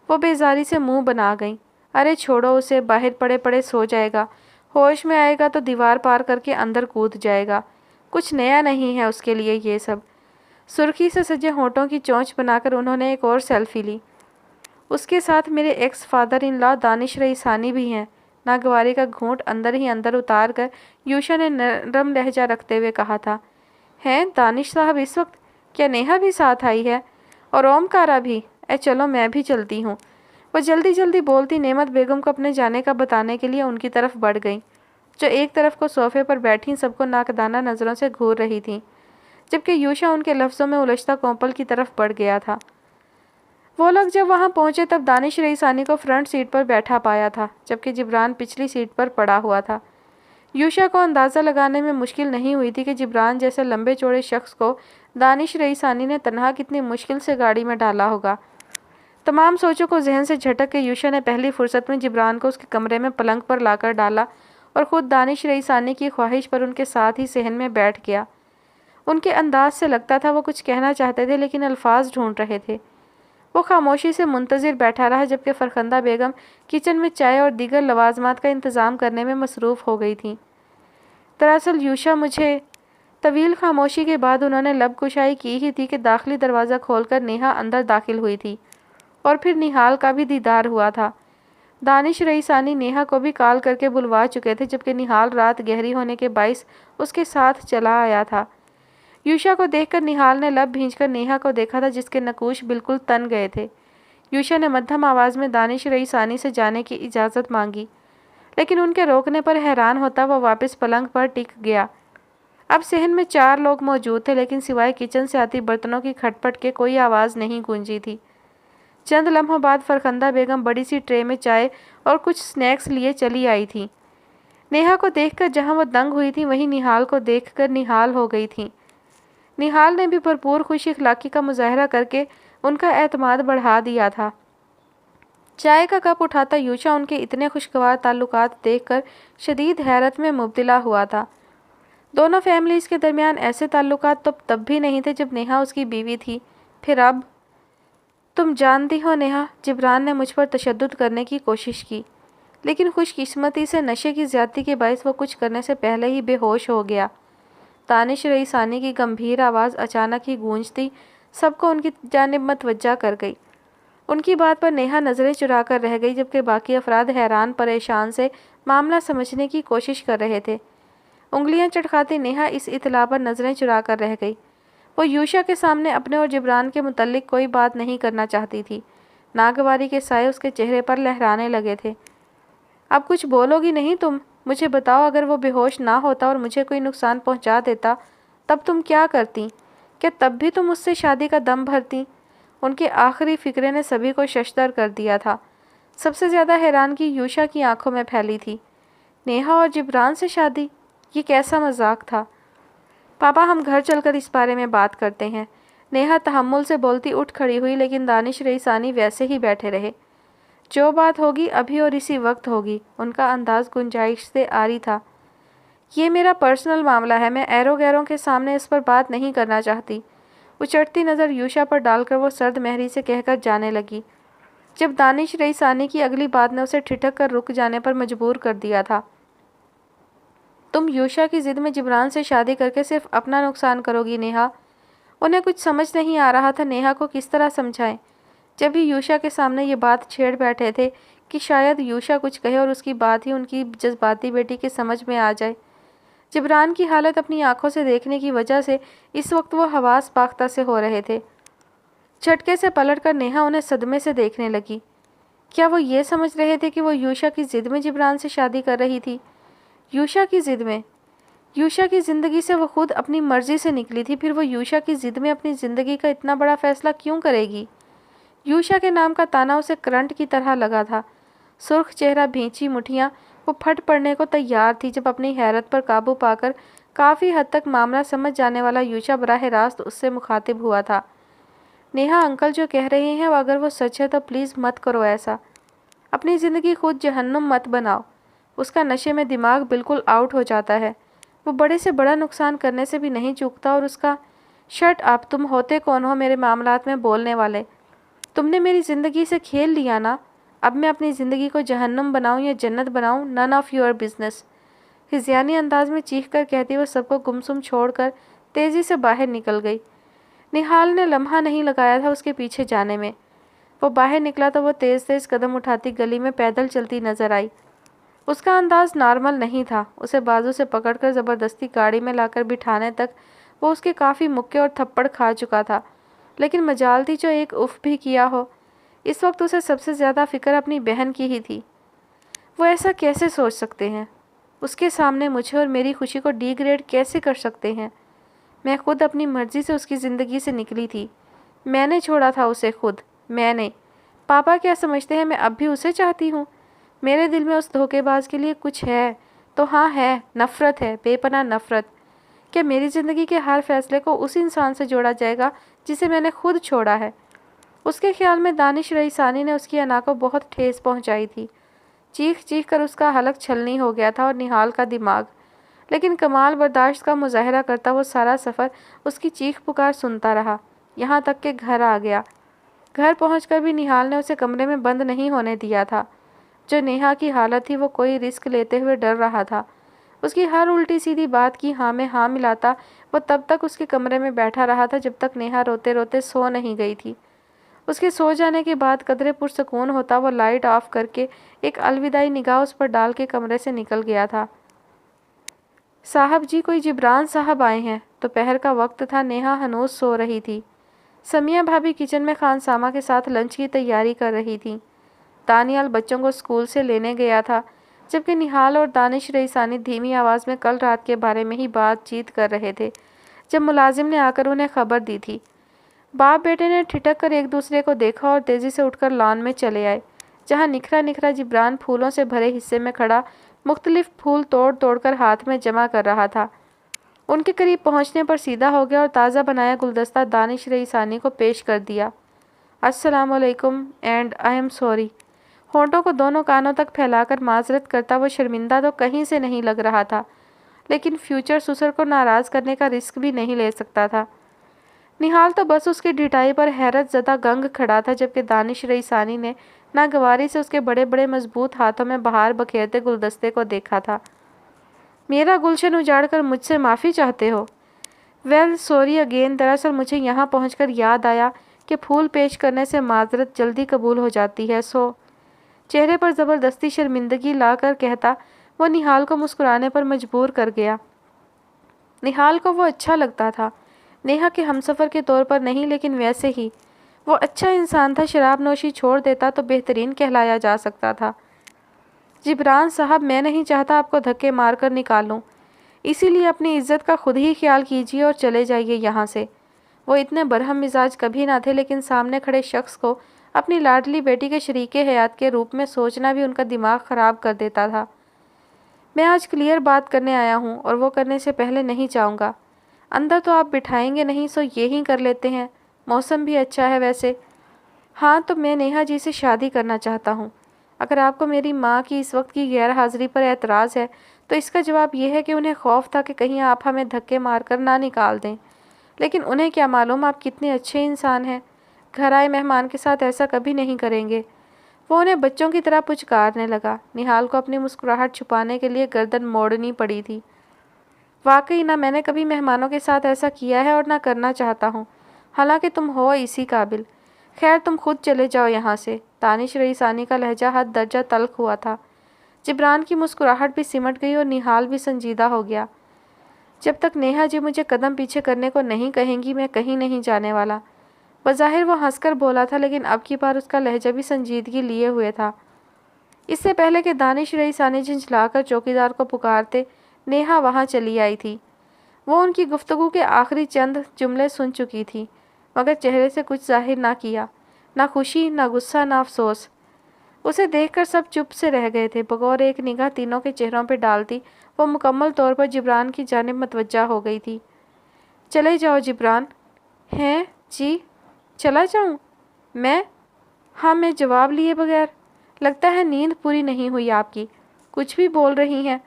[SPEAKER 1] وہ بیزاری سے منہ بنا گئیں۔ ارے چھوڑو اسے، باہر پڑے پڑے سو جائے گا، ہوش میں آئے گا تو دیوار پار کر کے اندر کود جائے گا، کچھ نیا نہیں ہے اس کے لیے یہ سب۔ سرخی سے سجے ہونٹوں کی چونچ بنا کر انہوں نے ایک اور سیلفی لی۔ اس کے ساتھ میرے ایکس فادر ان لا دانش رئی ثانی بھی ہیں۔ ناگواری کا گھونٹ اندر ہی اندر اتار کر یوشا نے نرم لہجہ رکھتے ہوئے کہا تھا۔ ہیں دانش صاحب اس وقت؟ کیا نیہا بھی ساتھ آئی ہے؟ اور اومکارا بھی؟ چلو میں بھی چلتی ہوں۔ وہ جلدی جلدی بولتی نعمت بیگم کو اپنے جانے کا بتانے کے لیے ان کی طرف بڑھ گئیں، جو ایک طرف کو صوفے پر بیٹھی سب کو ناقدانہ نظروں سے گھور رہی تھیں، جبکہ یوشا ان کے لفظوں میں الجھتا کومپل کی طرف بڑھ گیا تھا۔ وہ لوگ جب وہاں پہنچے تب دانش رئی ثانی کو فرنٹ سیٹ پر بیٹھا پایا تھا، جبکہ جبران پچھلی سیٹ پر پڑا ہوا تھا۔ یوشا کو اندازہ لگانے میں مشکل نہیں ہوئی تھی کہ جبران جیسے لمبے چوڑے شخص کو دانش رئی ثانی نے تنہا کتنی مشکل سے گاڑی میں ڈالا ہوگا۔ تمام سوچوں کو ذہن سے جھٹک کے یوشا نے پہلی فرصت میں جبران کو اس کے کمرے میں پلنگ پر لا کر ڈالا اور خود دانش رئی ثانی کی خواہش پر ان کے ساتھ ہی صحن میں بیٹھ گیا۔ ان کے انداز سے لگتا تھا وہ کچھ کہنا چاہتے تھے لیکن الفاظ ڈھونڈ رہے تھے۔ وہ خاموشی سے منتظر بیٹھا رہا جبکہ فرخندہ بیگم کچن میں چائے اور دیگر لوازمات کا انتظام کرنے میں مصروف ہو گئی تھیں۔ دراصل یوشا مجھے… طویل خاموشی کے بعد انہوں نے لب کشائی کی ہی تھی کہ داخلی دروازہ کھول کر نیہا اندر داخل ہوئی تھی، اور پھر نہال کا بھی دیدار ہوا تھا۔ دانش رئی ثانی نیہا کو بھی کال کر کے بلوا چکے تھے، جبکہ نہال رات گہری ہونے کے باعث اس کے ساتھ چلا آیا تھا۔ یوشا کو دیکھ کر نہال نے لب بھینچ کر نیہا کو دیکھا تھا جس کے نقوش بالکل تن گئے تھے۔ یوشا نے مدھم آواز میں دانش رئی ثانی سے جانے کی اجازت مانگی، لیکن ان کے روکنے پر حیران ہوتا وہ واپس پلنگ پر ٹک گیا۔ اب صحن میں 4 لوگ موجود تھے لیکن سوائے کچن سے آتی برتنوں کی کھٹ پٹ کے کوئی آواز نہیں گونجی تھی۔ چند لمحوں بعد فرخندہ بیگم بڑی سی ٹرے میں چائے اور کچھ سنیکس لیے چلی آئی تھی۔ نیہا کو دیکھ کر جہاں وہ دنگ ہوئی تھی وہیں نہال کو دیکھ کر نہال ہو گئی تھیں۔ نہال نے بھی بھرپور خوش اخلاقی کا مظاہرہ کر کے ان کا اعتماد بڑھا دیا تھا۔ چائے کا کپ اٹھاتا یوشا ان کے اتنے خوشگوار تعلقات دیکھ کر شدید حیرت میں مبتلا ہوا تھا۔ دونوں فیملیز کے درمیان ایسے تعلقات تو تب بھی نہیں تھے جب نیہا اس کی بیوی تھی، پھر اب… تم جانتی ہو نیہا، جبران نے مجھ پر تشدد کرنے کی کوشش کی، لیکن خوش قسمتی سے نشے کی زیادتی کے باعث وہ کچھ کرنے سے پہلے ہی بے ہوش ہو گیا۔ دانش رئی ثانی کی گمبھیر آواز اچانک ہی گونجتی سب کو ان کی جانب متوجہ کر گئی۔ ان کی بات پر نیہا نظریں چرا کر رہ گئی جبکہ باقی افراد حیران پریشان سے معاملہ سمجھنے کی کوشش کر رہے تھے۔ انگلیاں چٹکاتی نیہا اس اطلاع پر نظریں چرا کر رہ گئی۔ وہ یوشا کے سامنے اپنے اور جبران کے متعلق کوئی بات نہیں کرنا چاہتی تھی۔ ناگواری کے سائے اس کے چہرے پر لہرانے لگے تھے۔ اب کچھ بولو گی نہیں تم؟ مجھے بتاؤ، اگر وہ بے ہوش نہ ہوتا اور مجھے کوئی نقصان پہنچا دیتا تب تم کیا کرتی؟ کیا تب بھی تم اس سے شادی کا دم بھرتی؟ ان کے آخری فکرے نے سبھی کو ششدر کر دیا تھا۔ سب سے زیادہ حیرانگی یوشا کی آنکھوں میں پھیلی تھی۔ نیہا اور جبران سے شادی؟ یہ کیسا مذاق تھا؟ پاپا ہم گھر چل کر اس بارے میں بات کرتے ہیں۔ نیہا تحمل سے بولتی اٹھ کھڑی ہوئی لیکن دانش رئی ثانی ویسے ہی بیٹھے رہے۔ جو بات ہوگی ابھی اور اسی وقت ہوگی۔ ان کا انداز گنجائش سے عاری تھا۔ یہ میرا پرسنل معاملہ ہے، میں ایروں گیروں کے سامنے اس پر بات نہیں کرنا چاہتی۔ وہ چڑھتی نظر یوشا پر ڈال کر وہ سرد مہری سے کہہ کر جانے لگی، جب دانش رئیسانی کی اگلی بات نے اسے ٹھٹک کر رک جانے پر مجبور کر دیا تھا۔ تم یوشا کی ضد میں جبران سے شادی کر کے صرف اپنا نقصان کرو گی نیہا۔ انہیں کچھ سمجھ نہیں آ رہا تھا نیہا کو کس طرح سمجھائیں۔ جب ہی یوشا کے سامنے یہ بات چھیڑ بیٹھے تھے کہ شاید یوشا کچھ کہے اور اس کی بات ہی ان کی جذباتی بیٹی کے سمجھ میں آ جائے۔ جبران کی حالت اپنی آنکھوں سے دیکھنے کی وجہ سے اس وقت وہ حواس باختہ سے ہو رہے تھے۔ جھٹکے سے پلٹ کر نیہا انہیں صدمے سے دیکھنے لگی۔ کیا وہ یہ سمجھ رہے تھے کہ وہ یوشا کی ضد میں جبران سے شادی کر رہی تھی؟ یوشا کی ضد میں؟ یوشا کی زندگی سے وہ خود اپنی مرضی سے نکلی تھی، پھر وہ یوشا کی ضد میں اپنی زندگی کا اتنا بڑا فیصلہ کیوں کرے گی؟ یوشا کے نام کا تانا اسے کرنٹ کی طرح لگا تھا۔ سرخ چہرہ، بھینچی مٹھیاں، وہ پھٹ پڑنے کو تیار تھی جب اپنی حیرت پر قابو پا کر کافی حد تک معاملہ سمجھ جانے والا یوشا براہ راست اس سے مخاطب ہوا تھا۔ نیہا انکل جو کہہ رہے ہیں اگر وہ سچ ہے تو پلیز مت کرو ایسا۔ اپنی زندگی خود جہنم مت بناؤ۔ اس کا نشے میں دماغ بالکل آؤٹ ہو جاتا ہے۔ وہ بڑے سے بڑا نقصان کرنے سے بھی نہیں چوکتا اور اس کا شٹ اپ، تم ہوتے کون ہو میرے معاملات میں بولنے والے؟ تم نے میری زندگی سے کھیل لیا نا، اب میں اپنی زندگی کو جہنم بناؤں یا جنت بناؤں، نن آف یور بزنس۔ ہذیانی انداز میں چیخ کر کہتی وہ سب کو گمسم چھوڑ کر تیزی سے باہر نکل گئی۔ نہال نے لمحہ نہیں لگایا تھا اس کے پیچھے جانے میں۔ وہ باہر نکلا تو وہ تیز تیز قدم اٹھاتی گلی میں پیدل چلتی نظر آئی۔ اس کا انداز نارمل نہیں تھا۔ اسے بازو سے پکڑ کر زبردستی گاڑی میں لا کر بٹھانے تک وہ اس کے کافی مکے اور تھپڑ کھا چکا تھا، لیکن مجال تھی جو ایک اف بھی کیا ہو۔ اس وقت اسے سب سے زیادہ فکر اپنی بہن کی ہی تھی۔ وہ ایسا کیسے سوچ سکتے ہیں؟ اس کے سامنے مجھے اور میری خوشی کو ڈی گریڈ کیسے کر سکتے ہیں؟ میں خود اپنی مرضی سے اس کی زندگی سے نکلی تھی۔ میں نے چھوڑا تھا اسے، خود میں نے۔ پاپا کیا سمجھتے ہیں میں اب بھی اسے چاہتی ہوں؟ میرے دل میں اس دھوکے باز کے لیے کچھ ہے تو ہاں ہے، نفرت ہے، بے پناہ نفرت۔ کیا میری زندگی کے ہر فیصلے کو اس انسان سے جوڑا جائے گا جسے میں نے خود چھوڑا ہے؟ اس کے خیال میں دانش رئیسانی نے اس کی انا کو بہت ٹھیس پہنچائی تھی۔ چیخ چیخ کر اس کا حلق چھلنی ہو گیا تھا اور نہال کا دماغ، لیکن کمال برداشت کا مظاہرہ کرتا وہ سارا سفر اس کی چیخ پکار سنتا رہا، یہاں تک کہ گھر آ گیا۔ گھر پہنچ کر بھی نہال نے اسے کمرے میں بند نہیں ہونے دیا تھا۔ جو نیہا کی حالت تھی وہ کوئی رسک لیتے ہوئے ڈر رہا تھا۔ اس کی ہر الٹی سیدھی بات کی ہاں میں ہاں ملاتا وہ تب تک اس کے کمرے میں بیٹھا رہا تھا جب تک نیہا روتے روتے سو نہیں گئی تھی۔ اس کے سو جانے کے بعد قدرے پرسکون ہوتا وہ لائٹ آف کر کے ایک الوداعی نگاہ اس پر ڈال کے کمرے سے نکل گیا تھا۔ صاحب جی، کوئی جبران صاحب آئے ہیں۔ دوپہر کا وقت تھا، نیہا ہنوز سو رہی تھی۔ سمیہ بھابی کچن میں خانسامہ کے ساتھ لنچ کی تیاری کر رہی تھی۔ دانیال بچوں کو اسکول سے لینے گیا تھا، جبکہ نہال اور دانش رئیسانی دھیمی آواز میں کل رات کے بارے میں ہی بات چیت کر رہے تھے جب ملازم نے آ کر انہیں خبر دی تھی۔ باپ بیٹے نے ٹھٹک کر ایک دوسرے کو دیکھا اور تیزی سے اٹھ کر لان میں چلے آئے، جہاں نکھرا نکھرا جبران پھولوں سے بھرے حصے میں کھڑا مختلف پھول توڑ توڑ کر ہاتھ میں جمع کر رہا تھا۔ ان کے قریب پہنچنے پر سیدھا ہو گیا اور تازہ بنایا گلدستہ دانش رئیسانی کو پیش کر دیا۔ السلام علیکم اینڈ آئی ایم سوری۔ ہونٹوں کو دونوں کانوں تک پھیلا کر معذرت کرتا وہ شرمندہ تو کہیں سے نہیں لگ رہا تھا، لیکن فیوچر سسر کو ناراض کرنے کا رسک بھی نہیں لے سکتا تھا۔ نہال تو بس اس کی ڈھٹائی پر حیرت زدہ گنگ کھڑا تھا، جبکہ دانش رئیسانی نے ناگواری سے اس کے بڑے بڑے مضبوط ہاتھوں میں بہار بکھیرتے گلدستے کو دیکھا تھا۔ میرا گلشن اجاڑ کر مجھ سے معافی چاہتے ہو؟ ویل سوری اگین، دراصل مجھے یہاں پہنچ کر یاد آیا کہ پھول پیش کرنے سے معذرت جلدی قبول ہو جاتی ہے، سو چہرے پر زبردستی شرمندگی لا کر کہتا وہ نہال کو مسکرانے پر مجبور کر گیا۔ نہال کو وہ اچھا لگتا تھا، نیہا کے ہمسفر کے طور پر نہیں لیکن ویسے ہی وہ اچھا انسان تھا۔ شراب نوشی چھوڑ دیتا تو بہترین کہلایا جا سکتا تھا۔ جبران صاحب، میں نہیں چاہتا آپ کو دھکے مار کر نکالوں، اسی لیے اپنی عزت کا خود ہی خیال کیجیے اور چلے جائیے یہاں سے۔ وہ اتنے برہم مزاج کبھی نہ تھے، لیکن سامنے کھڑے شخص کو اپنی لاڈلی بیٹی کے شریک حیات کے روپ میں سوچنا بھی ان کا دماغ خراب کر دیتا تھا۔ میں آج کلیئر بات کرنے آیا ہوں اور وہ کرنے سے پہلے نہیں چاہوں گا۔ اندر تو آپ بٹھائیں گے نہیں، سو یہی کر لیتے ہیں، موسم بھی اچھا ہے ویسے۔ ہاں تو میں نیہا جی سے شادی کرنا چاہتا ہوں۔ اگر آپ کو میری ماں کی اس وقت کی غیر حاضری پر اعتراض ہے تو اس کا جواب یہ ہے کہ انہیں خوف تھا کہ کہیں آپ ہمیں دھکے مار کر نہ نکال دیں، لیکن انہیں کیا معلوم آپ کتنے اچھے انسان ہیں، گھر آئے مہمان کے ساتھ ایسا کبھی نہیں کریں گے۔ وہ انہیں بچوں کی طرح پچکارنے لگا۔ نہال کو اپنی مسکراہٹ چھپانے کے لیے گردن موڑنی پڑی تھی۔ واقعی نہ میں نے کبھی مہمانوں کے ساتھ ایسا کیا ہے اور نہ کرنا چاہتا ہوں، حالانکہ تم ہو اسی قابل۔ خیر تم خود چلے جاؤ یہاں سے۔ دانش رئیسانی کا لہجہ حد درجہ تلخ ہوا تھا۔ جبران کی مسکراہٹ بھی سمٹ گئی اور نہال بھی سنجیدہ ہو گیا۔ جب تک نیہا جی مجھے قدم پیچھے کرنے کو نہیں کہیں گی میں کہیں نہیں جانے والا۔ بظاہر وہ ہنس کر بولا تھا لیکن اب کی بار اس کا لہجہ بھی سنجیدگی لیے ہوئے تھا۔ اس سے پہلے کہ دانش رئیسانی جھنجھلا کر چوکیدار کو پکارتے، نیہا وہاں چلی آئی تھی۔ وہ ان کی گفتگو کے آخری چند جملے سن چکی تھی، مگر چہرے سے کچھ ظاہر نہ کیا، نہ خوشی، نہ غصہ، نہ افسوس۔ اسے دیکھ کر سب چپ سے رہ گئے تھے۔ بغور ایک نگاہ تینوں کے چہروں پہ ڈالتی وہ مکمل طور پر جبران کی جانب متوجہ ہو گئی تھی۔ چلے جاؤ جبران۔ ہیں جی؟ چلا جاؤں میں؟ ہاں میں جواب لیے بغیر۔ لگتا ہے نیند پوری نہیں ہوئی آپ کی، کچھ بھی بول رہی ہیں۔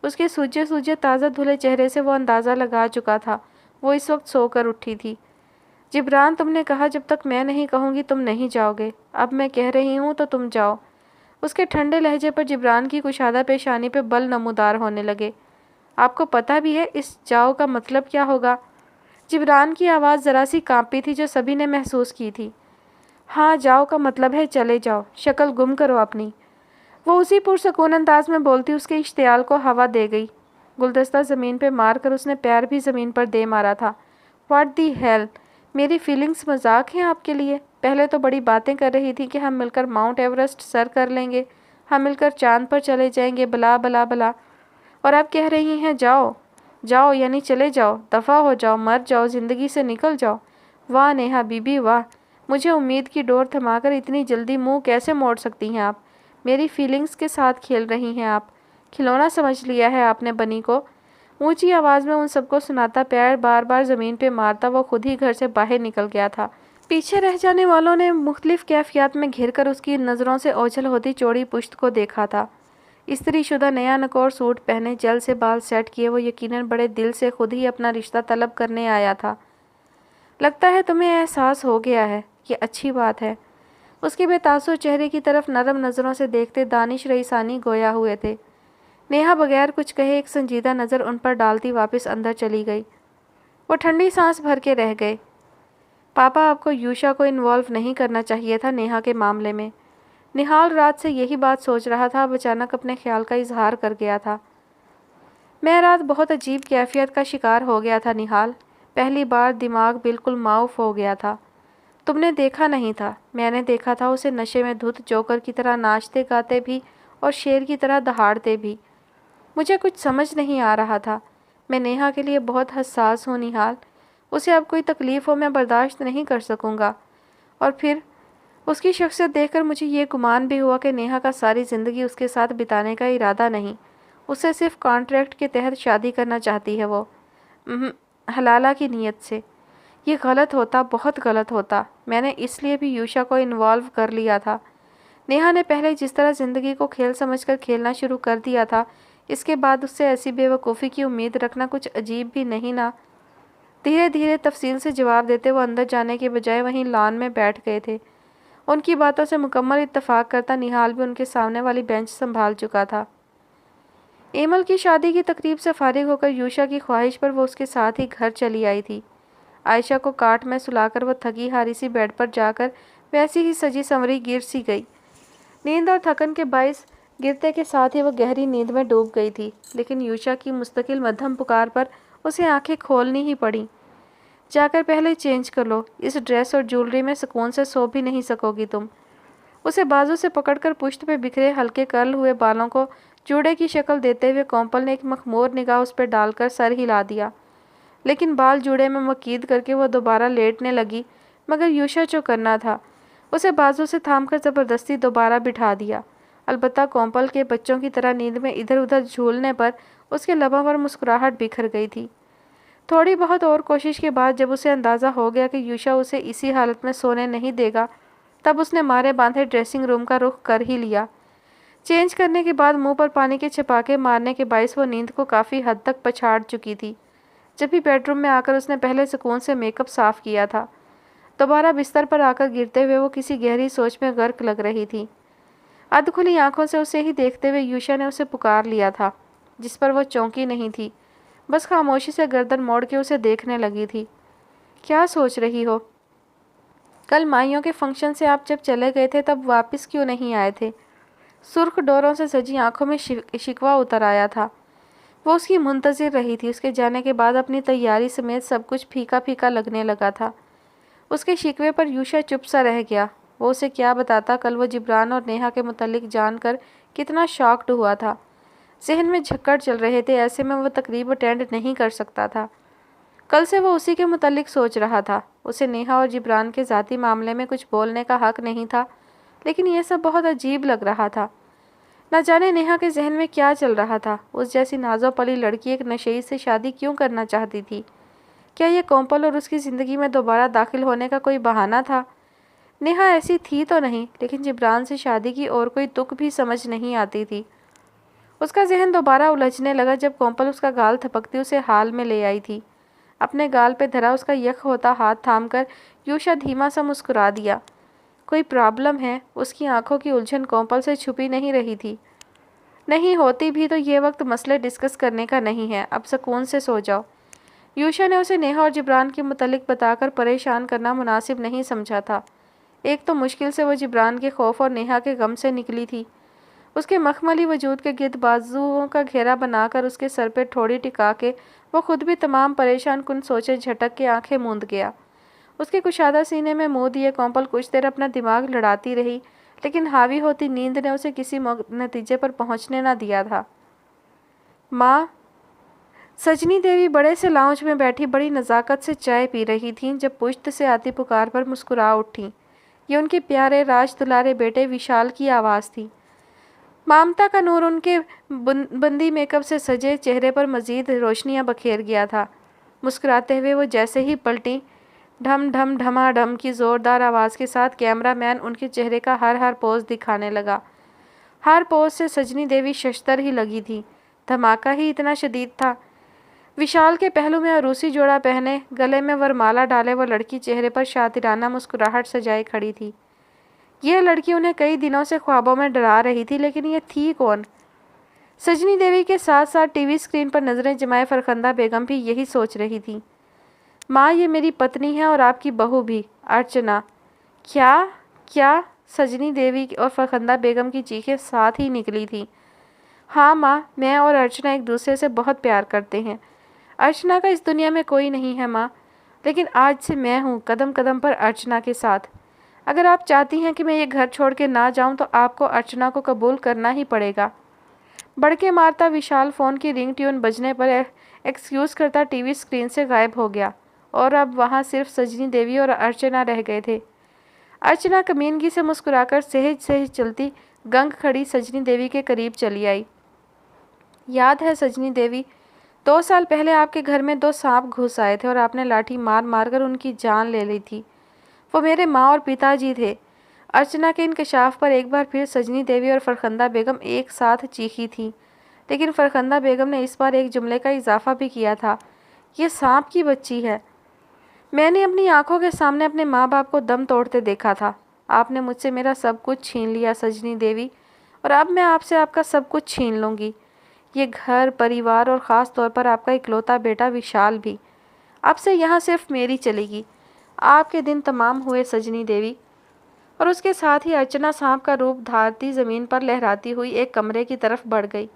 [SPEAKER 1] اس کے سوجے سوجے تازہ دھلے چہرے سے وہ اندازہ لگا چکا تھا وہ اس وقت سو کر اٹھی تھی۔ جبران تم نے کہا جب تک میں نہیں کہوں گی تم نہیں جاؤ گے، اب میں کہہ رہی ہوں تو تم جاؤ۔ اس کے ٹھنڈے لہجے پر جبران کی کشادہ پیشانی پہ بل نمودار ہونے لگے۔ آپ کو پتہ بھی ہے اس جاؤ کا مطلب کیا ہوگا؟ جبران کی آواز ذرا سی کانپی تھی جو سبھی نے محسوس کی تھی۔ ہاں جاؤ کا مطلب ہے چلے جاؤ، شکل گم کرو اپنی۔ وہ اسی پرسکون انداز میں بولتی اس کے اشتعال کو ہوا دے گئی۔ گلدستہ زمین پہ مار کر اس نے پیر بھی زمین پر دے مارا تھا۔ واٹ دی ہیل، میری فیلنگز مذاق ہیں آپ کے لیے؟ پہلے تو بڑی باتیں کر رہی تھی کہ ہم مل کر ماؤنٹ ایورسٹ سر کر لیں گے، ہم مل کر چاند پر چلے جائیں گے، بلا بلا بلا، اور اب کہہ رہی ہیں جاؤ جاؤ، یعنی چلے جاؤ، دفع ہو جاؤ، مر جاؤ، زندگی سے نکل جاؤ۔ واہ نیہا بی بی واہ، مجھے امید کی ڈور تھما کر اتنی جلدی منہ کیسے موڑ سکتی ہیں آپ؟ میری فیلنگز کے ساتھ کھیل رہی ہیں آپ، کھلونا سمجھ لیا ہے آپ نے بنی کو۔ اونچی آواز میں ان سب کو سناتا پیر بار بار زمین پہ مارتا وہ خود ہی گھر سے باہر نکل گیا تھا۔ پیچھے رہ جانے والوں نے مختلف کیفیات میں گھر کر اس کی نظروں سے اوجھل ہوتی چوڑی پشت کو دیکھا تھا۔ استری شدہ نیا نکور سوٹ پہنے، جل سے بال سیٹ کیے، وہ یقیناً بڑے دل سے خود ہی اپنا رشتہ طلب کرنے آیا تھا۔ لگتا ہے تمہیں احساس ہو گیا ہے، یہ اچھی بات ہے۔ اس کے بے تاثر چہرے کی طرف نرم نظروں سے دیکھتے دانش رئیسانی گویا ہوئے تھے۔ نیہا بغیر کچھ کہے ایک سنجیدہ نظر ان پر ڈالتی واپس اندر چلی گئی۔ وہ ٹھنڈی سانس بھر کے رہ گئے۔ پاپا آپ کو یوشا کو انوالو نہیں کرنا چاہیے تھا نیہا کے معاملے میں۔ نہال رات سے یہی بات سوچ رہا تھا، اب اچانک اپنے خیال کا اظہار کر گیا تھا۔ میں رات بہت عجیب کیفیت کا شکار ہو گیا تھا نہال، پہلی بار دماغ بالکل معاف ہو گیا تھا۔ تم نے دیکھا نہیں تھا، میں نے دیکھا تھا اسے نشے میں دھت جوکر کی طرح ناچتے گاتے بھی اور شیر کی طرح دہاڑتے بھی۔ مجھے کچھ سمجھ نہیں آ رہا تھا۔ میں نیہا کے لیے بہت حساس ہوں نہال، اسے اب کوئی تکلیف ہو میں برداشت نہیں کر سکوں گا۔ اور پھر اس کی شخصیت دیکھ کر مجھے یہ گمان بھی ہوا کہ نیہا کا ساری زندگی اس کے ساتھ بتانے کا ارادہ نہیں، اسے صرف کانٹریکٹ کے تحت شادی کرنا چاہتی ہے وہ، حلالہ کی نیت سے۔ یہ غلط ہوتا، بہت غلط ہوتا۔ میں نے اس لیے بھی یوشا کو انوالو کر لیا تھا۔ نیہا نے پہلے جس طرح زندگی کو کھیل سمجھ کر کھیلنا شروع کر دیا تھا، اس کے بعد اس سے ایسی بے وقوفی کی امید رکھنا کچھ عجیب بھی نہیں نا۔ دھیرے دھیرے تفصیل سے جواب دیتے وہ اندر جانے کے بجائے وہیں لان میں بیٹھ گئے تھے۔ ان کی باتوں سے مکمل اتفاق کرتا نہال بھی ان کے سامنے والی بینچ سنبھال چکا تھا۔ ایمل کی شادی کی تقریب سے فارغ ہو کر یوشا کی خواہش پر وہ اس کے ساتھ ہی گھر چلی آئی تھی۔ عائشہ کو کاٹ میں سلا کر وہ تھکی ہاری سی بیڈ پر جا کر ویسی ہی سجی سنوری گر سی گئی۔ نیند اور تھکن کے باعث گرتے کے ساتھ ہی وہ گہری نیند میں ڈوب گئی تھی، لیکن یوشا کی مستقل مدھم پکار پر اسے آنکھیں کھولنی ہی پڑیں۔ جا کر پہلے چینج کر لو، اس ڈریس اور جولری میں سکون سے سو بھی نہیں سکو گی تم۔ اسے بازو سے پکڑ کر پشت پہ بکھرے ہلکے کرل ہوئے بالوں کو جوڑے کی شکل دیتے ہوئے کومپل نے ایک مخمور نگاہ اس پہ ڈال کر سر ہلا دیا، لیکن بال جوڑے میں مکید کر کے وہ دوبارہ لیٹنے لگی، مگر یوشا جو کرنا تھا اسے بازو سے تھام کر زبردستی دوبارہ بٹھا دیا۔ البتہ کومپل کے بچوں کی طرح نیند میں ادھر ادھر جھولنے پر اس کے لبوں پر مسکراہٹ بکھر گئی تھی۔ تھوڑی بہت اور کوشش کے بعد جب اسے اندازہ ہو گیا کہ یوشا اسے اسی حالت میں سونے نہیں دے گا، تب اس نے مارے باندھے ڈریسنگ روم کا رخ کر ہی لیا۔ چینج کرنے کے بعد منہ پر پانی کے چھپاکے مارنے کے باعث وہ نیند کو کافی حد تک پچھاڑ چکی تھی۔ جب بھی بیڈ روم میں آ کر اس نے پہلے سکون سے میک اپ صاف کیا تھا، دوبارہ بستر پر آ کر گرتے ہوئے وہ کسی گہری سوچ میں غرق لگ رہی تھی۔ ادھ کھلی آنکھوں سے اسے ہی دیکھتے ہوئے یوشا نے اسے پکار لیا تھا، جس پر وہ چونکی نہیں تھی، بس خاموشی سے گردن موڑ کے اسے دیکھنے لگی تھی۔ کیا سوچ رہی ہو؟ کل مائیوں کے فنکشن سے آپ جب چلے گئے تھے تب واپس کیوں نہیں آئے تھے؟ سرخ ڈوروں سے سجی آنکھوں میں شکوہ اتر آیا تھا۔ وہ اس کی منتظر رہی تھی۔ اس کے جانے کے بعد اپنی تیاری سمیت سب کچھ پھیکا پھیکا لگنے لگا تھا۔ اس کے شکوے پر یوشا چپ سا رہ گیا۔ وہ اسے کیا بتاتا؟ کل وہ جبران اور نیہا کے متعلق جان کر کتنا شاکڈ ہوا تھا۔ ذہن میں جھکڑ چل رہے تھے، ایسے میں وہ تقریب اٹینڈ نہیں کر سکتا تھا۔ کل سے وہ اسی کے متعلق سوچ رہا تھا۔ اسے نیہا اور جبران کے ذاتی معاملے میں کچھ بولنے کا حق نہیں تھا، لیکن یہ سب بہت عجیب لگ رہا تھا۔ نہ جانے نیہا کے ذہن میں کیا چل رہا تھا۔ اس جیسی نازو پلی لڑکی ایک نشئی سے شادی کیوں کرنا چاہتی تھی؟ کیا یہ کومپل اور اس کی زندگی میں دوبارہ داخل ہونے کا کوئی بہانہ تھا؟ نیہا ایسی تھی تو نہیں، لیکن جبران سے شادی کی اور کوئی تک بھی سمجھ نہیں آتی تھی۔ اس کا ذہن دوبارہ الجھنے لگا جب کومپل اس کا گال تھپکتی اسے حال میں لے آئی تھی۔ اپنے گال پہ دھرا اس کا یک ہوتا ہاتھ تھام کر یوشا دھیما سا مسکرا دیا۔ کوئی پرابلم ہے؟ اس کی آنکھوں کی الجھن کومپل سے چھپی نہیں رہی تھی۔ نہیں ہوتی بھی تو یہ وقت مسئلے ڈسکس کرنے کا نہیں ہے، اب سکون سے سو جاؤ۔ یوشا نے اسے نیہا اور جبران کے متعلق بتا کر پریشان کرنا مناسب نہیں سمجھا تھا۔ ایک تو مشکل سے وہ جبران کے خوف اور نیہا کے غم سے نکلی تھی۔ اس کے مخملی وجود کے گرد بازوؤں کا گھیرا بنا کر اس کے سر پہ ٹھوڑی ٹکا کے وہ خود بھی تمام پریشان کن سوچے جھٹک کے آنکھیں موند گیا۔ اس کے کشادہ سینے میں منہ دیے کومپل کچھ دیر اپنا دماغ لڑاتی رہی، لیکن حاوی ہوتی نیند نے اسے کسی نتیجے پر پہنچنے نہ دیا تھا۔ ماں، سجنی دیوی بڑے سے لاؤنج میں بیٹھی بڑی نزاکت سے چائے پی رہی تھیں جب پشت سے آتی پکار پر مسکرا اٹھیں۔ یہ ان کے پیارے راج دلارے بیٹے وشال کی آواز تھی۔ مامتا کا نور ان کے بندی میک اپ سے سجے چہرے پر مزید روشنیاں بکھیر گیا تھا۔ مسکراتے ہوئے وہ جیسے ہی پلٹیں، ڈھم ڈھم ڈھما ڈھم کی زوردار آواز کے ساتھ کیمرہ مین ان کے چہرے کا ہر پوز دکھانے لگا۔ ہر پوز سے سجنی دیوی ششتر ہی لگی تھی۔ دھماکہ ہی اتنا شدید تھا۔ وشال کے پہلو میں عروسی جوڑا پہنے، گلے میں ورمالا ڈالے وہ لڑکی چہرے پر شاطرانہ مسکراہٹ سجائے کھڑی تھی۔ یہ لڑکی انہیں کئی دنوں سے خوابوں میں ڈرا رہی تھی، لیکن یہ تھی کون؟ سجنی دیوی کے ساتھ ساتھ ٹی وی اسکرین پر نظریں جمائے فرخندہ بیگم بھی یہی سوچ رہی تھی۔ ماں، یہ میری پتنی ہے اور آپ کی بہو بھی، ارچنا۔ کیا؟ سجنی دیوی اور فرخندہ بیگم کی چیخیں ساتھ ہی نکلی تھیں۔ ہاں ماں، میں اور ارچنا ایک دوسرے سے بہت پیار کرتے ہیں۔ ارچنا کا اس دنیا میں کوئی نہیں ہے ماں، لیکن آج سے میں ہوں قدم قدم پر ارچنا کے ساتھ۔ اگر آپ چاہتی ہیں کہ میں یہ گھر چھوڑ کے نہ جاؤں تو آپ کو ارچنا کو قبول کرنا ہی پڑے گا۔ بڑکے مارتا وشال فون کی رنگ ٹیون بجنے پر ایکسکیوز کرتا ٹی وی اسکرین سے غائب ہو گیا، اور اب وہاں صرف سجنی دیوی اور ارچنا رہ گئے تھے۔ ارچنا کمینگی سے مسکرا کر سہج سہج چلتی گنگ کھڑی سجنی دیوی کے قریب چلی آئی۔ یاد ہے سجنی دیوی، 2 سال پہلے آپ کے گھر میں 2 سانپ گھس آئے تھے اور آپ نے لاٹھی مار مار کر ان کی جان لے لی تھی۔ وہ میرے ماں اور پتا جی تھے۔ ارچنا کے انکشاف پر ایک بار پھر سجنی دیوی اور فرخندہ بیگم ایک ساتھ چیخی تھیں، لیکن فرخندہ بیگم نے اس بار ایک جملے کا اضافہ بھی کیا تھا، یہ سانپ کی بچی ہے۔ میں نے اپنی آنکھوں کے سامنے اپنے ماں باپ کو دم توڑتے دیکھا تھا۔ آپ نے مجھ سے میرا سب کچھ چھین لیا سجنی دیوی، اور اب میں آپ سے آپ کا سب کچھ چھین لوں گی، یہ گھر، پریوار اور خاص طور پر آپ کا اکلوتا بیٹا وشال بھی۔ اب سے یہاں صرف میری چلے گی۔ آپ کے دن تمام ہوئے سجنی دیوی۔ اور اس کے ساتھ ہی ارچنا سانپ کا روپ دھارتی زمین پر لہراتی ہوئی ایک کمرے کی طرف بڑھ گئی،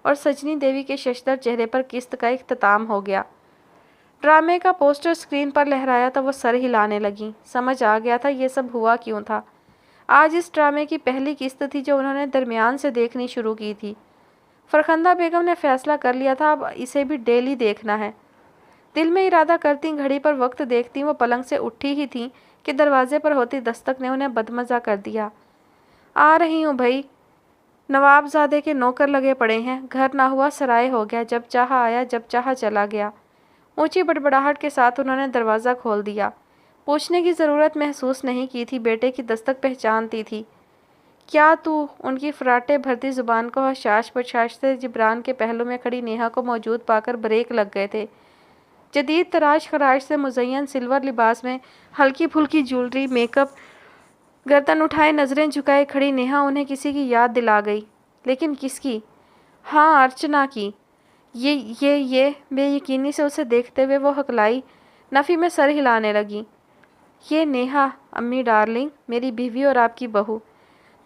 [SPEAKER 1] اور سجنی دیوی کے ششدر چہرے پر قسط کا اختتام ہو گیا۔ ڈرامے کا پوسٹر اسکرین پر لہرایا تو وہ سر ہلانے لگیں۔ سمجھ آ گیا تھا یہ سب ہوا کیوں تھا۔ آج اس ڈرامے کی پہلی قسط تھی جو انہوں نے درمیان سے دیکھنی شروع کی تھی۔ فرخندہ بیگم نے فیصلہ کر لیا تھا اب اسے بھی ڈیلی دیکھنا ہے۔ دل میں ارادہ کرتی گھڑی پر وقت دیکھتی وہ پلنگ سے اٹھی ہی تھیں کہ دروازے پر ہوتی دستک نے انہیں بدمزہ کر دیا۔ آ رہی ہوں بھائی، نواب زادے کے نوکر لگے پڑے ہیں، گھر نہ ہوا سرائے ہو گیا، جب چاہا آیا جب چاہا چلا گیا۔ اونچی بڑبڑاہٹ کے ساتھ انہوں نے دروازہ کھول دیا۔ پوچھنے کی ضرورت محسوس نہیں کی تھی، بیٹے کی دستک پہچانتی تھی۔ کیا تو؟ ان کی فراٹے بھرتی زبان کو حشاش برداشت جبران کے پہلو میں کھڑی نیہا کو موجود پا کر بریک لگ گئے تھے۔ جدید تراش خراش سے مزین سلور لباس میں ہلکی پھلکی جولری، میک اپ، گردن اٹھائے نظریں جھکائے کھڑی نیہا انہیں کسی کی یاد دلا گئی۔ لیکن کس کی؟ ہاں، ارچنا کی۔ یہ بے یقینی سے اسے دیکھتے ہوئے وہ ہکلائی، نفی میں سر ہلانے لگی۔ یہ نیہا، امی ڈارلنگ، میری بیوی اور آپ کی بہو۔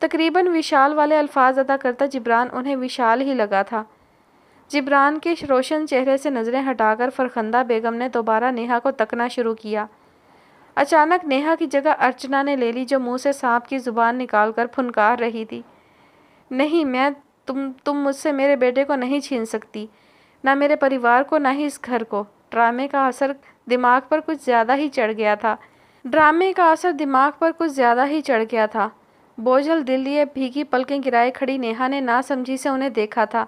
[SPEAKER 1] تقریباً وشال والے الفاظ ادا کرتا جبران انہیں وشال ہی لگا تھا۔ جبران کے روشن چہرے سے نظریں ہٹا کر فرخندہ بیگم نے دوبارہ نیہا کو تکنا شروع کیا۔ اچانک نیہا کی جگہ ارچنا نے لے لی، جو منہ سے سانپ کی زبان نکال کر پھنکار رہی تھی۔ نہیں، تم مجھ سے میرے بیٹے کو نہیں چھین سکتی، نہ میرے پریوار کو، نہ ہی اس گھر کو۔ ڈرامے کا اثر دماغ پر کچھ زیادہ ہی چڑھ گیا تھا۔ بوجھل دل لیے بھیگی پلکیں گرائے کھڑی نیہا نے ناسمجھی سے انہیں دیکھا تھا،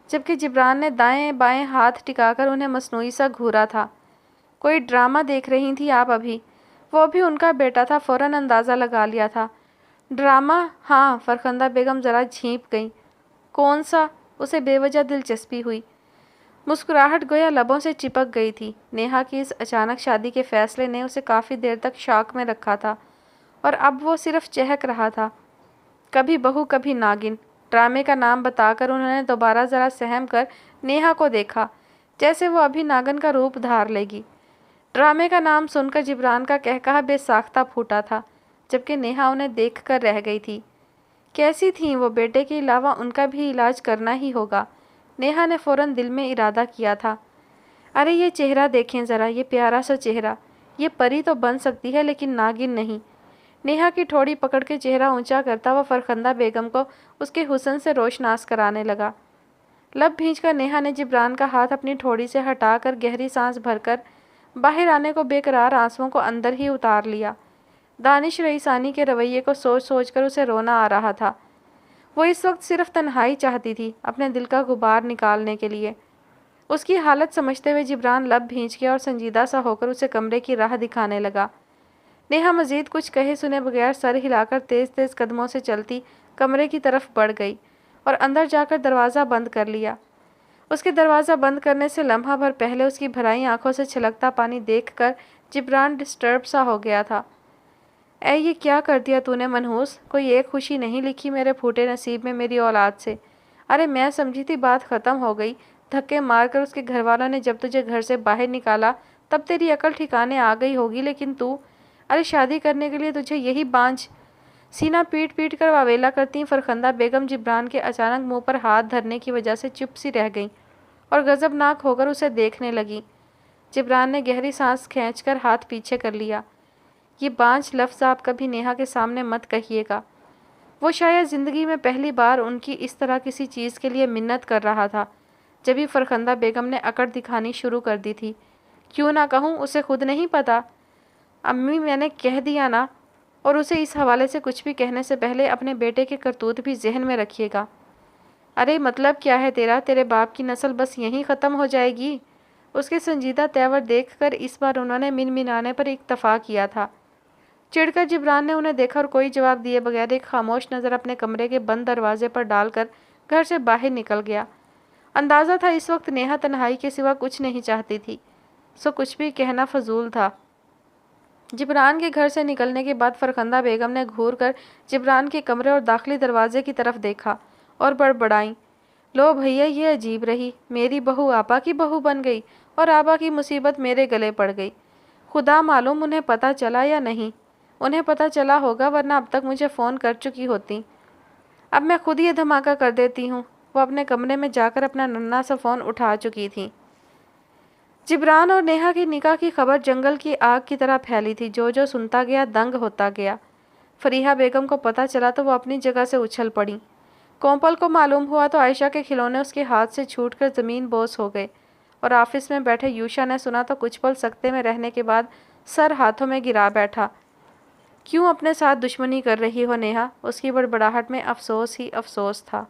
[SPEAKER 1] جبکہ جبران نے دائیں بائیں ہاتھ ٹکا کر انہیں مصنوعی سا گھورا تھا۔ کوئی ڈرامہ دیکھ رہی تھی آپ ابھی؟ وہ بھی ان کا بیٹا تھا، فوراً اندازہ لگا لیا تھا۔ ڈرامہ؟ ہاں، فرخندہ بیگم ذرا جھینپ گئیں۔ کون سا؟ اسے بے وجہ دلچسپی ہوئی۔ مسکراہٹ گویا لبوں سے چپک گئی تھی۔ نیہا کی اس اچانک شادی کے فیصلے نے اسے کافی دیر تک شاک میں رکھا تھا، اور اب وہ صرف چہک رہا تھا۔ کبھی بہو کبھی ناگن۔ ڈرامے کا نام بتا کر انہوں نے دوبارہ ذرا سہم کر نیہا کو دیکھا، جیسے وہ ابھی ناگن کا روپ دھار لے گی۔ ڈرامے کا نام سن کر جبران کا قہقہہ بے ساختہ پھوٹا تھا، جبکہ نیہا انہیں دیکھ کر رہ گئی تھی۔ کیسی تھیں وہ؟ بیٹے کے علاوہ ان کا بھی علاج کرنا ہی ہوگا، نیہا نے فوراً دل میں ارادہ کیا تھا۔ ارے یہ چہرہ دیکھیں ذرا، یہ پیارا سا چہرہ۔ یہ پری تو بن سکتی ہے لیکن ناگن نہیں۔ نیہا کی ٹھوڑی پکڑ کے چہرہ اونچا کرتا وہ فرخندہ بیگم کو اس کے حسن سے روشناس کرانے لگا۔ لب بھینچ کر نیہا نے جبران کا ہاتھ اپنی ٹھوڑی سے ہٹا کر گہری سانس بھر کر باہر آنے کو بے قرار آنسوؤں کو اندر ہی اتار لیا۔ دانش رئیسانی کے رویے کو سوچ سوچ کر اسے رونا آ رہا تھا۔ وہ اس وقت صرف تنہائی چاہتی تھی، اپنے دل کا غبار نکالنے کے لیے۔ اس کی حالت سمجھتے ہوئے جبران لب بھینچ گیا اور سنجیدہ سا ہو کر اسے کمرے کی راہ دکھانے لگا۔ نیہا مزید کچھ کہے سنے بغیر سر ہلا کر تیز تیز قدموں سے چلتی کمرے کی طرف بڑھ گئی اور اندر جا کر دروازہ بند کر لیا۔ اس کے دروازہ بند کرنے سے لمحہ بھر پہلے اس کی بھرائی آنکھوں سے چھلکتا پانی دیکھ کر جبران ڈسٹرب سا ہو گیا تھا۔ اے یہ کیا کر دیا تو نے منحوس؟ کوئی ایک خوشی نہیں لکھی میرے پھوٹے نصیب میں میری اولاد سے؟ ارے میں سمجھی تھی بات ختم ہو گئی، دھکے مار کر اس کے گھر والوں نے جب تجھے گھر سے باہر نکالا تب تیری عقل ٹھکانے آ گئی ہوگی، لیکن تو، ارے شادی کرنے کے لیے تجھے یہی بانجھ سینہ پیٹ پیٹ کر واویلا کرتی فرخندہ بیگم جبران کے اچانک منہ پر ہاتھ دھرنے کی وجہ سے چپ سی رہ گئیں اور غضبناک ہو کر اسے دیکھنے لگیں۔ جبران نے گہری سانس کھینچ کر ہاتھ پیچھے کر لیا۔ یہ بانجھ لفظ آپ کبھی نیہا کے سامنے مت کہیے گا۔ وہ شاید زندگی میں پہلی بار ان کی اس طرح کسی چیز کے لیے منت کر رہا تھا، جبھی فرخندہ بیگم نے اکڑ دکھانی شروع کر دی تھی۔ کیوں نہ کہوں، اسے خود نہیں پتا۔ امی میں نے کہہ دیا نا، اور اسے اس حوالے سے کچھ بھی کہنے سے پہلے اپنے بیٹے کے کرتوت بھی ذہن میں رکھیے گا۔ ارے مطلب کیا ہے تیرا؟ تیرے باپ کی نسل بس یہیں ختم ہو جائے گی؟ اس کے سنجیدہ تیور دیکھ کر اس بار انہوں نے منمنانے پر اکتفا کیا تھا۔ چڑھ کر جبران نے انہیں دیکھا اور کوئی جواب دیے بغیر ایک خاموش نظر اپنے کمرے کے بند دروازے پر ڈال کر گھر سے باہر نکل گیا۔ اندازہ تھا اس وقت نیہا تنہائی کے سوا کچھ نہیں چاہتی تھی، سو کچھ بھی کہنا فضول تھا۔ جبران کے گھر سے نکلنے کے بعد فرخندہ بیگم نے گھور کر جبران کے کمرے اور داخلی دروازے کی طرف دیکھا اور بڑبڑائیں، لو بھیا یہ عجیب رہی، میری بہو آپا کی بہو بن گئی اور آپا کی مصیبت میرے گلے پڑ گئی۔ خدا معلوم انہیں پتہ چلا یا نہیں۔ انہیں پتہ چلا ہوگا ورنہ اب تک مجھے فون کر چکی ہوتی۔ اب میں خود یہ دھماکہ کر دیتی ہوں۔ وہ اپنے کمرے میں جا کر اپنا ننھا سا فون اٹھا چکی تھیں۔ جبران اور نیہا کی نکاح کی خبر جنگل کی آگ کی طرح پھیلی تھی۔ جو جو سنتا گیا دنگ ہوتا گیا۔ فریحہ بیگم کو پتہ چلا تو وہ اپنی جگہ سے اچھل پڑیں۔ کومپل کو معلوم ہوا تو عائشہ کے کھلونے اس کے ہاتھ سے چھوٹ کر زمین بوس ہو گئے، اور آفس میں بیٹھے یوشا نے سنا تو کچھ پل سکتے میں رہنے کے بعد سر ہاتھوں میں گرا بیٹھا۔ کیوں اپنے ساتھ دشمنی کر رہی ہو نیہا؟ اس کی بڑبڑاہٹ میں افسوس ہی افسوس تھا۔